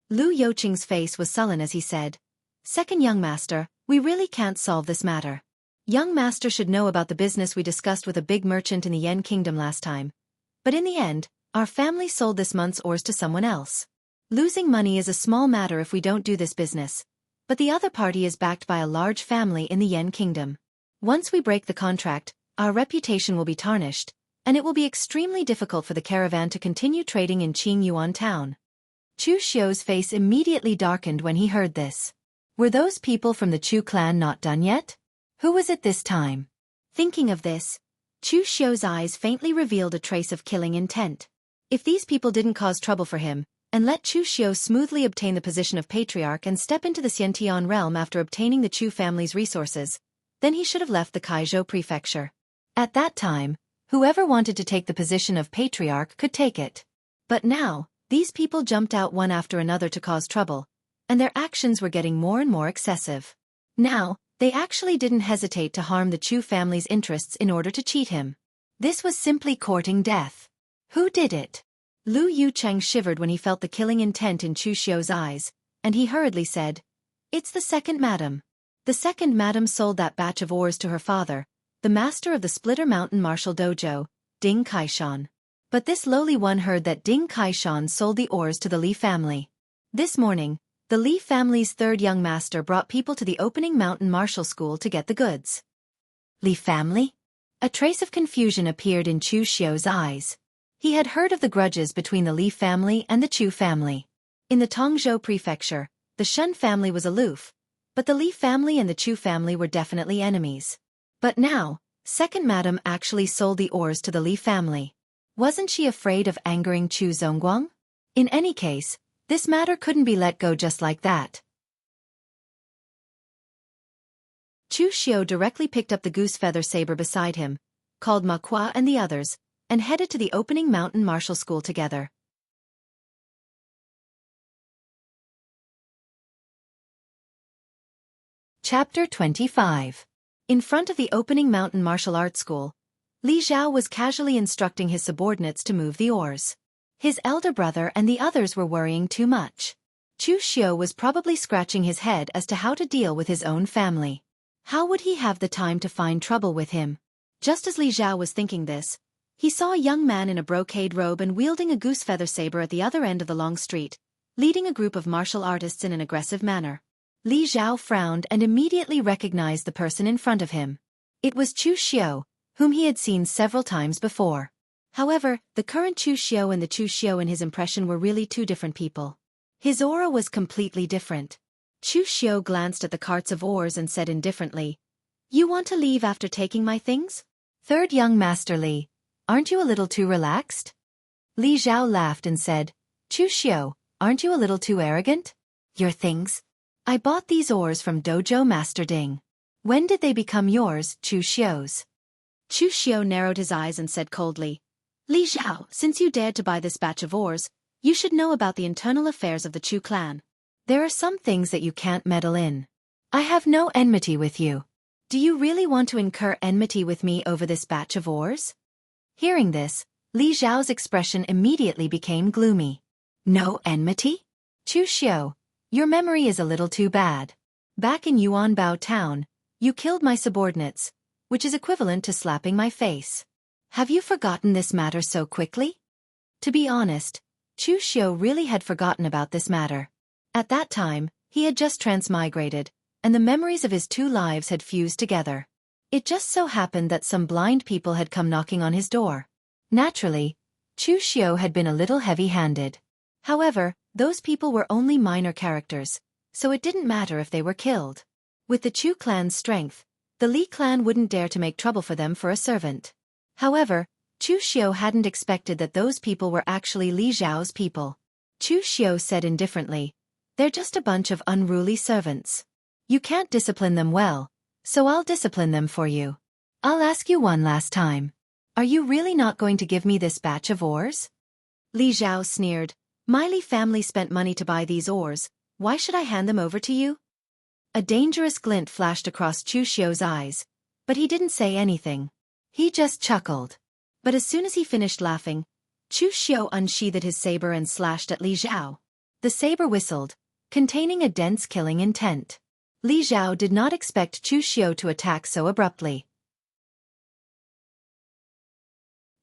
Speaker 1: Lu Yuqing's face was sullen as he said, "Second young master, we really can't solve this matter. Young master should know about the business we discussed with a big merchant in the Yan kingdom last time. But in the end, our family sold this month's ores to someone else. Losing money is a small matter if we don't do this business. But the other party is backed by a large family in the Yen Kingdom. Once we break the contract, our reputation will be tarnished, and it will be extremely difficult for the caravan to continue trading in Qingyuan town. Chu Xiu's face immediately darkened when he heard this. Were those people from the Chu clan not done yet? Who was it this time? Thinking of this, Chu Xiu's eyes faintly revealed a trace of killing intent. If these people didn't cause trouble for him, and let Chu Xiu smoothly obtain the position of patriarch and step into the Xiantian realm after obtaining the Chu family's resources, then he should have left the Kaizhou prefecture. At that time, whoever wanted to take the position of patriarch could take it. But now, these people jumped out one after another to cause trouble, and their actions were getting more and more excessive. Now, they actually didn't hesitate to harm the Chu family's interests in order to cheat him. This was simply courting death. Who did it? Lu Yucheng shivered when he felt the killing intent in Chu Xiu's eyes, and he hurriedly said, "It's the second madam." The second madam sold that batch of ores to her father, the master of the Splitter Mountain Martial Dojo, Ding Kaishan. But this lowly one heard that Ding Kaishan sold the ores to the Li family. This morning, the Li family's third young master brought people to the opening mountain martial school to get the goods. Li family? A trace of confusion appeared in Chu Xiu's eyes. He had heard of the grudges between the Li family and the Chu family. In the Tongzhou prefecture, the Shun family was aloof, but the Li family and the Chu family were definitely enemies. But now, second madam actually sold the ores to the Li family. Wasn't she afraid of angering Chu Zongguang? In any case, this matter couldn't be let go just like that. Chu Xiu directly picked up the goose feather saber beside him, called Ma Kuo and the others, and headed to the opening mountain martial school together. Chapter 25. In front of the opening mountain martial arts school, Li Zhao was casually instructing his subordinates to move the oars. His elder brother and the others were worrying too much. Chu Xiu was probably scratching his head as to how to deal with his own family. How would he have the time to find trouble with him? Just as Li Zhao was thinking this, he saw a young man in a brocade robe and wielding a goose feather saber at the other end of the long street, leading a group of martial artists in an aggressive manner. Li Zhao frowned and immediately recognized the person in front of him. It was Chu Xiu, whom he had seen several times before. However, the current Chu Xiu and the Chu Xiu in his impression were really two different people. His aura was completely different. Chu Xiu glanced at the carts of ores and said indifferently, "You want to leave after taking my things? Third young master Li, aren't you a little too relaxed?" Li Zhao laughed and said, "Chu Xiu, aren't you a little too arrogant? Your things? I bought these ores from Dojo Master Ding. When did they become yours, Chu Xiu's?" Chu Xiu narrowed his eyes and said coldly, "Li Zhao, since you dared to buy this batch of ores, you should know about the internal affairs of the Chu clan. There are some things that you can't meddle in. I have no enmity with you. Do you really want to incur enmity with me over this batch of ores?" Hearing this, Li Zhao's expression immediately became gloomy. "No enmity? Chu Xiu, your memory is a little too bad. Back in Yuanbao town, you killed my subordinates, which is equivalent to slapping my face. Have you forgotten this matter so quickly?" To be honest, Chu Xiu really had forgotten about this matter. At that time, he had just transmigrated, and the memories of his two lives had fused together. It just so happened that some blind people had come knocking on his door. Naturally, Chu Xiu had been a little heavy-handed. However, those people were only minor characters, so it didn't matter if they were killed. With the Chu clan's strength, the Li clan wouldn't dare to make trouble for them for a servant. However, Chu Xiu hadn't expected that those people were actually Li Zhao's people. Chu Xiu said indifferently, "They're just a bunch of unruly servants. You can't discipline them well, so I'll discipline them for you. I'll ask you one last time. Are you really not going to give me this batch of ores?" Li Zhao sneered, "My Li family spent money to buy these ores, why should I hand them over to you?" A dangerous glint flashed across Chu Xiu's eyes, but he didn't say anything. He just chuckled. But as soon as he finished laughing, Chu Xiu unsheathed his saber and slashed at Li Zhao. The saber whistled, containing a dense killing intent. Li Zhao did not expect Chu Xiu to attack so abruptly.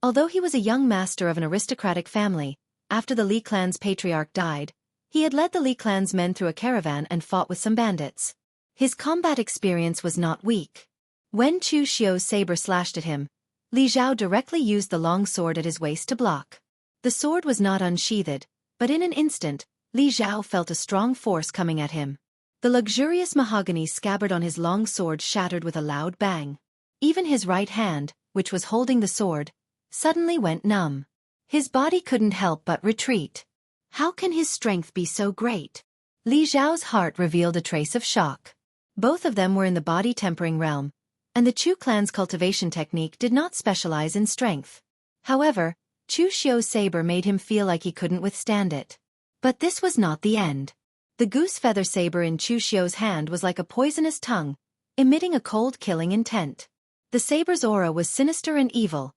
Speaker 1: Although he was a young master of an aristocratic family, after the Li clan's patriarch died, he had led the Li clan's men through a caravan and fought with some bandits. His combat experience was not weak. When Chu Xiu's saber slashed at him, Li Zhao directly used the long sword at his waist to block. The sword was not unsheathed, but in an instant, Li Zhao felt a strong force coming at him. The luxurious mahogany scabbard on his long sword shattered with a loud bang. Even his right hand, which was holding the sword, suddenly went numb. His body couldn't help but retreat. How can his strength be so great? Li Zhao's heart revealed a trace of shock. Both of them were in the body-tempering realm, and the Chu clan's cultivation technique did not specialize in strength. However, Chu Xiu's saber made him feel like he couldn't withstand it. But this was not the end. The goose feather saber in Chu Xiu's hand was like a poisonous tongue, emitting a cold killing intent. The saber's aura was sinister and evil,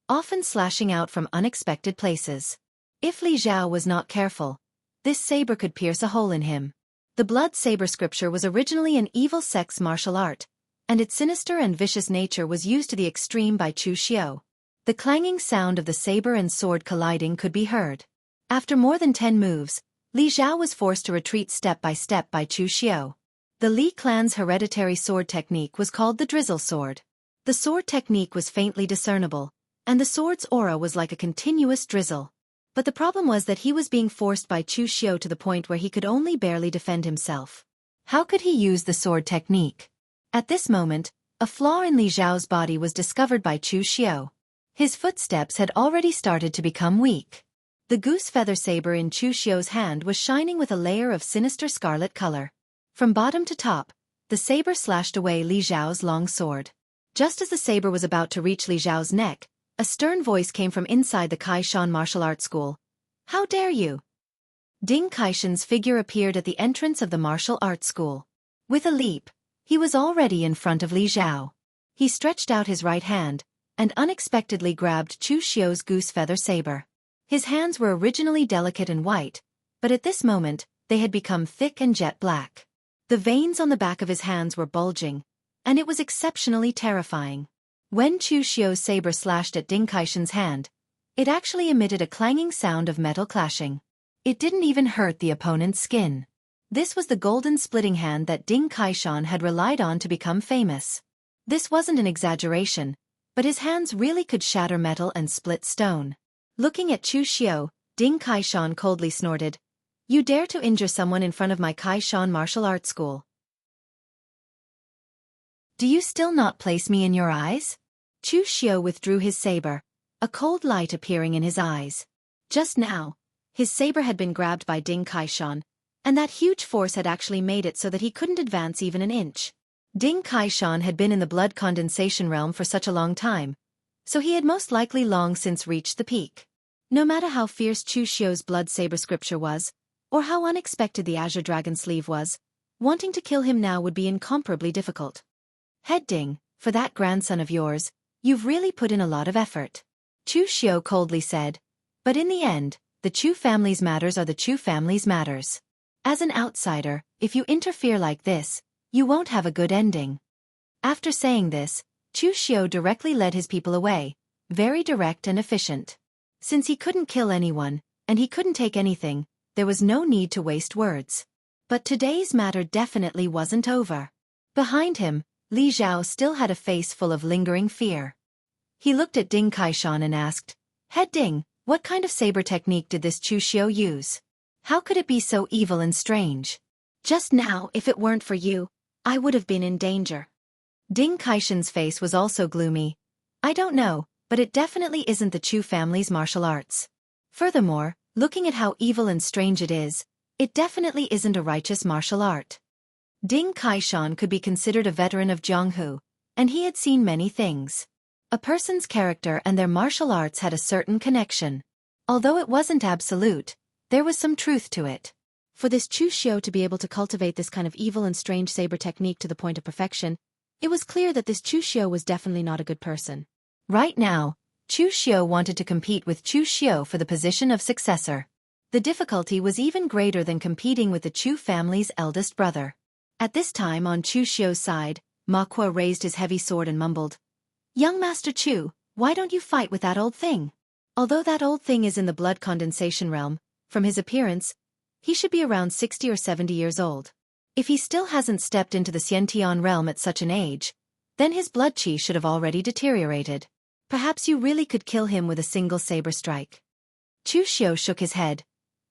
Speaker 1: often slashing out from unexpected places. If Li Zhao was not careful, this saber could pierce a hole in him. The blood saber scripture was originally an evil sex martial art, and its sinister and vicious nature was used to the extreme by Chu Xiu. The clanging sound of the saber and sword colliding could be heard. After more than 10 moves, Li Zhao was forced to retreat step by Chu Xiu. The Li clan's hereditary sword technique was called the drizzle sword. The sword technique was faintly discernible, and the sword's aura was like a continuous drizzle. But the problem was that he was being forced by Chu Xiu to the point where he could only barely defend himself. How could he use the sword technique? At this moment, a flaw in Li Zhao's body was discovered by Chu Xiu. His footsteps had already started to become weak. The goose feather saber in Chu Xiu's hand was shining with a layer of sinister scarlet color. From bottom to top, the saber slashed away Li Zhao's long sword. Just as the saber was about to reach Li Zhao's neck, a stern voice came from inside the Kaishan martial arts school. "How dare you?" Ding Kaishan's figure appeared at the entrance of the martial arts school. With a leap, he was already in front of Li Zhao. He stretched out his right hand, and unexpectedly grabbed Chu Xiu's goose feather saber. His hands were originally delicate and white, but at this moment, they had become thick and jet black. The veins on the back of his hands were bulging, and it was exceptionally terrifying. When Chu Xiu's saber slashed at Ding Kaishan's hand, it actually emitted a clanging sound of metal clashing. It didn't even hurt the opponent's skin. This was the golden splitting hand that Ding Kaishan had relied on to become famous. This wasn't an exaggeration, but his hands really could shatter metal and split stone. Looking at Chu Xiu, Ding Kaishan coldly snorted, "You dare to injure someone in front of my Kaishan martial arts school? Do you still not place me in your eyes?" Chu Xiu withdrew his saber, a cold light appearing in his eyes. Just now, his saber had been grabbed by Ding Kaishan, and that huge force had actually made it so that he couldn't advance even an inch. Ding Kaishan had been in the blood condensation realm for such a long time, so he had most likely long since reached the peak. No matter how fierce Chu Xiu's blood saber scripture was, or how unexpected the azure dragon sleeve was, wanting to kill him now would be incomparably difficult. "Head Ding, for that grandson of yours, you've really put in a lot of effort," Chu Xiu coldly said. "But in the end, the Chu family's matters are the Chu family's matters. As an outsider, if you interfere like this, you won't have a good ending." After saying this, Chu Xiu directly led his people away, very direct and efficient. Since he couldn't kill anyone, and he couldn't take anything, there was no need to waste words. But today's matter definitely wasn't over. Behind him, Li Zhao still had a face full of lingering fear. He looked at Ding Kaishan and asked, "Head Ding, what kind of saber technique did this Chu Xiu use? How could it be so evil and strange? Just now, if it weren't for you, I would have been in danger." Ding Kaishan's face was also gloomy. "I don't know, but it definitely isn't the Chu family's martial arts. Furthermore, looking at how evil and strange it is, it definitely isn't a righteous martial art." Ding Kaishan could be considered a veteran of Jianghu, and he had seen many things. A person's character and their martial arts had a certain connection. Although it wasn't absolute, there was some truth to it. For this Chu Xiu to be able to cultivate this kind of evil and strange saber technique to the point of perfection, it was clear that this Chu Xiu was definitely not a good person. Right now, Chu Xiu wanted to compete with Chu Xiu for the position of successor. The difficulty was even greater than competing with the Chu family's eldest brother. At this time on Chu Xiu's side, Ma Kuo raised his heavy sword and mumbled, "Young Master Chu, Why don't you fight with that old thing? Although that old thing is in the blood condensation realm, from his appearance, he should be around 60 or 70 years old. If he still hasn't stepped into the Xiantian realm at such an age, then his blood qi should have already deteriorated. Perhaps you really could kill him with a single saber strike. Chu Xiu shook his head.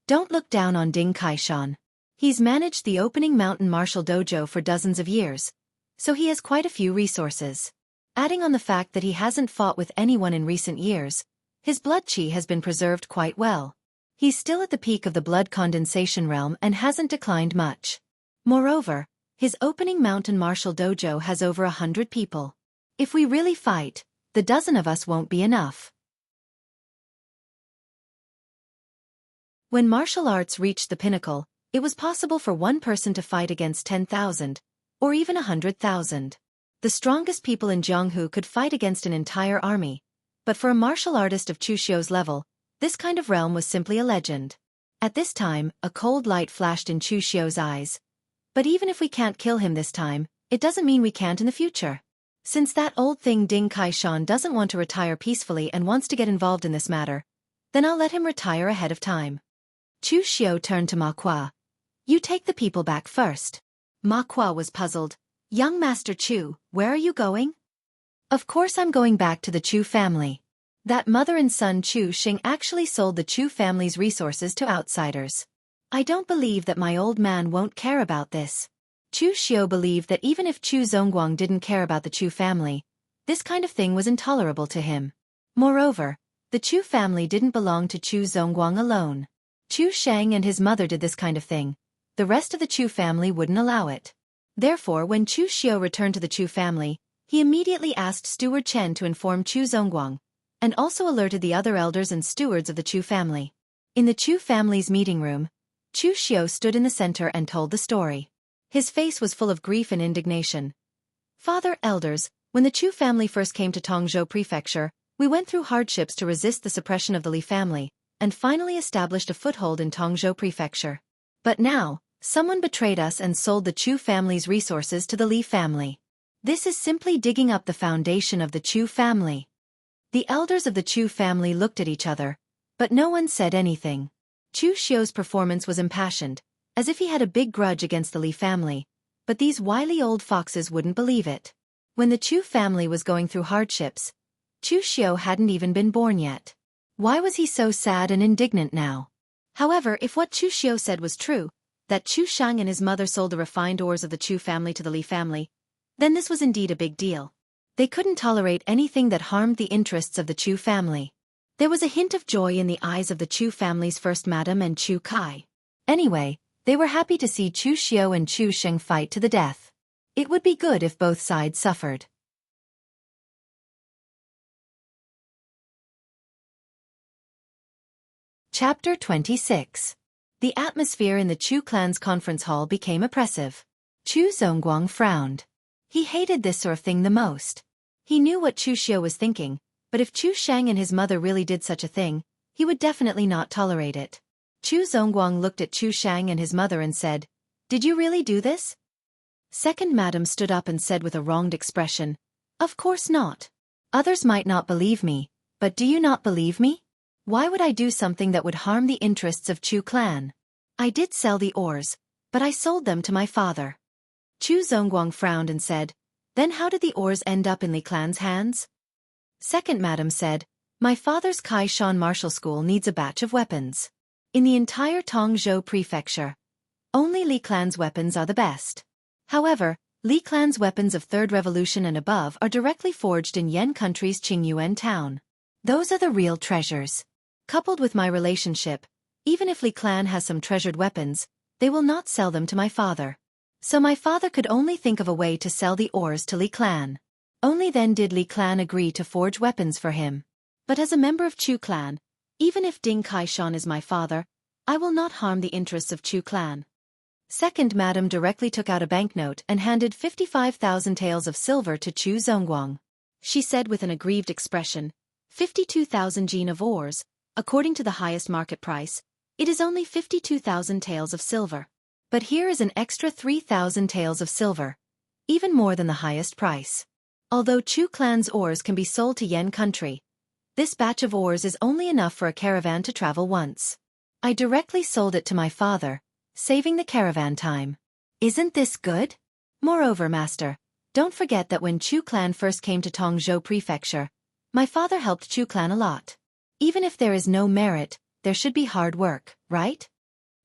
Speaker 1: Don't look down on Ding Kaishan. He's managed the opening mountain martial dojo for dozens of years, so he has quite a few resources. Adding on the fact that he hasn't fought with anyone in recent years, his blood qi has been preserved quite well. He's still at the peak of the blood condensation realm and hasn't declined much. Moreover, his opening mountain martial dojo has over 100 people. If we really fight, the dozen of us won't be enough. When martial arts reached the pinnacle, it was possible for one person to fight against 10,000, or even 100,000. The strongest people in Jianghu could fight against an entire army, but for a martial artist of Chu Xiu's level, this kind of realm was simply a legend. At this time, a cold light flashed in Chu Xiu's eyes. But even if we can't kill him this time, it doesn't mean we can't in the future. Since that old thing Ding Kaishan doesn't want to retire peacefully and wants to get involved in this matter, then I'll let him retire ahead of time. Chu Xiu turned to Ma Kuo. You take the people back first. Ma Kuo was puzzled. Young Master Chu, where are you going? Of course I'm going back to the Chu family. That mother and son Chu Xing actually sold the Chu family's resources to outsiders. I don't believe that my old man won't care about this. Chu Xiu believed that even if Chu Zongguang didn't care about the Chu family, this kind of thing was intolerable to him. Moreover, the Chu family didn't belong to Chu Zongguang alone. Chu Shang and his mother did this kind of thing. The rest of the Chu family wouldn't allow it. Therefore, when Chu Xiu returned to the Chu family, he immediately asked Steward Chen to inform Chu Zongguang, and also alerted the other elders and stewards of the Chu family. In the Chu family's meeting room, Chu Xiu stood in the center and told the story. His face was full of grief and indignation. Father, elders, when the Chu family first came to Tongzhou Prefecture, we went through hardships to resist the suppression of the Li family, and finally established a foothold in Tongzhou Prefecture. But now, someone betrayed us and sold the Chu family's resources to the Li family. This is simply digging up the foundation of the Chu family. The elders of the Chu family looked at each other, but no one said anything. Chu Xiu's performance was impassioned, as if he had a big grudge against the Li family, but these wily old foxes wouldn't believe it. When the Chu family was going through hardships, Chu Xiu hadn't even been born yet. Why was he so sad and indignant now? However, if what Chu Xiu said was true, that Chu Shang and his mother sold the refined ores of the Chu family to the Li family, then this was indeed a big deal. They couldn't tolerate anything that harmed the interests of the Chu family. There was a hint of joy in the eyes of the Chu family's first madam and Chu Kai. Anyway, they were happy to see Chu Xiu and Chu Sheng fight to the death. It would be good if both sides suffered. Chapter 26. The atmosphere in the Chu clan's conference hall became oppressive. Chu Zongguang frowned. He hated this sort of thing the most. He knew what Chu Xiu was thinking, but if Chu Shang and his mother really did such a thing, he would definitely not tolerate it. Chu Zongguang looked at Chu Shang and his mother and said, "Did you really do this?" Second madam stood up and said with a wronged expression, "Of course not. Others might not believe me, but do you not believe me? Why would I do something that would harm the interests of Chu clan? I did sell the ores, but I sold them to my father." Chu Zongguang frowned and said, "Then how did the ores end up in Li clan's hands?" Second madam said, "My father's Kai Shan martial school needs a batch of weapons. In the entire Tongzhou prefecture, only Li clan's weapons are the best. However, Li clan's weapons of Third Revolution and above are directly forged in Yan country's Qingyuan town. Those are the real treasures. Coupled with my relationship, even if Li clan has some treasured weapons, they will not sell them to my father. So my father could only think of a way to sell the ores to Li clan. Only then did Li clan agree to forge weapons for him. But as a member of Chu clan, even if Ding Kaishan is my father, I will not harm the interests of Chu clan." Second madam directly took out a banknote and handed 55,000 taels of silver to Chu Zongguang. She said with an aggrieved expression, 52,000 jin of ores, according to the highest market price, it is only 52,000 taels of silver. But here is an extra 3,000 taels of silver, even more than the highest price. Although Chu clan's ores can be sold to Yen country, this batch of ores is only enough for a caravan to travel once. I directly sold it to my father, saving the caravan time. Isn't this good? Moreover, master, don't forget that when Chu clan first came to Tongzhou Prefecture, my father helped Chu clan a lot. Even if there is no merit, there should be hard work, right?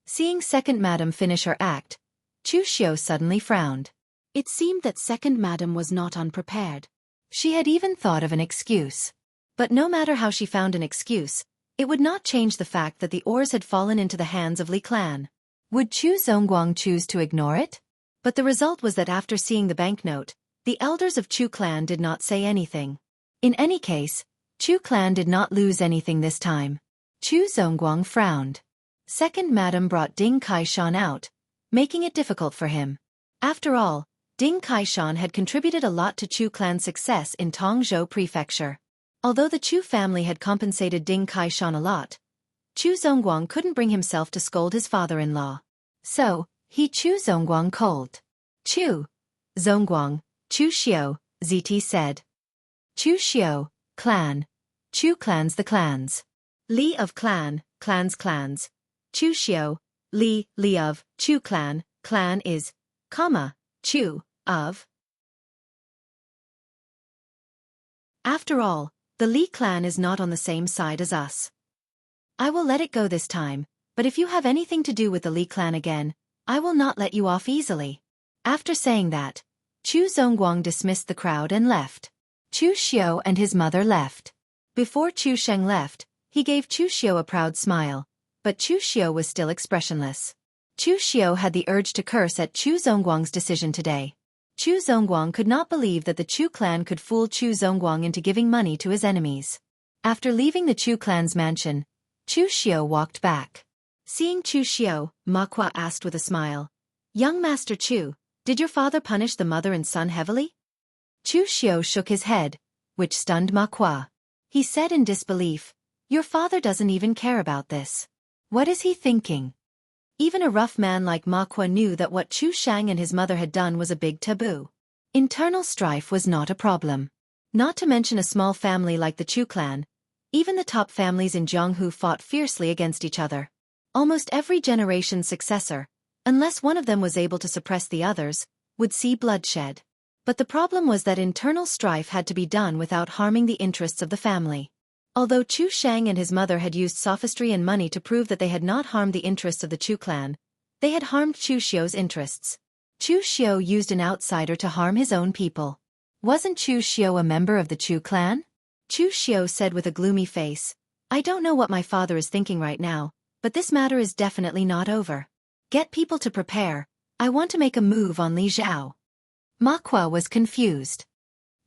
Speaker 1: Seeing second madam finish her act, Chu Xiao suddenly frowned. It seemed that second madam was not unprepared. She had even thought of an excuse. But no matter how she found an excuse, it would not change the fact that the ores had fallen into the hands of Li clan. Would Chu Zongguang choose to ignore it? But the result was that after seeing the banknote, the elders of Chu clan did not say anything. In any case, Chu clan did not lose anything this time. Chu Zongguang frowned. Second madam brought Ding Kaishan out, making it difficult for him. After all, Ding Kaishan had contributed a lot to Chu clan's success in Tongzhou Prefecture. Although the Chu family had compensated Ding Kaishan a lot, Chu Zongguang couldn't bring himself to scold his father-in-law. So, he Chu Zongguang cold. Chu Zongguang, Chu Xiao, ZT said. Chu Xiao, clan. Chu clans the clans. Li of clan, clans. Chu Xiao, Li of, Chu clan is, Chu of. After all, the Li clan is not on the same side as us. I will let it go this time, but if you have anything to do with the Li clan again, I will not let you off easily. After saying that, Chu Zongguang dismissed the crowd and left. Chu Xiao and his mother left. Before Chu Sheng left, he gave Chu Xiao a proud smile, but Chu Xiao was still expressionless. Chu Xiao had the urge to curse at Chu Zongguang's decision today. Chu Zongguang could not believe that the Chu clan could fool Chu Zongguang into giving money to his enemies. After leaving the Chu clan's mansion, Chu Xiao walked back. Seeing Chu Xiao, Ma Kuo asked with a smile, "Young Master Chu, did your father punish the mother and son heavily?" Chu Xiao shook his head, which stunned Ma Kuo. He said in disbelief, "Your father doesn't even care about this. What is he thinking?" Even a rough man like Ma Kuo knew that what Chu Shang and his mother had done was a big taboo. Internal strife was not a problem. Not to mention a small family like the Chu clan, even the top families in Jianghu fought fiercely against each other. Almost every generation's successor, unless one of them was able to suppress the others, would see bloodshed. But the problem was that internal strife had to be done without harming the interests of the family. Although Chu Shang and his mother had used sophistry and money to prove that they had not harmed the interests of the Chu clan, they had harmed Chu Xiao's interests. Chu Xiao used an outsider to harm his own people. Wasn't Chu Xiao a member of the Chu clan? Chu Xiao said with a gloomy face, "I don't know what my father is thinking right now, but this matter is definitely not over. Get people to prepare. I want to make a move on Li Zhao." Ma Kuo was confused.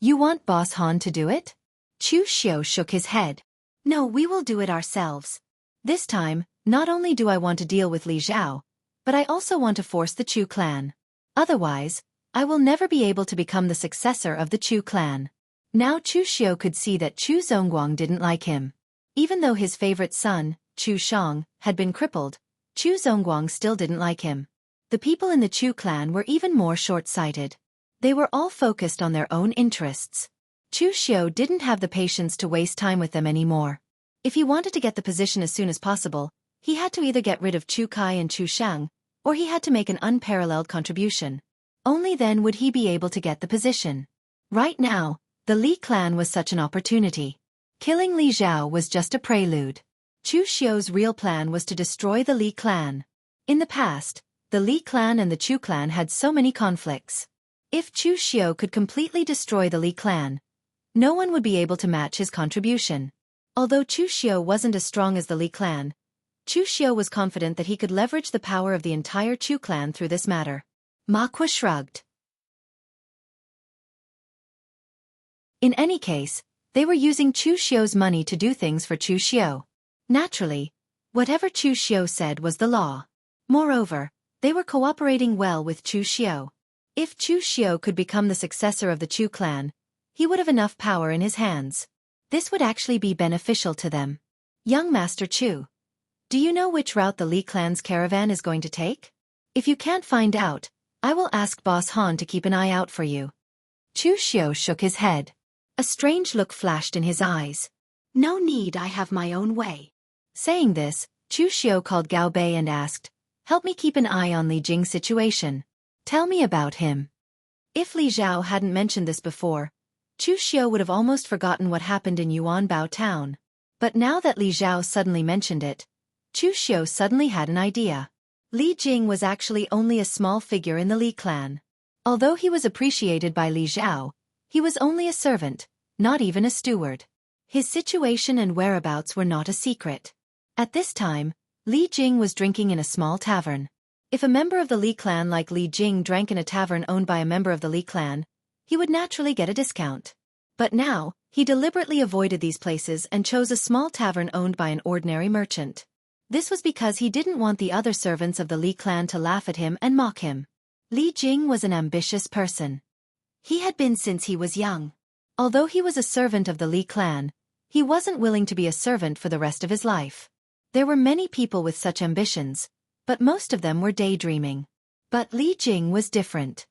Speaker 1: "You want Boss Han to do it?" Chu Xiao shook his head. "No, we will do it ourselves. This time, not only do I want to deal with Li Zhao, but I also want to force the Chu clan. Otherwise, I will never be able to become the successor of the Chu clan." Now Chu Xiao could see that Chu Zongguang didn't like him. Even though his favorite son, Chu Shang, had been crippled, Chu Zongguang still didn't like him. The people in the Chu clan were even more short-sighted. They were all focused on their own interests. Chu Xiao didn't have the patience to waste time with them anymore. If he wanted to get the position as soon as possible, he had to either get rid of Chu Kai and Chu Shang, or he had to make an unparalleled contribution. Only then would he be able to get the position. Right now, the Li clan was such an opportunity. Killing Li Zhao was just a prelude. Chu Xiao's real plan was to destroy the Li clan. In the past, the Li clan and the Chu clan had so many conflicts. If Chu Xiao could completely destroy the Li clan, no one would be able to match his contribution. Although Chu Xiao wasn't as strong as the Li clan, Chu Xiao was confident that he could leverage the power of the entire Chu clan through this matter. Ma Kuo shrugged. In any case, they were using Chu Xiao's money to do things for Chu Xiao. Naturally, whatever Chu Xiao said was the law. Moreover, they were cooperating well with Chu Xiao. If Chu Xiao could become the successor of the Chu clan, he would have enough power in his hands. This would actually be beneficial to them. "Young Master Chu, do you know which route the Li clan's caravan is going to take? If you can't find out, I will ask Boss Han to keep an eye out for you." Chu Xiu shook his head. A strange look flashed in his eyes.
Speaker 2: No need, I have my own way.
Speaker 1: Saying this, Chu Xiu called Gao Bei and asked, "Help me keep an eye on Li Jing's situation. Tell me about him." If Li Zhao hadn't mentioned this before, Chu Xiu would have almost forgotten what happened in Yuanbao town. But now that Li Zhao suddenly mentioned it, Chu Xiu suddenly had an idea. Li Jing was actually only a small figure in the Li clan. Although he was appreciated by Li Zhao, he was only a servant, not even a steward. His situation and whereabouts were not a secret. At this time, Li Jing was drinking in a small tavern. If a member of the Li clan like Li Jing drank in a tavern owned by a member of the Li clan, he would naturally get a discount. But now, he deliberately avoided these places and chose a small tavern owned by an ordinary merchant. This was because he didn't want the other servants of the Li clan to laugh at him and mock him. Li Jing was an ambitious person. He had been since he was young. Although he was a servant of the Li clan, he wasn't willing to be a servant for the rest of his life. There were many people with such ambitions, but most of them were daydreaming. But Li Jing was different.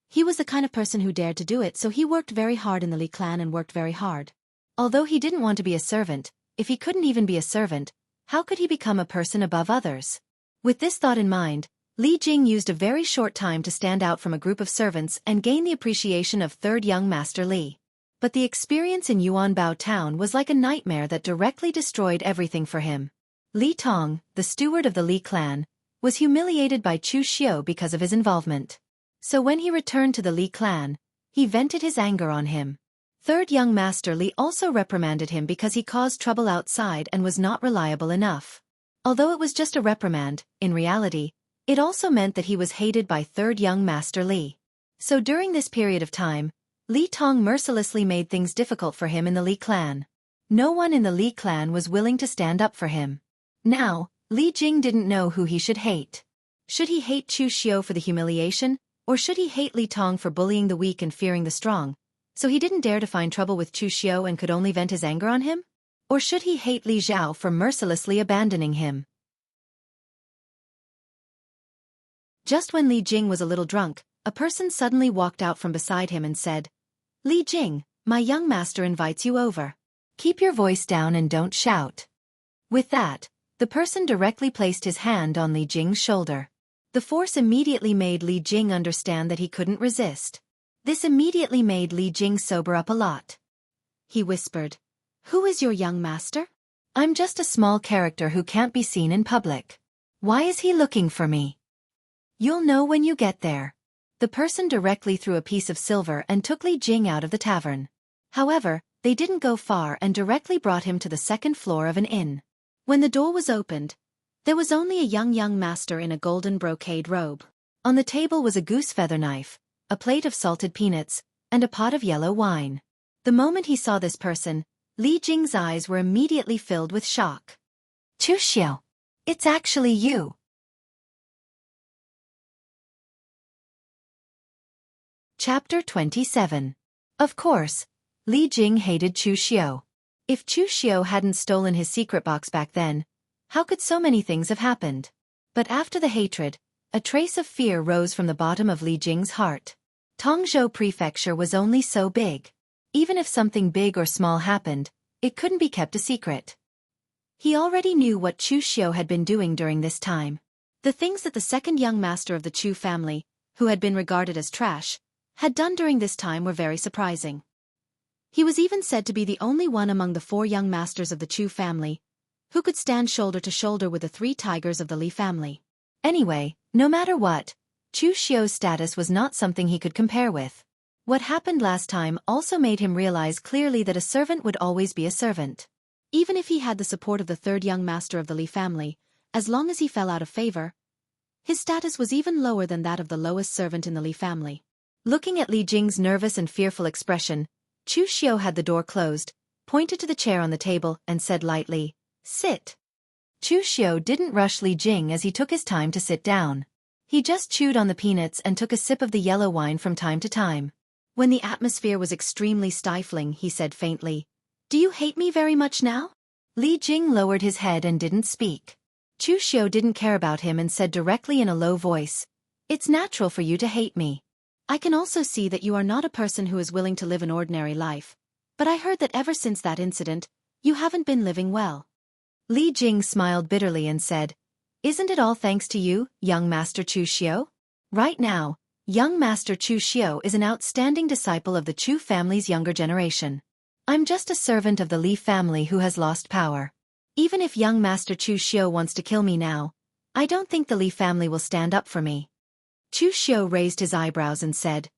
Speaker 2: He was the kind of person who dared to do it, so he worked very hard in the Li clan and worked very hard.
Speaker 1: Although he didn't want to be a servant, if he couldn't even be a servant, how could he become a person above others? With this thought in mind, Li Jing used a very short time to stand out from a group of servants and gain the appreciation of third young master Li. But the experience in Yuanbao town was like a nightmare that directly destroyed everything for him. Li Tong, the steward of the Li clan, was humiliated by Chu Xiu because of his involvement. So when he returned to the Li clan, he vented his anger on him. Third young master Li also reprimanded him because he caused trouble outside and was not reliable enough. Although it was just a reprimand, in reality, it also meant that he was hated by third young master Li. So during this period of time, Li Tong mercilessly made things difficult for him in the Li clan. No one in the Li clan was willing to stand up for him. Now, Li Jing didn't know who he should hate. Should he hate Chu Xiu for the humiliation, or should he hate Li Tong for bullying the weak and fearing the strong? So he didn't dare to find trouble with Chu Xiu and could only vent his anger on him? Or should he hate Li Zhao for mercilessly abandoning him? Just when Li Jing was a little drunk, a person suddenly walked out from beside him and said, "Li Jing, my young master invites you over. Keep your voice down and don't shout." With that, the person directly placed his hand on Li Jing's shoulder. The force immediately made Li Jing understand that he couldn't resist. This immediately made Li Jing sober up a lot. He whispered, "Who is your young master?" "I'm just a small character who can't be seen in public. Why is he looking for me?" "You'll know when you get there." The person directly threw a piece of silver and took Li Jing out of the tavern. However, they didn't go far and directly brought him to the second floor of an inn. When the door was opened, there was only a young master in a golden brocade robe. On the table was a goose feather knife, a plate of salted peanuts, and a pot of yellow wine. The moment he saw this person, Li Jing's eyes were immediately filled with shock. "Chu Xiu, it's actually you." Chapter 27. Of course, Li Jing hated Chu Xiu. If Chu Xiu hadn't stolen his secret box back then, how could so many things have happened? But after the hatred, a trace of fear rose from the bottom of Li Jing's heart. Tongzhou Prefecture was only so big. Even if something big or small happened, it couldn't be kept a secret. He already knew what Chu Xiu had been doing during this time. The things that the second young master of the Chu family, who had been regarded as trash, had done during this time were very surprising. He was even said to be the only one among the 4 young masters of the Chu family who could stand shoulder to shoulder with the 3 tigers of the Li family. Anyway, no matter what, Chu Xiu's status was not something he could compare with. What happened last time also made him realize clearly that a servant would always be a servant. Even if he had the support of the 3rd young master of the Li family, as long as he fell out of favor, his status was even lower than that of the lowest servant in the Li family. Looking at Li Jing's nervous and fearful expression, Chu Xiu had the door closed, pointed to the chair on the table, and said lightly, "Sit." Chu Xiu didn't rush Li Jing as he took his time to sit down. He just chewed on the peanuts and took a sip of the yellow wine from time to time. When the atmosphere was extremely stifling, he said faintly, "Do you hate me very much now?" Li Jing lowered his head and didn't speak. Chu Xiu didn't care about him and said directly in a low voice, "It's natural for you to hate me.
Speaker 2: I can also see that you are not a person who is willing to live an ordinary life, but I heard that ever since that incident, you haven't been living well.
Speaker 1: Li Jing smiled bitterly and said, "Isn't it all thanks to you, young Master Chu Xiao? Right now, young Master Chu Xiao is an outstanding disciple of the Chu family's younger generation. I'm just a servant of the Li family who has lost power. Even if young Master Chu Xiao wants to kill me now, I don't think the Li family will stand up for me." Chu Xiao raised his eyebrows and said,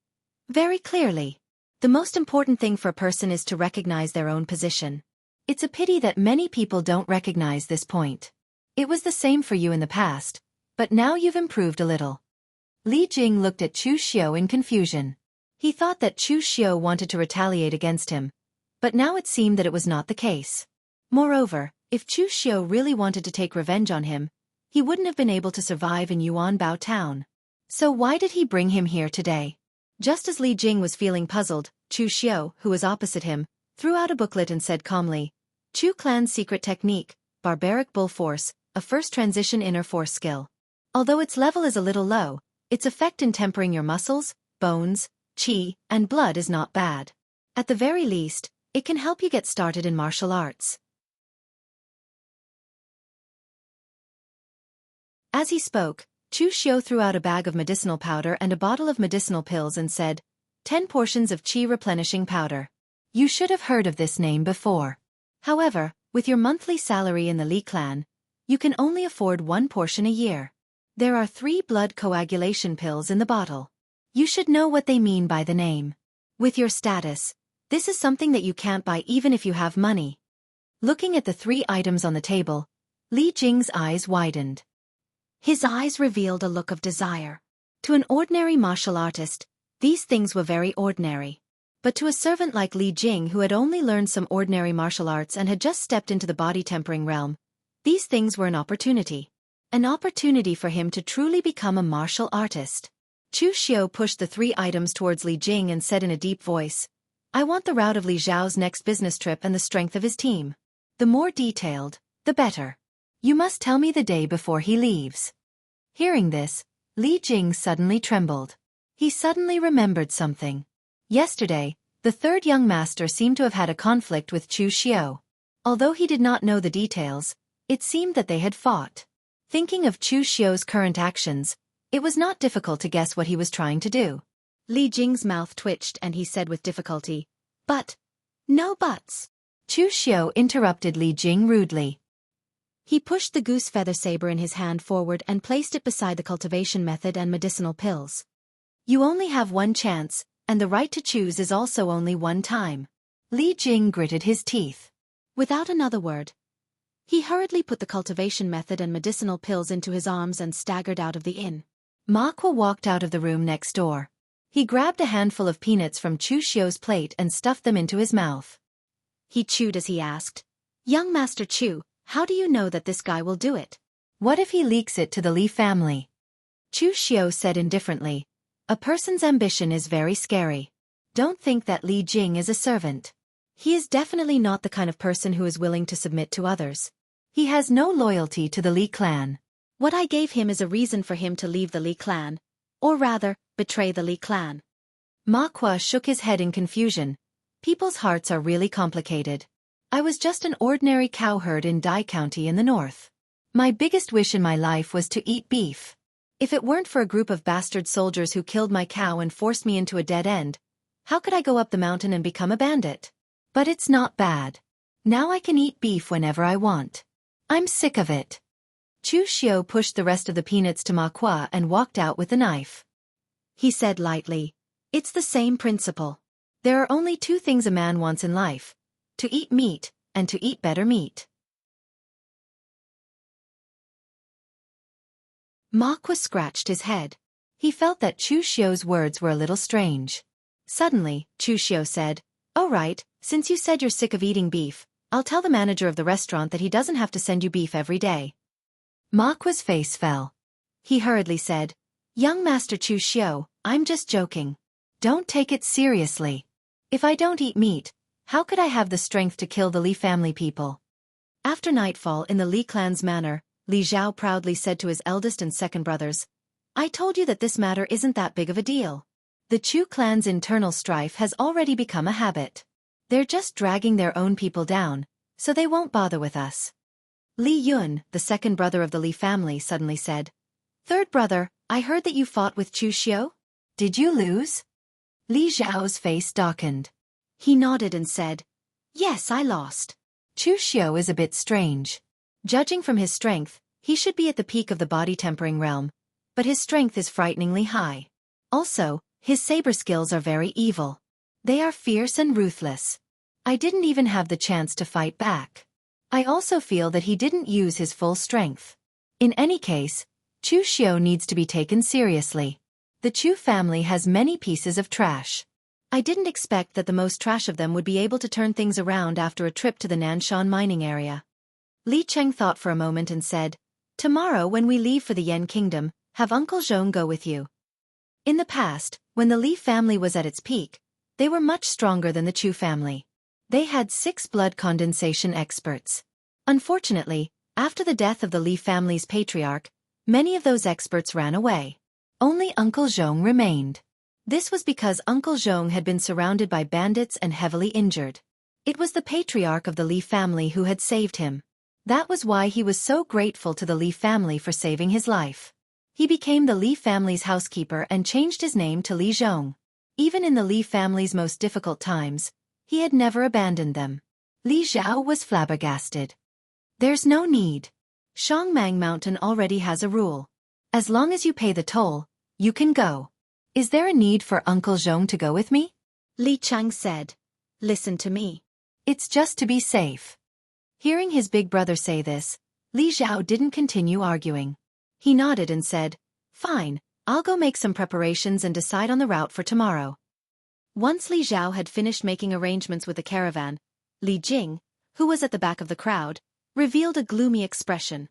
Speaker 1: "Very clearly. The most important thing for a person is to recognize their own position. It's a pity that many people don't recognize this point. It was the same for you in the past, but now you've improved a little." Li Jing looked at Chu Xiao in confusion. He thought that Chu Xiao wanted to retaliate against him, but now it seemed that it was not the case. Moreover, if Chu Xiao really wanted to take revenge on him, he wouldn't have been able to survive in Yuanbao town. So why did he bring him here today? Just as Li Jing was feeling puzzled, Chu Xiao, who was opposite him, threw out a booklet and said calmly, "Chu Clan's Secret Technique, Barbaric Bull Force, a first transition inner force skill. Although its level is a little low, its effect in tempering your muscles, bones, qi, and blood is not bad. At the very least, it can help you get started in martial arts." As he spoke, Chu Xiao threw out a bag of medicinal powder and a bottle of medicinal pills and said, 10 portions of qi replenishing powder. You should have heard of this name before. However, with your monthly salary in the Li clan, you can only afford 1 portion a year. There are 3 blood coagulation pills in the bottle. You should know what they mean by the name. With your status, this is something that you can't buy even if you have money. Looking at the 3 items on the table, Li Jing's eyes widened. His eyes revealed a look of desire. To an ordinary martial artist, these things were very ordinary. But to a servant like Li Jing who had only learned some ordinary martial arts and had just stepped into the body-tempering realm, these things were an opportunity. An opportunity for him to truly become a martial artist. Chu Xiao pushed the 3 items towards Li Jing and said in a deep voice, "I want the route of Li Zhao's next business trip and the strength of his team. The more detailed, the better. You must tell me the day before he leaves." Hearing this, Li Jing suddenly trembled. He suddenly remembered something. Yesterday, the 3rd young master seemed to have had a conflict with Chu Xiao. Although he did not know the details, it seemed that they had fought. Thinking of Chu Xiao's current actions, it was not difficult to guess what he was trying to do. Li Jing's mouth twitched and he said with difficulty, "But, no buts." Chu Xiao interrupted Li Jing rudely. He pushed the goose feather saber in his hand forward and placed it beside the cultivation method and medicinal pills. "You only have 1 chance, and the right to choose is also only 1 time." Li Jing gritted his teeth. Without another word, he hurriedly put the cultivation method and medicinal pills into his arms and staggered out of the inn. Ma Kuo walked out of the room next door. He grabbed a handful of peanuts from Chu Xiao's plate and stuffed them into his mouth. He chewed as he asked, "Young Master Chu, how do you know that this guy will do it? What if he leaks it to the Li family?" Chu Xiao said indifferently, "A person's ambition is very scary. Don't think that Li Jing is a servant. He is definitely not the kind of person who is willing to submit to others. He has no loyalty to the Li clan. What I gave him is a reason for him to leave the Li clan, or rather, betray the Li clan." Ma Kuo shook his head in confusion. People's hearts are really complicated. I was just an ordinary cowherd in Dai County in the north. My biggest wish in my life was to eat beef. If it weren't for a group of bastard soldiers who killed my cow and forced me into a dead end, how could I go up the mountain and become a bandit? But it's not bad. Now I can eat beef whenever I want. I'm sick of it." Chu Xiao pushed the rest of the peanuts to Ma Kuo and walked out with the knife. He said lightly, "It's the same principle. There are only 2 things a man wants in life: to eat meat, and to eat better meat." Ma Kuo scratched his head. He felt that Chu Xiao's words were a little strange. Suddenly, Chu Xiao said, "All right, since you said you're sick of eating beef, I'll tell the manager of the restaurant that he doesn't have to send you beef every day." Ma Kuo's face fell. He hurriedly said, "Young Master Chu Xiao, I'm just joking. Don't take it seriously. If I don't eat meat, how could I have the strength to kill the Li family people?" After nightfall in the Li clan's manor, Li Zhao proudly said to his eldest and second brothers, "I told you that this matter isn't that big of a deal. The Chu clan's internal strife has already become a habit. They're just dragging their own people down, so they won't bother with us. Li Yun, the second brother of the Li family, suddenly said, "Third brother, I heard that you fought with Chu Xiao? Did you lose?" Li Zhao's face darkened. He nodded and said, "Yes, I lost." Chu Xiao is a bit strange. Judging from his strength, he should be at the peak of the body-tempering realm, but his strength is frighteningly high. Also, his saber skills are very evil. They are fierce and ruthless. I didn't even have the chance to fight back. I also feel that he didn't use his full strength. In any case, Chu Xiao needs to be taken seriously. The Chu family has many pieces of trash. I didn't expect that the most trash of them would be able to turn things around after a trip to the Nanshan mining area. Li Cheng thought for a moment and said, "Tomorrow when we leave for the Yan Kingdom, have Uncle Zhong go with you." In the past, when the Li family was at its peak, they were much stronger than the Chu family. They had 6 blood condensation experts. Unfortunately, after the death of the Li family's patriarch, many of those experts ran away. Only Uncle Zhong remained. This was because Uncle Zhong had been surrounded by bandits and heavily injured. It was the patriarch of the Li family who had saved him. That was why he was so grateful to the Li family for saving his life. He became the Li family's housekeeper and changed his name to Li Zhong. Even in the Li family's most difficult times, he had never abandoned them. Li Zhao was flabbergasted. "There's no need. Shangmang Mountain already has a rule. As long as you pay the toll, you can go. Is there a need for Uncle Zhong to go with me?" Li Chang said. "Listen to me. It's just to be safe." Hearing his big brother say this, Li Zhao didn't continue arguing. He nodded and said, "Fine, I'll go make some preparations and decide on the route for tomorrow." Once Li Zhao had finished making arrangements with the caravan, Li Jing, who was at the back of the crowd, revealed a gloomy expression.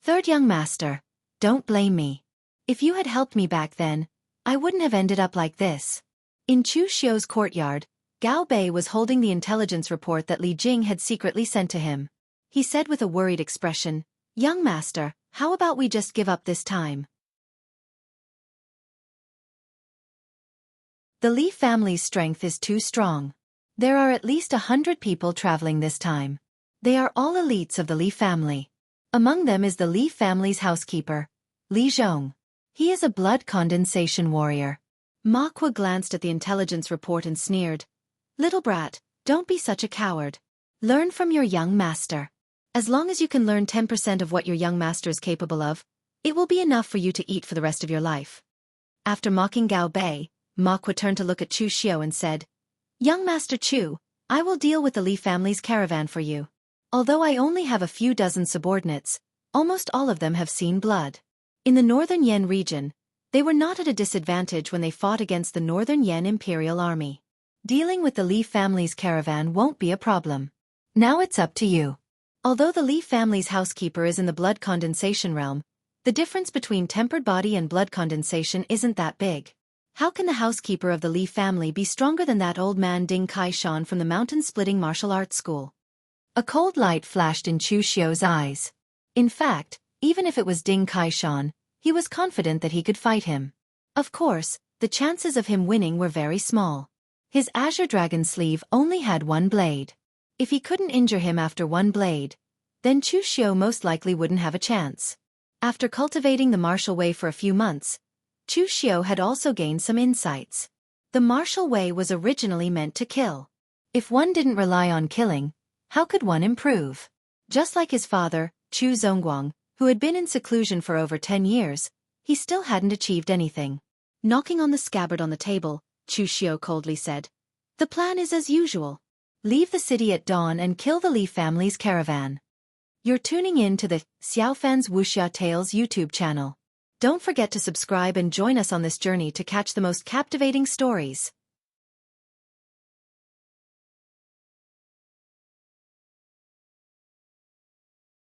Speaker 1: "Third young master, don't blame me. If you had helped me back then, I wouldn't have ended up like this." In Chu Xiu's courtyard, Gao Bei was holding the intelligence report that Li Jing had secretly sent to him. He said with a worried expression, "Young master, how about we just give up this time?" The Li family's strength is too strong. There are at least 100 people traveling this time. They are all elites of the Li family. Among them is the Li family's housekeeper, Li Zhong. He is a blood condensation warrior. Ma Kuo glanced at the intelligence report and sneered, "Little brat, don't be such a coward. Learn from your young master. As long as you can learn 10% of what your young master is capable of, it will be enough for you to eat for the rest of your life." After mocking Gao Bei, Ma Kuo turned to look at Chu Xiao and said, "Young Master Chu, I will deal with the Li family's caravan for you. Although I only have a few dozen subordinates, almost all of them have seen blood. In the northern Yan region, they were not at a disadvantage when they fought against the northern Yan Imperial Army. Dealing with the Li family's caravan won't be a problem. Now it's up to you." Although the Li family's housekeeper is in the blood condensation realm, the difference between tempered body and blood condensation isn't that big. How can the housekeeper of the Li family be stronger than that old man Ding Kaishan from the mountain-splitting martial arts school? A cold light flashed in Chu Xiu's eyes. In fact, even if it was Ding Kaishan, he was confident that he could fight him. Of course, the chances of him winning were very small. His Azure Dragon sleeve only had one blade. If he couldn't injure him after one blade, then Chu Xiu most likely wouldn't have a chance. After cultivating the martial way for a few months, Chu Xiu had also gained some insights. The martial way was originally meant to kill. If one didn't rely on killing, how could one improve? Just like his father, Chu Zongguang, who had been in seclusion for over 10 years, he still hadn't achieved anything. Knocking on the scabbard on the table, Chu Xiu coldly said, "The plan is as usual. Leave the city at dawn and kill the Li family's caravan." You're tuning in to the Xiaofan's Wuxia Tales YouTube channel. Don't forget to subscribe and join us on this journey to catch the most captivating stories.